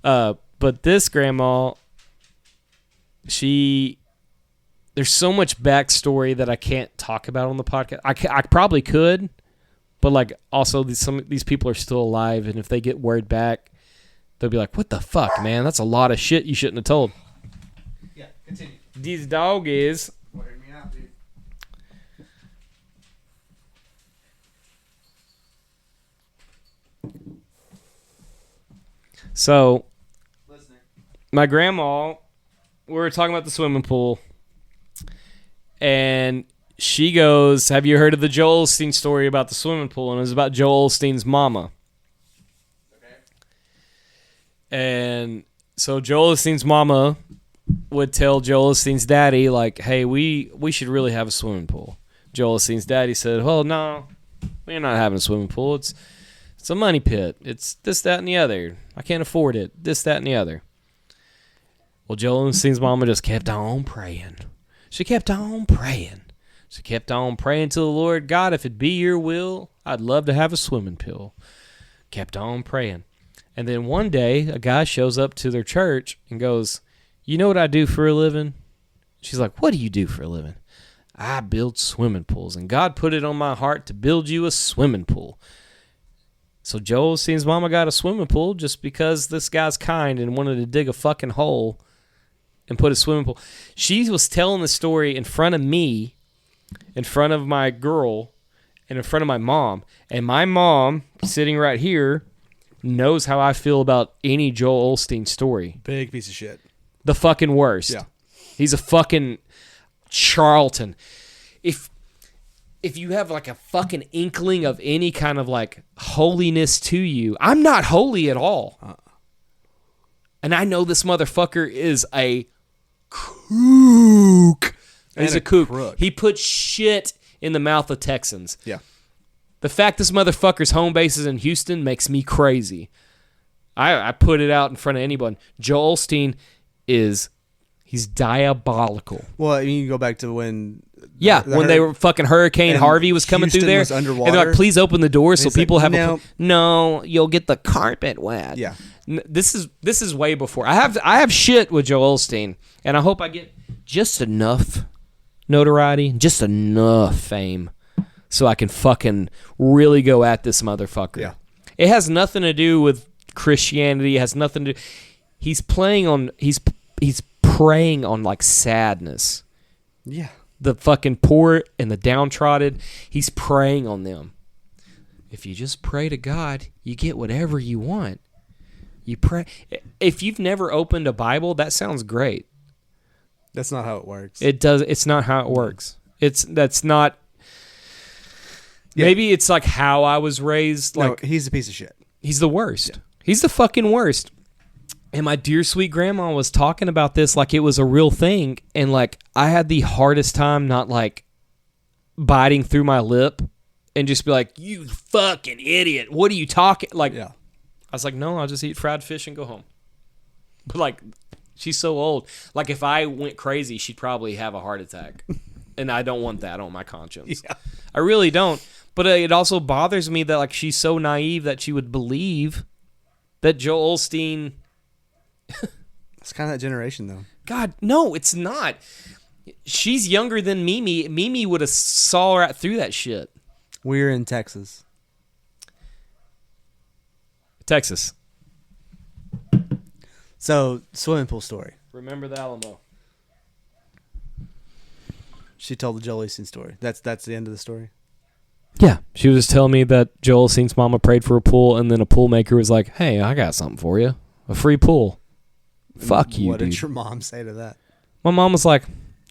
But this grandma, there's so much backstory that I can't talk about on the podcast. I probably could, but like also these people are still alive, and if they get word back, they'll be like, "What the fuck, man? That's a lot of shit you shouldn't have told." Yeah. Continue. These dog is. Wear me out, dude. So Listening. my grandma, we were talking about the swimming pool, and she goes, have you heard of the Joel Osteen story about the swimming pool? And it was about Joel Osteen's mama. Okay. And so Joel Osteen's mama would tell Joel Osteen's daddy, like, hey, we should really have a swimming pool. Joel Osteen's daddy said, well, no, we're not having a swimming pool. It's a money pit. It's this, that, and the other. I can't afford it. This, that, and the other. Well, Joel Osteen's mama just kept on praying. She kept on praying. So kept on praying to the Lord, God, if it be your will, I'd love to have a swimming pool. Kept on praying. And then one day, a guy shows up to their church and goes, you know what I do for a living? She's like, what do you do for a living? I build swimming pools, and God put it on my heart to build you a swimming pool. So Joel Osteen's mama got a swimming pool just because this guy's kind and wanted to dig a fucking hole and put a swimming pool. She was telling the story in front of me, in front of my girl, and in front of my mom. And my mom, sitting right here, knows how I feel about any Joel Osteen story. Big piece of shit. The fucking worst. Yeah. He's a fucking charlatan. If you have like a fucking inkling of any kind of like holiness to you, I'm not holy at all. And I know this motherfucker is a kook. He's a kook. crook. He put shit in the mouth of Texans. Yeah. The fact this motherfucker's home base is in Houston makes me crazy. I put it out in front of anyone. Joel Osteen he's diabolical. Well, I mean, you go back to when... Yeah, when they were fucking Hurricane and Harvey was coming Houston through there. was underwater. And they're like, please open the door so he's like, people have "No." No, you'll get the carpet wet. Yeah. This is way before. I have shit with Joel Osteen, and I hope I get just enough notoriety, just enough fame so I can fucking really go at this motherfucker. Yeah. It has nothing to do with Christianity. It has nothing to do. He's preying on like sadness. Yeah. The fucking poor and the downtrodden, he's preying on them. If you just pray to God, you get whatever you want. You pray. If you've never opened a Bible, that sounds great. That's not how it works. It does. It's not how it works. That's not. Yeah. Maybe it's like how I was raised. Like no, he's a piece of shit. he's the worst. He's the fucking worst. And my dear sweet grandma was talking about this like it was a real thing, and like I had the hardest time not like biting through my lip and just be like, "You fucking idiot! What are you talking?" Like, Yeah. I was like, "No, I'll just eat fried fish and go home." But like, she's so old. Like, if I went crazy, she'd probably have a heart attack, and I don't want that on my conscience. Yeah. I really don't. But it also bothers me that like she's so naive that she would believe that Joel Osteen. It's kind of that generation, though. God, no, it's not. She's younger than Mimi. Mimi would have saw right through that shit. We're in Texas. Texas. So, swimming pool story. Remember the Alamo. She told the Joel Osteen story. That's the end of the story. Yeah, she was just telling me that Joel Osteen's mama prayed for a pool, and then a pool maker was like, "Hey, I got something for you, a free pool." Fuck you, What dude. did your mom say to that? My mom was like,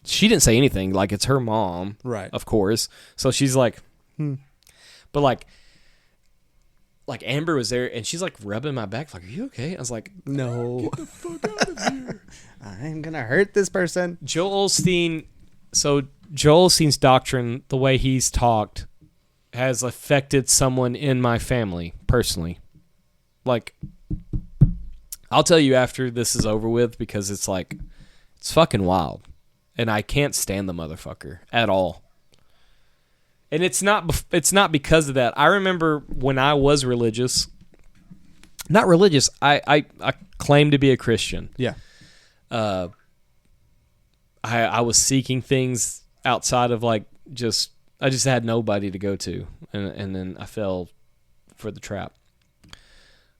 she didn't say anything. Like, it's her mom, Right. of course. So she's like, But like Amber was there, and she's like rubbing my back, like, "Are you okay?" I was like, No. Get the fuck out of here. I'm going to hurt this person. Joel Osteen. So Joel Osteen's doctrine, the way he's talked, has affected someone in my family personally. Like, I'll tell you after this is over with, because it's like, it's fucking wild, and I can't stand the motherfucker at all. And it's not because of that. I remember when I was religious, not religious. I claimed to be a Christian. Yeah. I was seeking things outside of like I just had nobody to go to, and then I fell for the trap.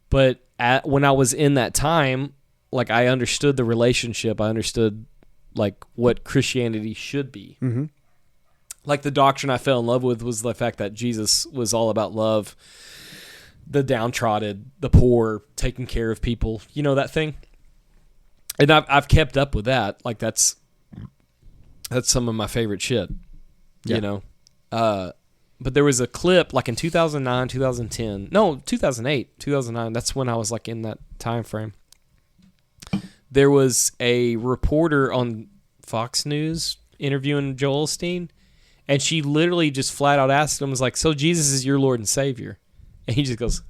But when I was in that time, like, I understood the relationship. I understood like what Christianity should be. Mm-hmm. Like, the doctrine I fell in love with was the fact that Jesus was all about love, the downtrodden, the poor, taking care of people. You know that thing? And I've kept up with that. Like, that's some of my favorite shit. Yeah. You know? But there was a clip like in 2009, 2010. No, 2008, 2009. That's when I was like in that time frame. There was a reporter on Fox News interviewing Joel Osteen, and she literally just flat out asked him, was like, "So Jesus is your Lord and Savior?" And he just goes,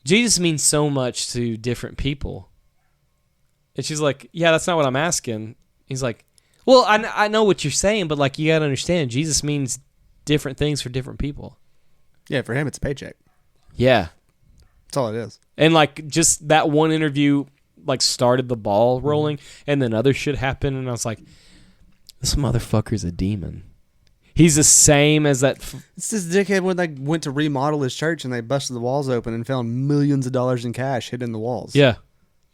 "Jesus means so much to different people." And she's like, "Yeah, that's not what I'm asking." He's like, Well, I know what you're saying, but like you got to understand, Jesus means different things for different people. Yeah, for him, it's a paycheck. Yeah. That's all it is. And like just that one interview like started the ball rolling, and then other shit happened, and I was like, this motherfucker's a demon. He's the same as that. It's this dickhead when they went to remodel his church and they busted the walls open and found millions of dollars in cash hidden in the walls. Yeah.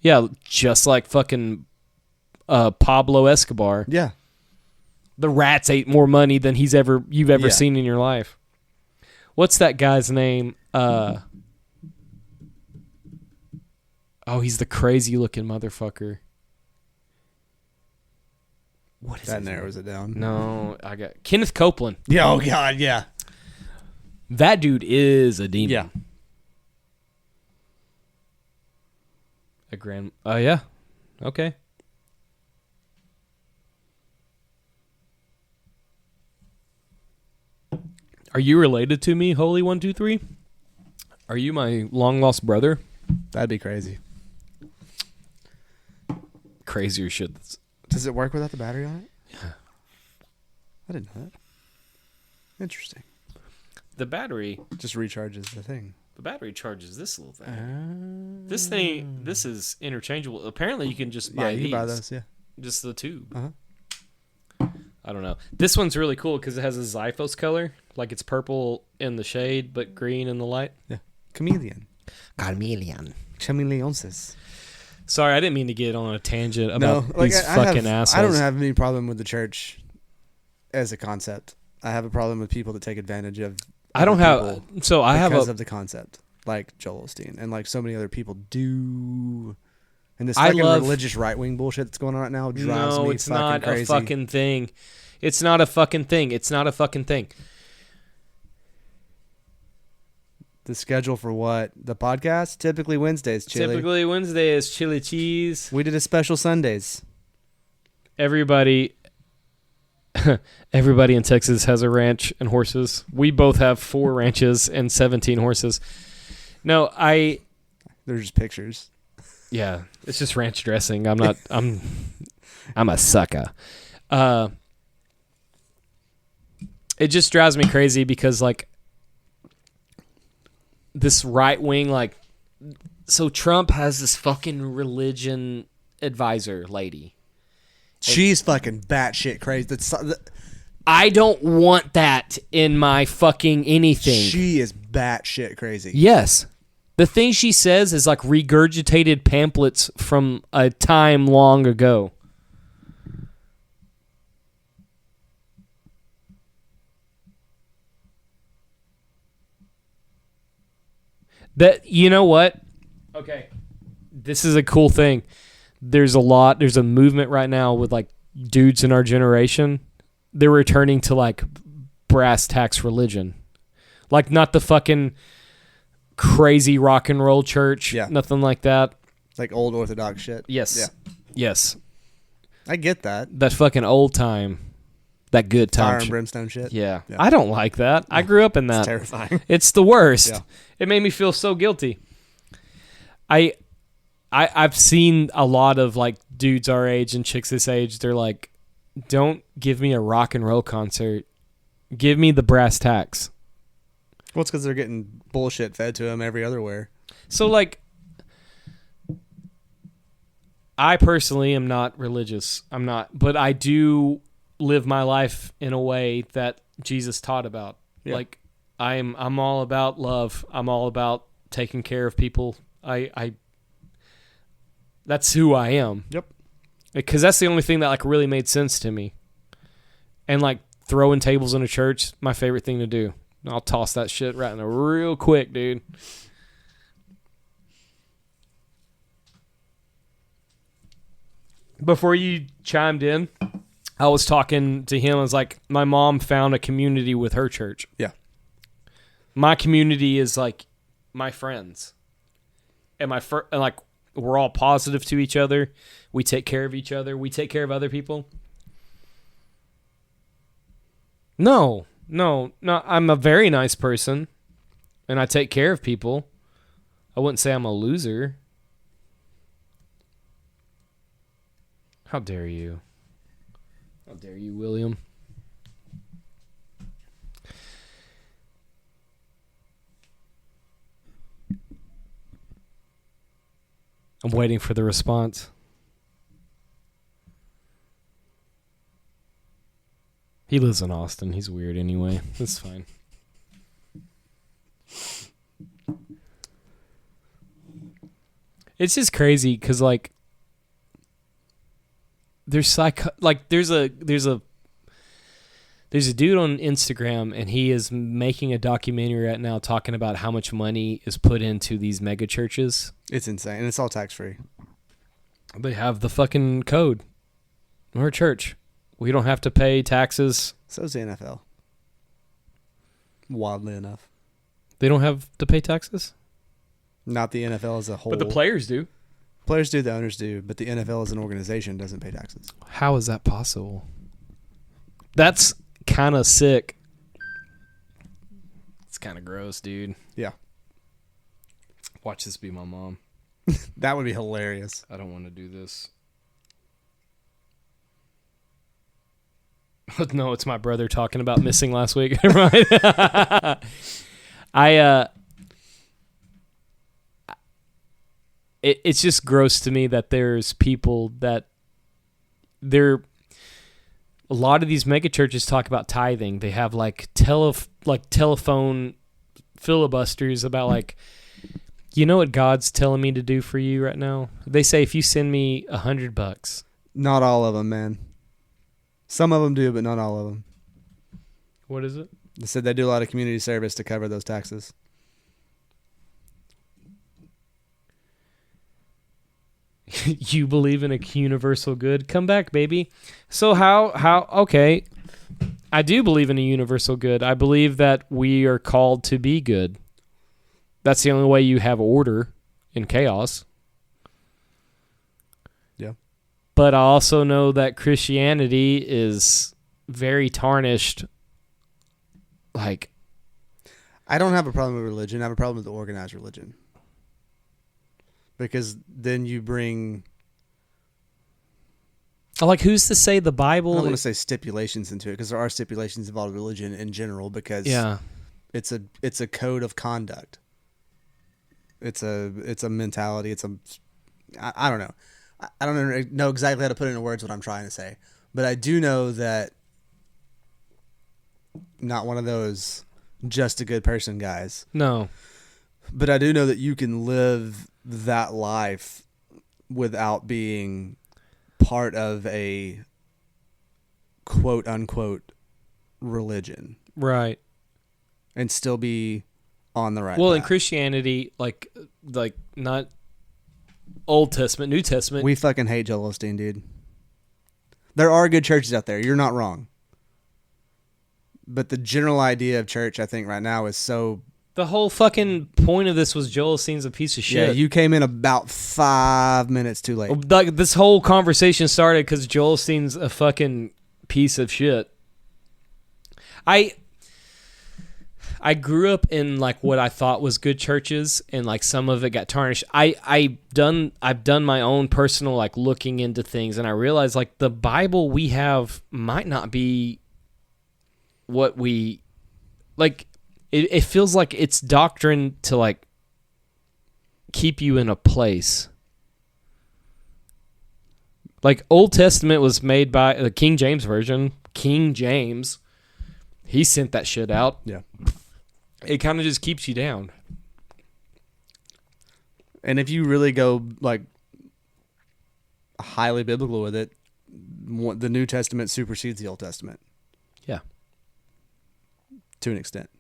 Yeah, just like fucking Pablo Escobar. Yeah. The rats ate more money than you've ever Yeah. seen in your life. What's that guy's name? Oh, he's the crazy looking motherfucker. What is That his name? narrows it down. No, I got Kenneth Copeland. Yeah, oh God, yeah. That dude is a demon. Yeah. A grand. Yeah. Okay. Are you related to me, Holy 123? Are you my long lost brother? That'd be crazy. Crazier shit. Does it work without the battery on it? Yeah. I didn't know that. Interesting. The battery. Just recharges the thing. The battery charges this little thing. This is interchangeable. Apparently, you can just buy you these. can buy those, yeah. Just the tube. Uh-huh. I don't know. This one's really cool because it has a Zyphos color. Like it's purple in the shade, but green in the light. Yeah. Chameleon. Chameleon. Chameleonsis. Sorry, I didn't mean to get on a tangent No, about like these I fucking have, assholes. I don't have any problem with the church as a concept. I have a problem with people that take advantage of. I don't other people have. So I have because a. of the concept, like Joel Osteen and like so many other people do. And this I fucking love- religious right wing bullshit that's going on right now drives No, me it's fucking not crazy. a fucking thing. It's not a fucking thing. It's not a fucking thing. The schedule for what? The podcast? Typically Wednesdays, Chili. Typically Wednesday is chili cheese. We did a special Sundays. Everybody in Texas has a ranch and horses. We both have 4 ranches and 17 horses. No, They're just pictures. yeah, it's just ranch dressing. I'm a sucker. It just drives me crazy because like this right wing, like, so Trump has this fucking religion advisor lady. She's fucking batshit crazy. I don't want that in my fucking anything. She is batshit crazy. Yes. The thing she says is like regurgitated pamphlets from a time long ago. That, you know what? Okay. This is a cool thing. There's a movement right now with like dudes in our generation. They're returning to like brass tacks religion. Like not the fucking crazy rock and roll church. Yeah. Nothing like that. Like old Orthodox shit. Yes. Yeah. Yes. I get that. That fucking old time. That good time. Fire and brimstone shit. Yeah. Yeah. I don't like that. I grew up in that. It's terrifying. It's the worst. Yeah. It made me feel so guilty. I've seen a lot of like dudes our age and chicks this age. They're like, don't give me a rock and roll concert. Give me the brass tacks. Well, it's because they're getting bullshit fed to them every other where. So like, I personally am not religious. I'm not, but I do live my life in a way that Jesus taught about. Yeah. Like I'm all about love. I'm all about taking care of people. I that's who I am. Yep. Because that's the only thing that like really made sense to me. And like throwing tables in a church, my favorite thing to do. I'll toss that shit right in there real quick, dude. Before you chimed in, I was talking to him. I was like, my mom found a community with her church. Yeah. My community is like my friends. And and like we're all positive to each other. We take care of each other. We take care of other people. No. I'm a very nice person, and I take care of people. I wouldn't say I'm a loser. How dare you? How dare you, William? I'm waiting for the response. He lives in Austin. He's weird anyway. That's fine. It's just crazy because like there's a dude on Instagram and he is making a documentary right now talking about how much money is put into these mega churches. It's insane, and it's all tax free. They have the fucking code. We're a church. We don't have to pay taxes. So's the NFL. Wildly enough, They don't have to pay taxes? not the NFL as a whole. But the players do. Players do, the owners do, but the NFL as an organization doesn't pay taxes. How is that possible? That's kind of sick. It's kind of gross, dude. Yeah, Watch this be my mom. that would be hilarious. I don't want to do this. No, it's my brother talking about missing last week. Right? It's just gross to me that there's people that a lot of these mega churches talk about tithing. They have like telephone filibusters about like, you know what God's telling me to do for you right now? They say if you send me $100. Not all of them, man. Some of them do, but not all of them. What is it? They said they do a lot of community service to cover those taxes. You believe in a universal good? Come back, baby. So how okay. I do believe in a universal good. I believe that we are called to be good. That's the only way you have order in chaos. Yeah. But I also know that Christianity is very tarnished. Like, I don't have a problem with religion. I have a problem with the organized religion. Because then you bring, who's to say the I Bible? don't want to say stipulations into it, because there are stipulations involved in religion in general, because Yeah. it's a code of conduct. It's a mentality. I don't know. I don't know exactly how to put into words what I'm trying to say, but I do know that not one of those just a good person guys. No. But I do know that you can live that life without being part of a quote unquote religion Right. and still be on the right Well, path. in Christianity, like not Old Testament, New Testament. We fucking hate Joel Osteen, dude. There are good churches out there. You're not wrong. But the general idea of church, I think, right now is so... The whole fucking point of this was Joel Osteen's a piece of shit. Yeah, you came in about 5 minutes too late. Like, this whole conversation started because Joel Osteen's a fucking piece of shit. I grew up in like what I thought was good churches, and like some of it got tarnished. I've done my own personal like looking into things, and I realized like the Bible we have might not be what we like. It feels like it's doctrine to like keep you in a place. Like Old Testament was made by the King James version. King James, he sent that shit out. Yeah. It kind of just keeps you down. And if you really go like highly biblical with it, the New Testament supersedes the Old Testament. Yeah. To an extent.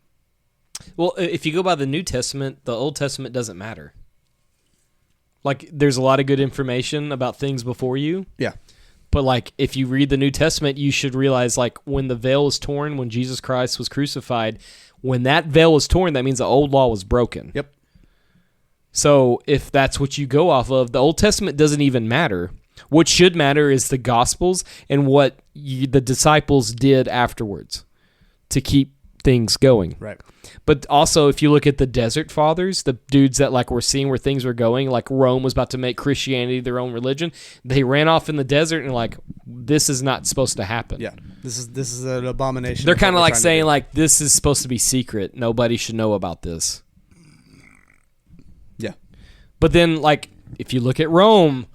Well, if you go by the New Testament, the Old Testament doesn't matter. Like, there's a lot of good information about things before you. Yeah. But, like, if you read the New Testament, you should realize, like, when the veil was torn, when Jesus Christ was crucified, when that veil was torn, that means the old law was broken. Yep. So, if that's what you go off of, the Old Testament doesn't even matter. What should matter is the Gospels and what the disciples did afterwards to keep things going. Right. But also, if you look at the Desert Fathers, the dudes that like were seeing where things were going, like Rome was about to make Christianity their own religion, they ran off in the desert and like, this is not supposed to happen. Yeah, this is an abomination. They're what kind of we're like trying to saying do. like this is supposed to be secret. Nobody should know about this. Yeah. But then, like, if you look at Rome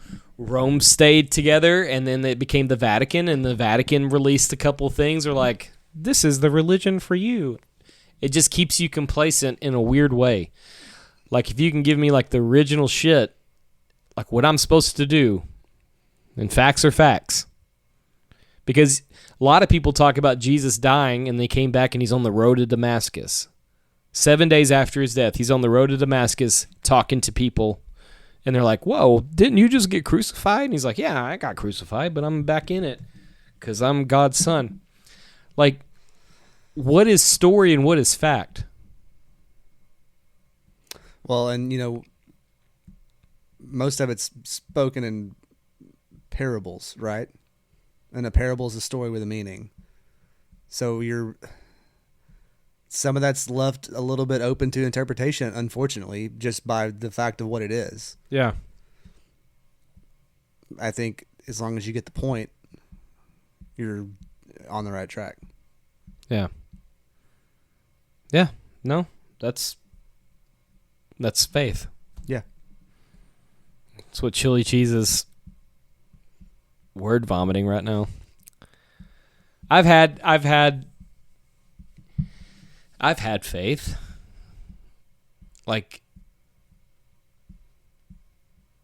stayed together, and then it became the Vatican, and the Vatican released a couple things. Or like, this is the religion for you. It just keeps you complacent in a weird way. Like, if you can give me like the original shit, like what I'm supposed to do, and facts are facts. Because a lot of people talk about Jesus dying, and they came back, and he's on the road to Damascus. 7 days after his death, he's on the road to Damascus talking to people. And they're like, whoa, didn't you just get crucified? And he's like, yeah, I got crucified, but I'm back in it because I'm God's son. Like, what is story and what is fact? Well, and most of it's spoken in parables, right? And a parable is a story with a meaning. So some of that's left a little bit open to interpretation, unfortunately, just by the fact of what it is. Yeah. I think as long as you get the point, you're on the right track. Yeah. Yeah. No, that's faith. Yeah. That's what Chili Cheese is word vomiting right now. I've had faith. Like,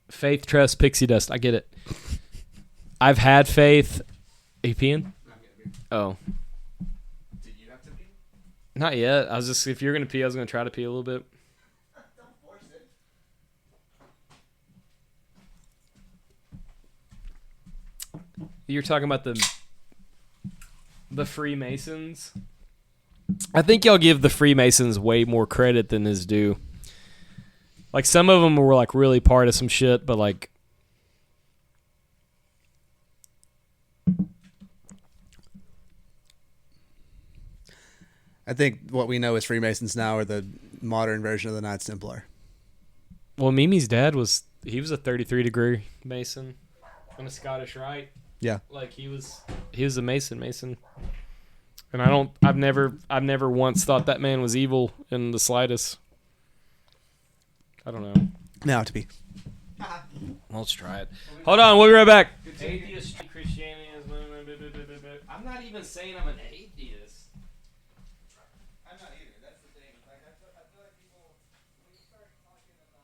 faith, trust, pixie dust. I get it. I've had faith. Are you peeing? Oh. Did you have to pee? Not yet. I was just, if you're going to pee, I was going to try to pee a little bit. Don't force it. You're talking about the Freemasons. I think y'all give the Freemasons way more credit than is due. Like, some of them were like really part of some shit, but like, I think what we know as Freemasons now are the modern version of the Knights Templar. well, Mimi's dad was a 33-degree Mason and a Scottish Rite. Yeah. Like, he was a Mason. And I've never once thought that man was evil in the slightest. I don't know. Now to be. Let's try it. Hold on, we'll be right back. Atheist Christianity is. I'm not even saying I'm an atheist. I'm not either. That's the thing. Like, I feel like people, when you start talking about.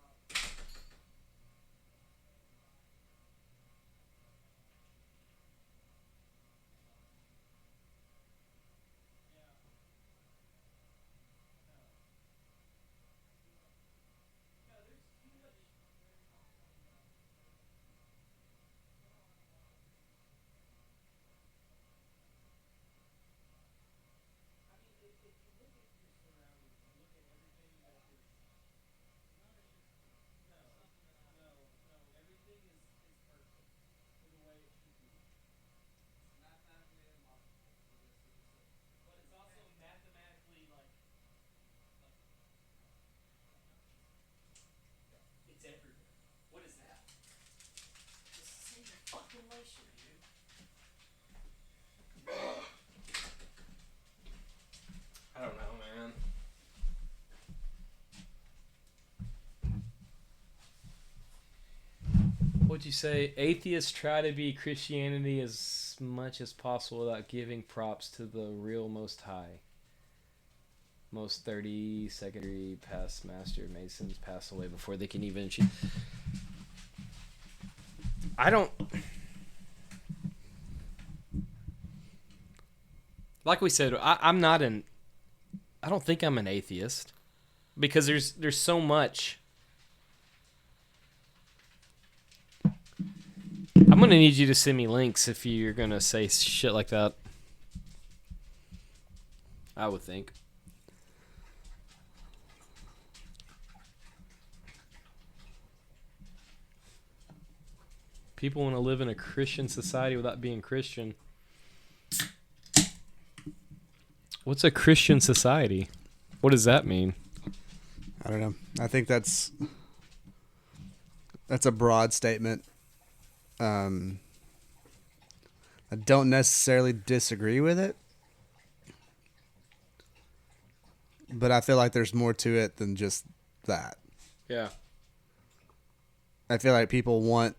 I don't know, man. What'd you say? Atheists try to be Christianity as much as possible without giving props to the real Most High. Most 32nd degree past Master Masons pass away before they can even achieve. I don't. Like we said, I'm not an. I don't think I'm an atheist, because there's so much. I'm gonna need you to send me links if you're gonna say shit like that. I would think. People want to live in a Christian society without being Christian. What's a Christian society? What does that mean? I don't know. I think that's a broad statement. I don't necessarily disagree with it, but I feel like there's more to it than just that. Yeah. I feel like people want.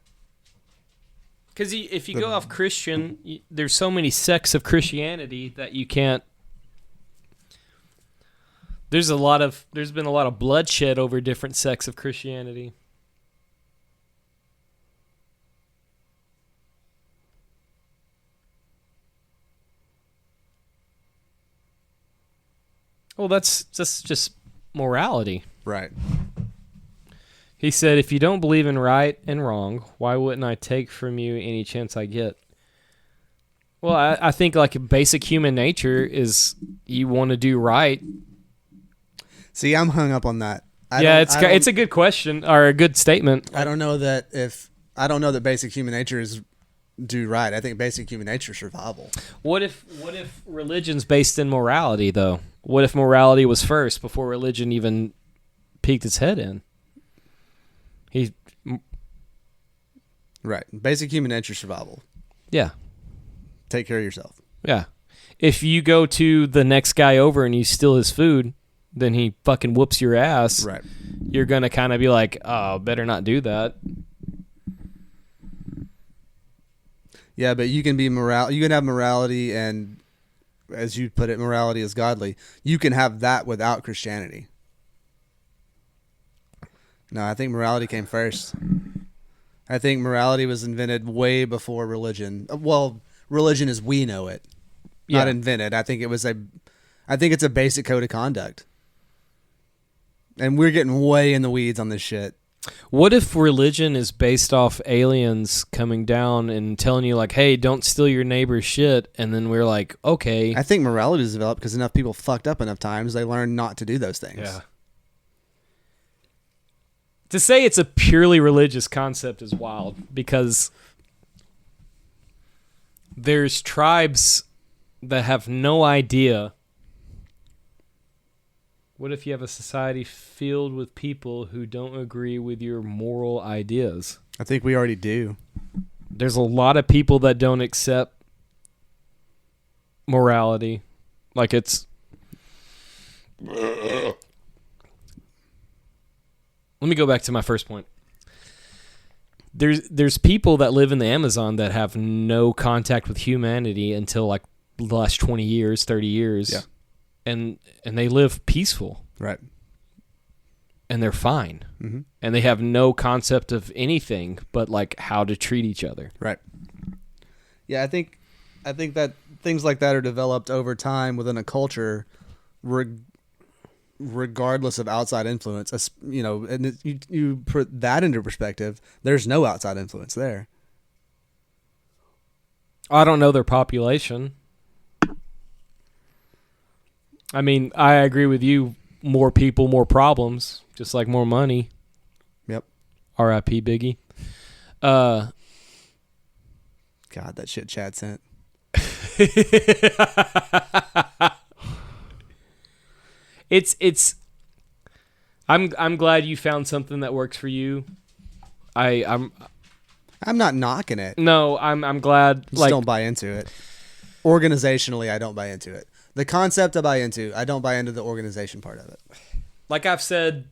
Because if you go off Christian, there's so many sects of Christianity that you can't. There's been a lot of bloodshed over different sects of Christianity. Well, that's just morality. Right. He said, if you don't believe in right and wrong, why wouldn't I take from you any chance I get? Well, I think like basic human nature is you want to do right. See, I'm hung up on that. It's a good question or a good statement. I don't know that basic human nature is do right. I think basic human nature is survival. What if religion's based in morality though? What if morality was first before religion even peeked its head in? Right. Basic human nature is survival. Yeah. Take care of yourself. Yeah. If you go to the next guy over and you steal his food, then he fucking whoops your ass. Right. You're going to kind of be like, oh, better not do that. Yeah, but you can be you can have morality, and as you put it, morality is godly. You can have that without Christianity. No, I think morality came first. I think morality was invented way before religion. Well, religion as we know it, not invented. I think it's a basic code of conduct. And we're getting way in the weeds on this shit. What if religion is based off aliens coming down and telling you like, hey, don't steal your neighbor's shit, and then we're like, okay. I think morality is developed because enough people fucked up enough times they learned not to do those things. Yeah. To say it's a purely religious concept is wild because there's tribes that have no idea. What if you have a society filled with people who don't agree with your moral ideas? I think we already do. There's a lot of people that don't accept morality. Like it's... Let me go back to my first point. There's people that live in the Amazon that have no contact with humanity until like the last 20 years, 30 years. Yeah. And they live peaceful. Right. And they're fine. Mm-hmm. And they have no concept of anything but like how to treat each other. Right. Yeah, I think that things like that are developed over time within a culture regardless of outside influence. You know, and you put that into perspective, there's no outside influence there. I don't know their population. I mean, I agree with you. More people, more problems. Just like more money. Yep. R.I.P. Biggie. God, that shit Chad sent. It's. I'm glad you found something that works for you. I'm not knocking it. No, I'm glad. Just don't buy into it. Organizationally, I don't buy into it. The concept I buy into. I don't buy into the organization part of it. Like I've said.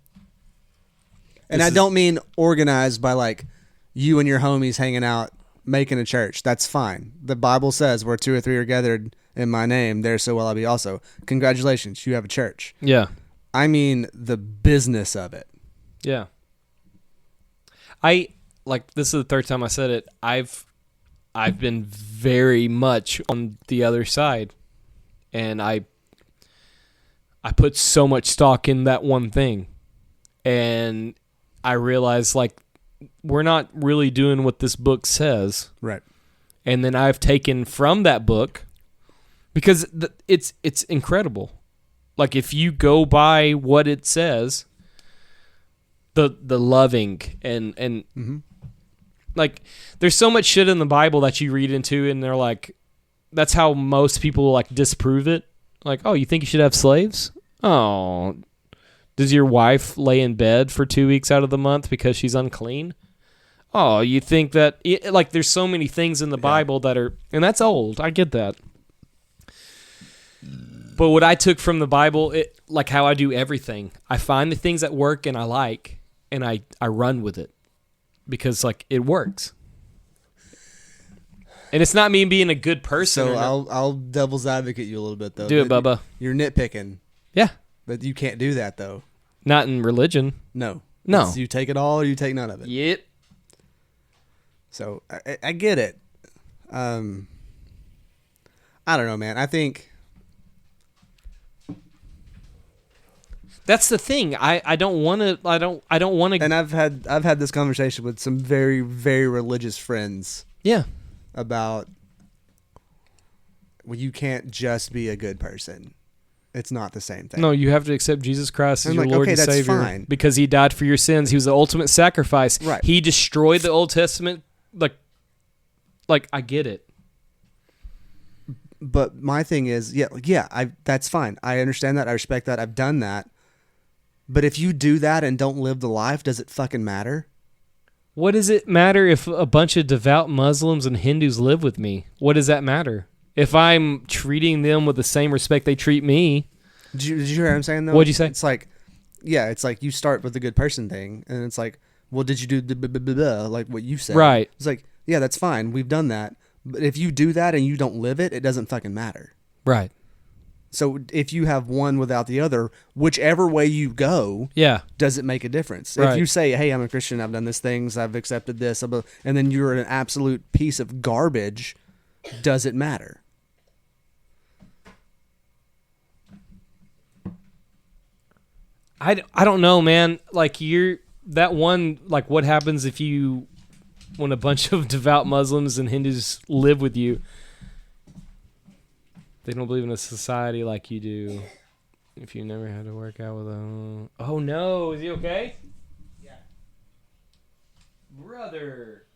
And I don't mean organized by like you and your homies hanging out, making a church. That's fine. The Bible says where 2 or 3 are gathered in my name, there so will I be also. Congratulations, you have a church. Yeah. I mean the business of it. Yeah. This is the third time I said it. I've been very much on the other side. And I put so much stock in that one thing. And I realized, like, we're not really doing what this book says. Right. And then I've taken from that book, because it's incredible. Like, if you go by what it says, the loving and mm-hmm. like, there's so much shit in the Bible that you read into, and they're like, that's how most people like disprove it. Like, oh, you think you should have slaves? Oh, does your wife lay in bed for 2 weeks out of the month because she's unclean? Oh, you think that like there's so many things in the Bible that are, and that's old. I get that. But what I took from the Bible, like how I do everything, I find the things that work and I like, and I run with it because like it works. And it's not me being a good person. So I'll devil's advocate you a little bit though. Do it, Bubba. You're nitpicking, Yeah. but you can't do that though. Not in religion. No. No. It's you take it all or you take none of it. Yep. So I get it. I don't know, man. I think That's the thing. I don't want to. I don't want to. and I've had this conversation with some very, very religious friends Yeah. about, well, you can't just be a good person. It's not the same thing. No, you have to accept Jesus Christ as I'm your like, Lord okay, and that's Savior fine. because He died for your sins. He was the ultimate sacrifice. Right. He destroyed the Old Testament. Like I get it. But my thing is, that's fine. I understand that. I respect that. I've done that. But if you do that and don't live the life, does it fucking matter? What does it matter if a bunch of devout Muslims and Hindus live with me? What does that matter? If I'm treating them with the same respect they treat me. Did you hear what I'm saying though? What'd you say? It's like, it's like you start with the good person thing, and it's like, well, did you do the like what you said? Right. It's like, yeah, that's fine. We've done that. But if you do that and you don't live it, it doesn't fucking matter. Right. So if you have one without the other, whichever way you go, Yeah. does it make a difference? Right. If you say, hey, I'm a Christian, I've done these things, I've accepted this, and then you're an absolute piece of garbage, does it matter? I don't know, man. Like that one, like what happens if when a bunch of devout Muslims and Hindus live with you? They don't believe in a society like you do. If you never had to work out with a... Oh no, is he okay? Yeah. Brother.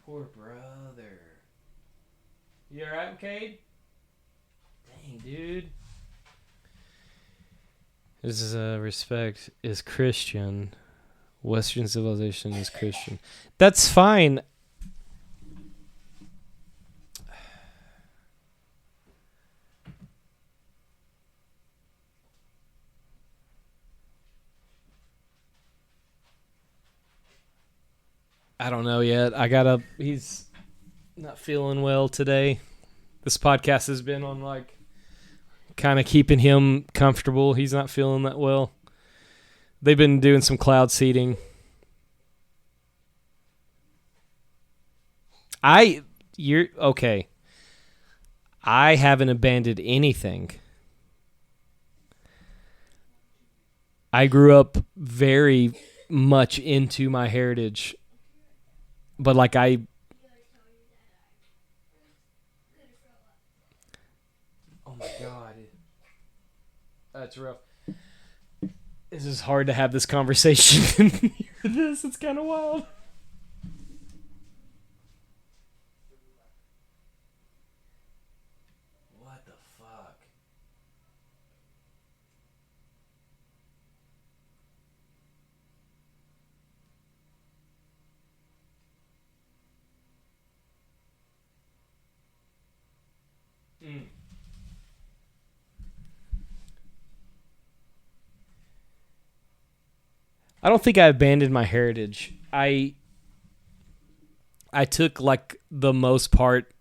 Poor brother. You alright, Cade? Dang, dude. This is respect is Christian. Western civilization is Christian. That's fine. I don't know yet. He's not feeling well today. This podcast has been on like kind of keeping him comfortable. He's not feeling that well. They've been doing some cloud seeding. You're okay. I haven't abandoned anything. I grew up very much into my heritage. But like oh my God. That's rough. This is hard to have this conversation and hear this. It's kind of wild. What the fuck? I don't think I abandoned my heritage. I took like the most part.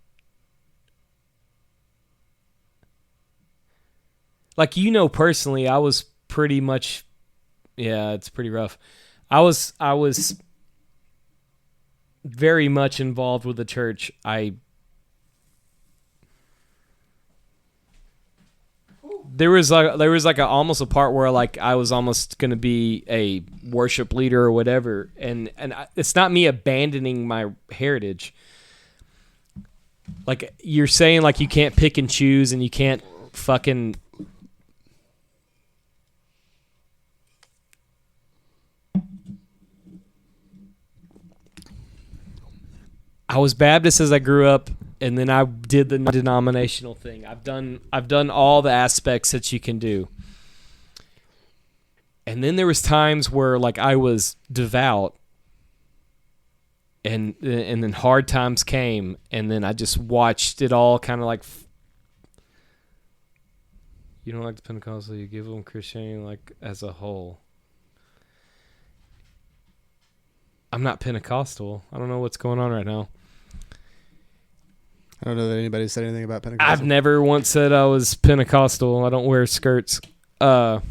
Like personally, I was pretty much it's pretty rough. I was very much involved with the church. There was like almost a part where like I was almost gonna be a worship leader or whatever, and it's not me abandoning my heritage. Like you're saying, like you can't pick and choose, and you can't fucking. I was Baptist as I grew up. and then I did the denominational thing. I've done all the aspects that you can do. And then there was times where like I was devout, and then hard times came, and then I just watched it all kind of like. You don't like the Pentecostal, you give them Christianity like as a whole. I'm not Pentecostal. I don't know what's going on right now. I don't know that anybody said anything about Pentecostal. I've never once said I was Pentecostal. I don't wear skirts. No,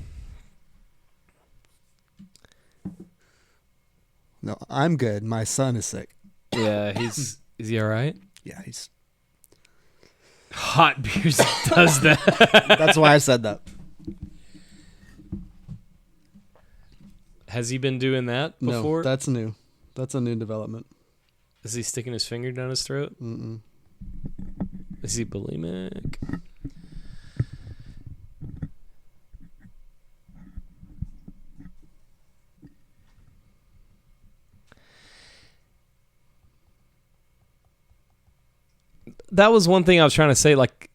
I'm good. My son is sick. Yeah, is he all right? Yeah, he's. Hot beers does that. That's why I said that. Has he been doing that before? No, that's new. That's a new development. Is he sticking his finger down his throat? Mm-mm. Is he bulimic? That was one thing I was trying to say. Like,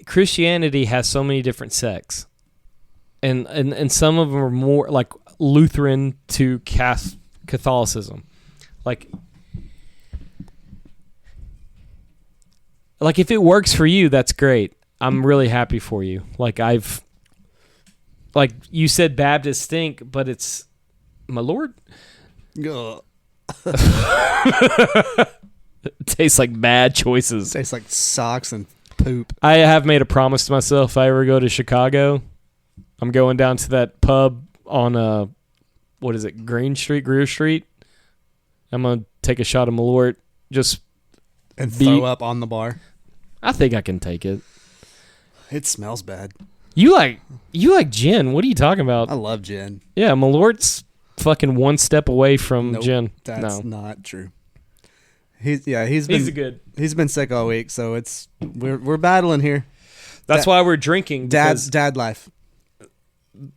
Christianity has so many different sects, and some of them are more like Lutheran to Catholicism. Like if it works for you, that's great. I'm really happy for you. Like you said, Baptists stink, but it's my Lord. Ugh. It tastes like bad choices. Tastes like socks and poop. I have made a promise to myself. If I ever go to Chicago, I'm going down to that pub on what is it, Greer Street. I'm gonna take a shot of Malort. And throw up on the bar. I think I can take it. It smells bad. You like gin? What are you talking about? I love gin. Yeah, Malort's fucking one step away from Nope, gin. That's No, not true. He's been sick all week, so we're battling here. That's why we're drinking. because Dad life.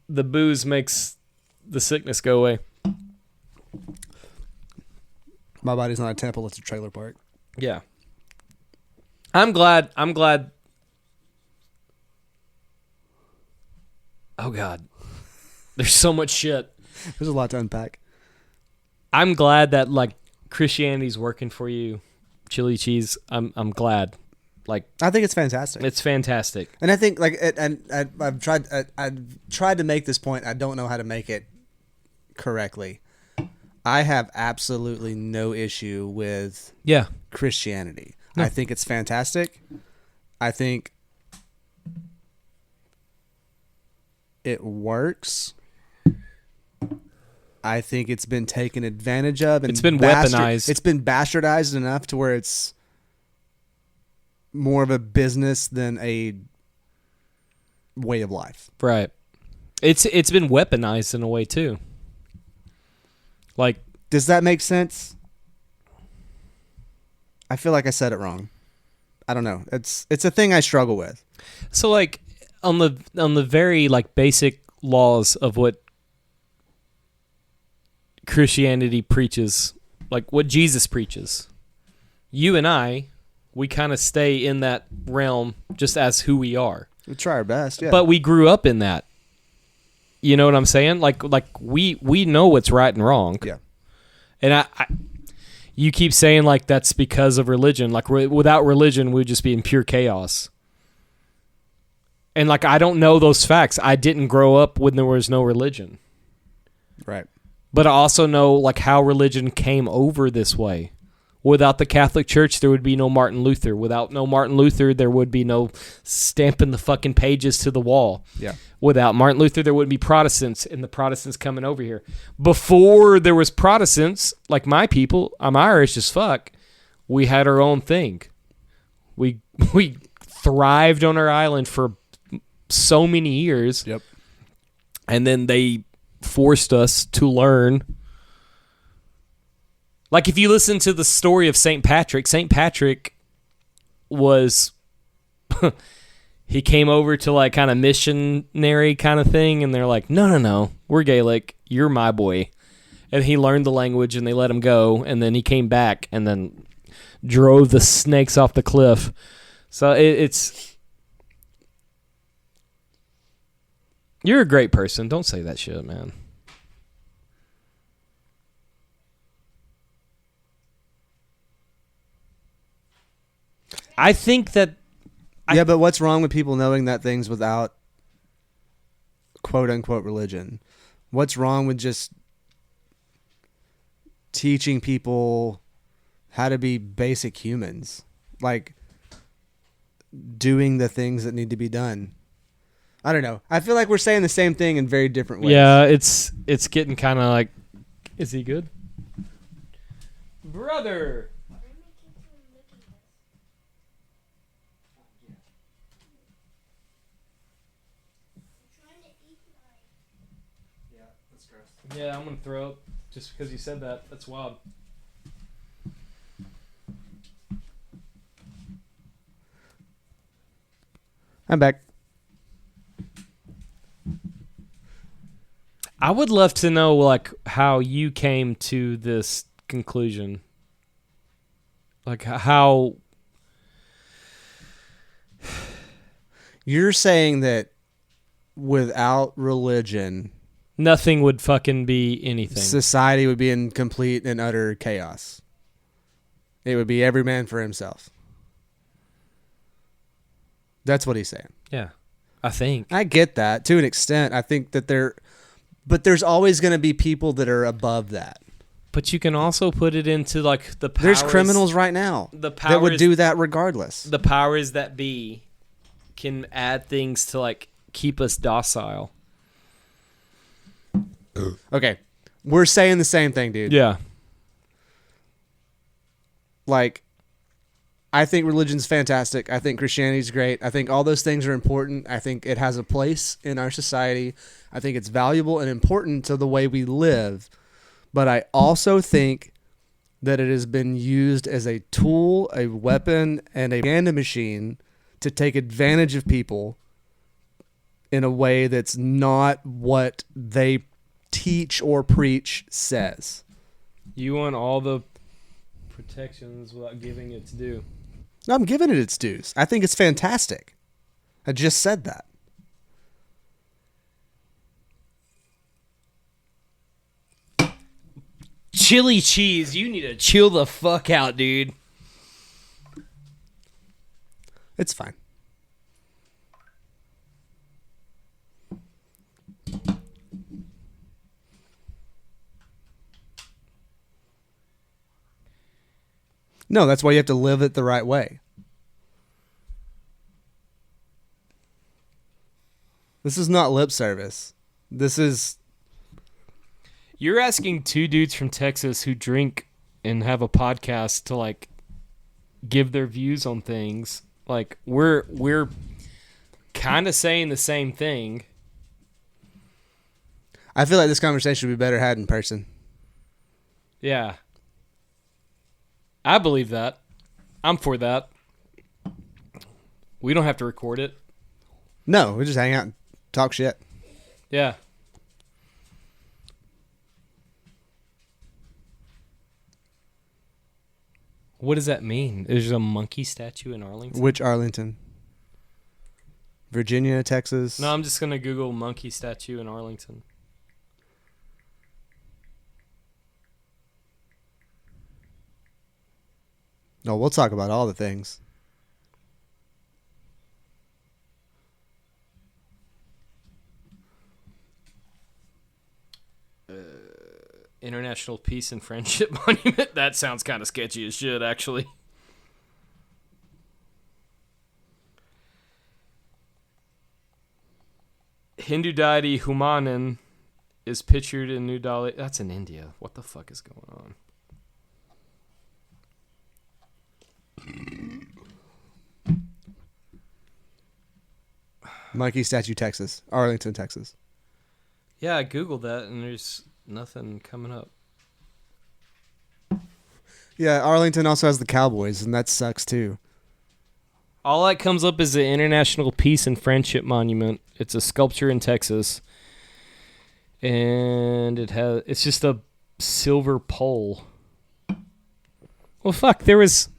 the booze makes the sickness go away. My body's not a temple; it's a trailer park. Yeah. I'm glad. Oh God, there's so much shit. There's a lot to unpack. I'm glad that like Christianity's working for you, Chili Cheese. I'm glad. Like, I think it's fantastic. it's fantastic. And I think like I've tried to make this point. I don't know how to make it correctly. I have absolutely no issue with Yeah. Christianity. No. I think it's fantastic. I think it works. I think it's been taken advantage of. And It's been weaponized. It's been bastardized enough to where it's more of a business than a way of life. Right. It's been weaponized in a way too. Like, Does that make sense? I feel like I said it wrong. I don't know. It's a thing I struggle with. so like on the very like basic laws of what Christianity preaches, like what Jesus preaches, you and I, we kind of stay in that realm just as who we are. We try our best, yeah. But we grew up in that. You know what I'm saying? Like we know what's right and wrong. yeah. And I you keep saying like that's because of religion. Like without religion, we'd just be in pure chaos. And like I don't know those facts. I didn't grow up when there was no religion. Right. But I also know like how religion came over this way. Without the Catholic Church, there would be no Martin Luther. Without no Martin Luther, there would be no stamping the fucking pages to the wall. Yeah. Without Martin Luther, there wouldn't be Protestants and the Protestants coming over here. Before there was Protestants, like my people, I'm Irish as fuck, we had our own thing. We thrived on our island for so many years. Yep. And then they forced us to learn. Like if you listen to the story of St. Patrick was he came over to like kind of missionary kind of thing, and they're like, no, we're Gaelic, you're my boy. And he learned the language and they let him go, and then he came back, and then drove the snakes off the cliff. So it's you're a great person. Don't say that shit, man. I think that Yeah, but what's wrong with people knowing that things without quote unquote religion? What's wrong with just teaching people how to be basic humans? Like doing the things that need to be done. I don't know. I feel like we're saying the same thing in very different ways. yeah, it's getting kind of like, is he good, brother? Yeah, I'm gonna throw up just because you said that. That's wild. I'm back. I would love to know like how you came to this conclusion. Like how You're saying that without religion, nothing would fucking be anything. society would be in complete and utter chaos. It would be every man for himself. That's what he's saying. Yeah, I think. I get that to an extent. I think that but there's always going to be people that are above that. But you can also put it into like the powers. There's criminals right now The that would powers- do that regardless. The powers that be can add things to like keep us docile. Okay, we're saying the same thing, dude. Yeah. Like, I think religion's fantastic. I think Christianity's great. I think all those things are important. I think it has a place in our society. I think it's valuable and important to the way we live. But I also think that it has been used as a tool, a weapon, and a propaganda machine to take advantage of people in a way that's not what they teach or preach says. You want all the protections without giving its due. No, I'm giving it its dues. I think it's fantastic. I just said that. Chili cheese, you need to chill the fuck out, dude. It's fine. No, that's why you have to live it the right way. This is not lip service. This is You're asking two dudes from Texas who drink and have a podcast to like give their views on things. Like we're kind of saying the same thing. I feel like this conversation would be better had in person. Yeah. I believe that. I'm for that. We don't have to record it. No, we just hang out and talk shit. Yeah. What does that mean? There's a monkey statue in Arlington? Which Arlington? Virginia, Texas? No, I'm just going to Google monkey statue in Arlington. No, we'll talk about all the things. International Peace and Friendship Monument. That sounds kind of sketchy as shit, actually. Hindu deity Humanan is pictured in New Delhi. That's in India. What the fuck is going on? Monkey Statue, Texas. Arlington, Texas. Yeah, I googled that and there's nothing coming up. Yeah, Arlington also has the Cowboys, and that sucks too. All that comes up is the International Peace and Friendship Monument. It's a sculpture in Texas. And it's just a silver pole. Well, fuck, there was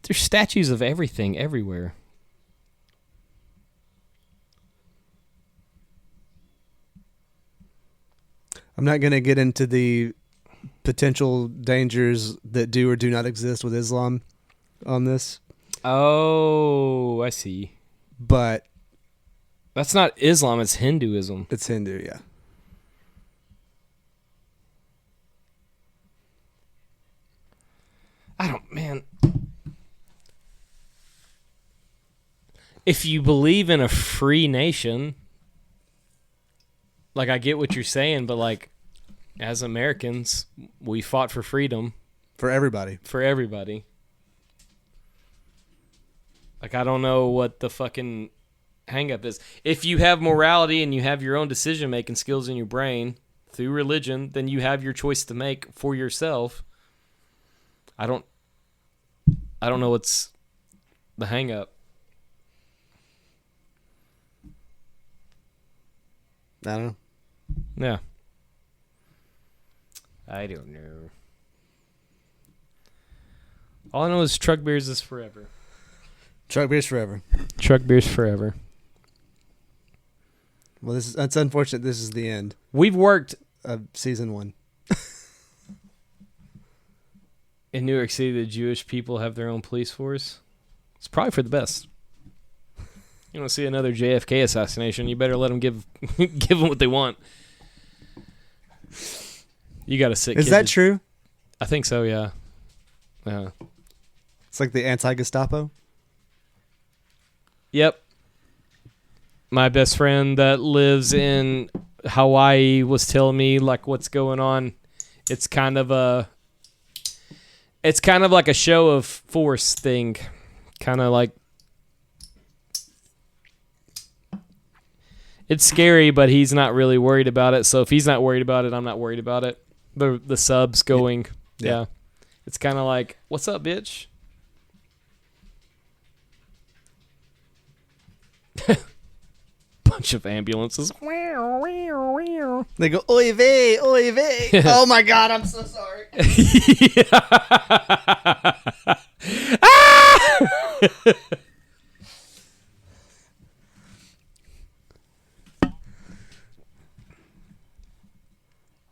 there's statues of everything everywhere. I'm not going to get into the potential dangers that do or do not exist with Islam on this, Oh, I see. but That's not Islam, it's Hinduism. it's Hindu, yeah. Man. If you believe in a free nation, like, I get what you're saying, but, like, as Americans, we fought for freedom For everybody. for everybody. Like, I don't know what the fucking hang up is. If you have morality and you have your own decision making skills in your brain through religion, then you have your choice to make for yourself. I don't know what's the hang up. I don't know. Yeah. I don't know. All I know is truck beers is forever. Truck beers forever. Truck beers forever. Well, that's unfortunate. This is the end We've worked of season 1. in New York City. The Jewish people have their own police force. It's probably for the best. You want to see another JFK assassination, you better let them give them what they want. You got a sick Is kid that to- true? I think so, yeah. Yeah. It's like the anti-Gestapo? Yep. My best friend that lives in Hawaii was telling me, like, what's going on. It's kind of like a show of force thing. Kind of like, it's scary, but he's not really worried about it. So if he's not worried about it, I'm not worried about it. The subs going. Yeah. It's kind of like, what's up, bitch? Bunch of ambulances. They go, oy vey, oy vey. Oh my God, I'm so sorry.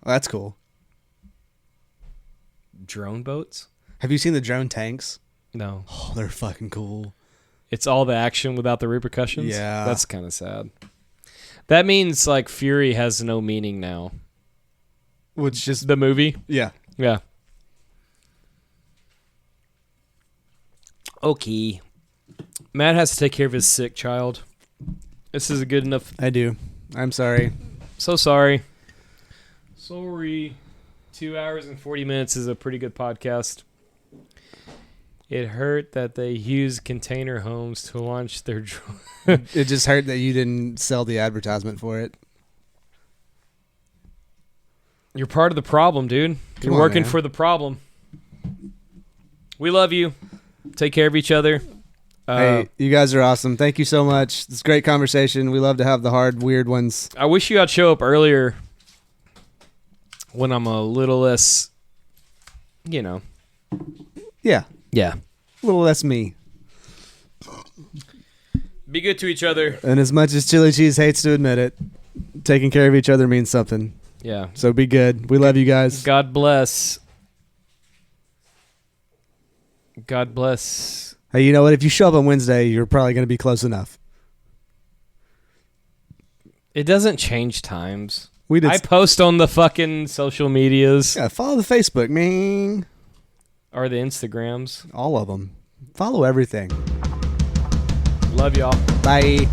Oh, that's cool. Drone boats? Have you seen the drone tanks? No. Oh, they're fucking cool. It's all the action without the repercussions? Yeah. That's kind of sad. That means, like, Fury has no meaning now. Which just, The movie? yeah. Yeah. Okay. Matt has to take care of his sick child. This is a good enough. I do. I'm sorry. So sorry. Sorry. 2 hours and 40 minutes is a pretty good podcast. It hurt that they used container homes to launch their drone. It just hurt that you didn't sell the advertisement for it. You're part of the problem, dude. Come You're on, working man. for the problem. We love you. Take care of each other. Hey, you guys are awesome. Thank you so much. It's a great conversation. We love to have the hard, weird ones. I wish you had show up earlier when I'm a little less, you know. Yeah. Yeah. A little less me. Be good to each other. And as much as Chili Cheese hates to admit it, taking care of each other means something. Yeah. So be good. We love you guys. God bless. God bless. Hey, you know what? If you show up on Wednesday, you're probably going to be close enough. It doesn't change times. We did. I post on the fucking social medias Yeah, follow the Facebook, man. or the Instagrams. All of them. Follow everything. Love y'all. Bye.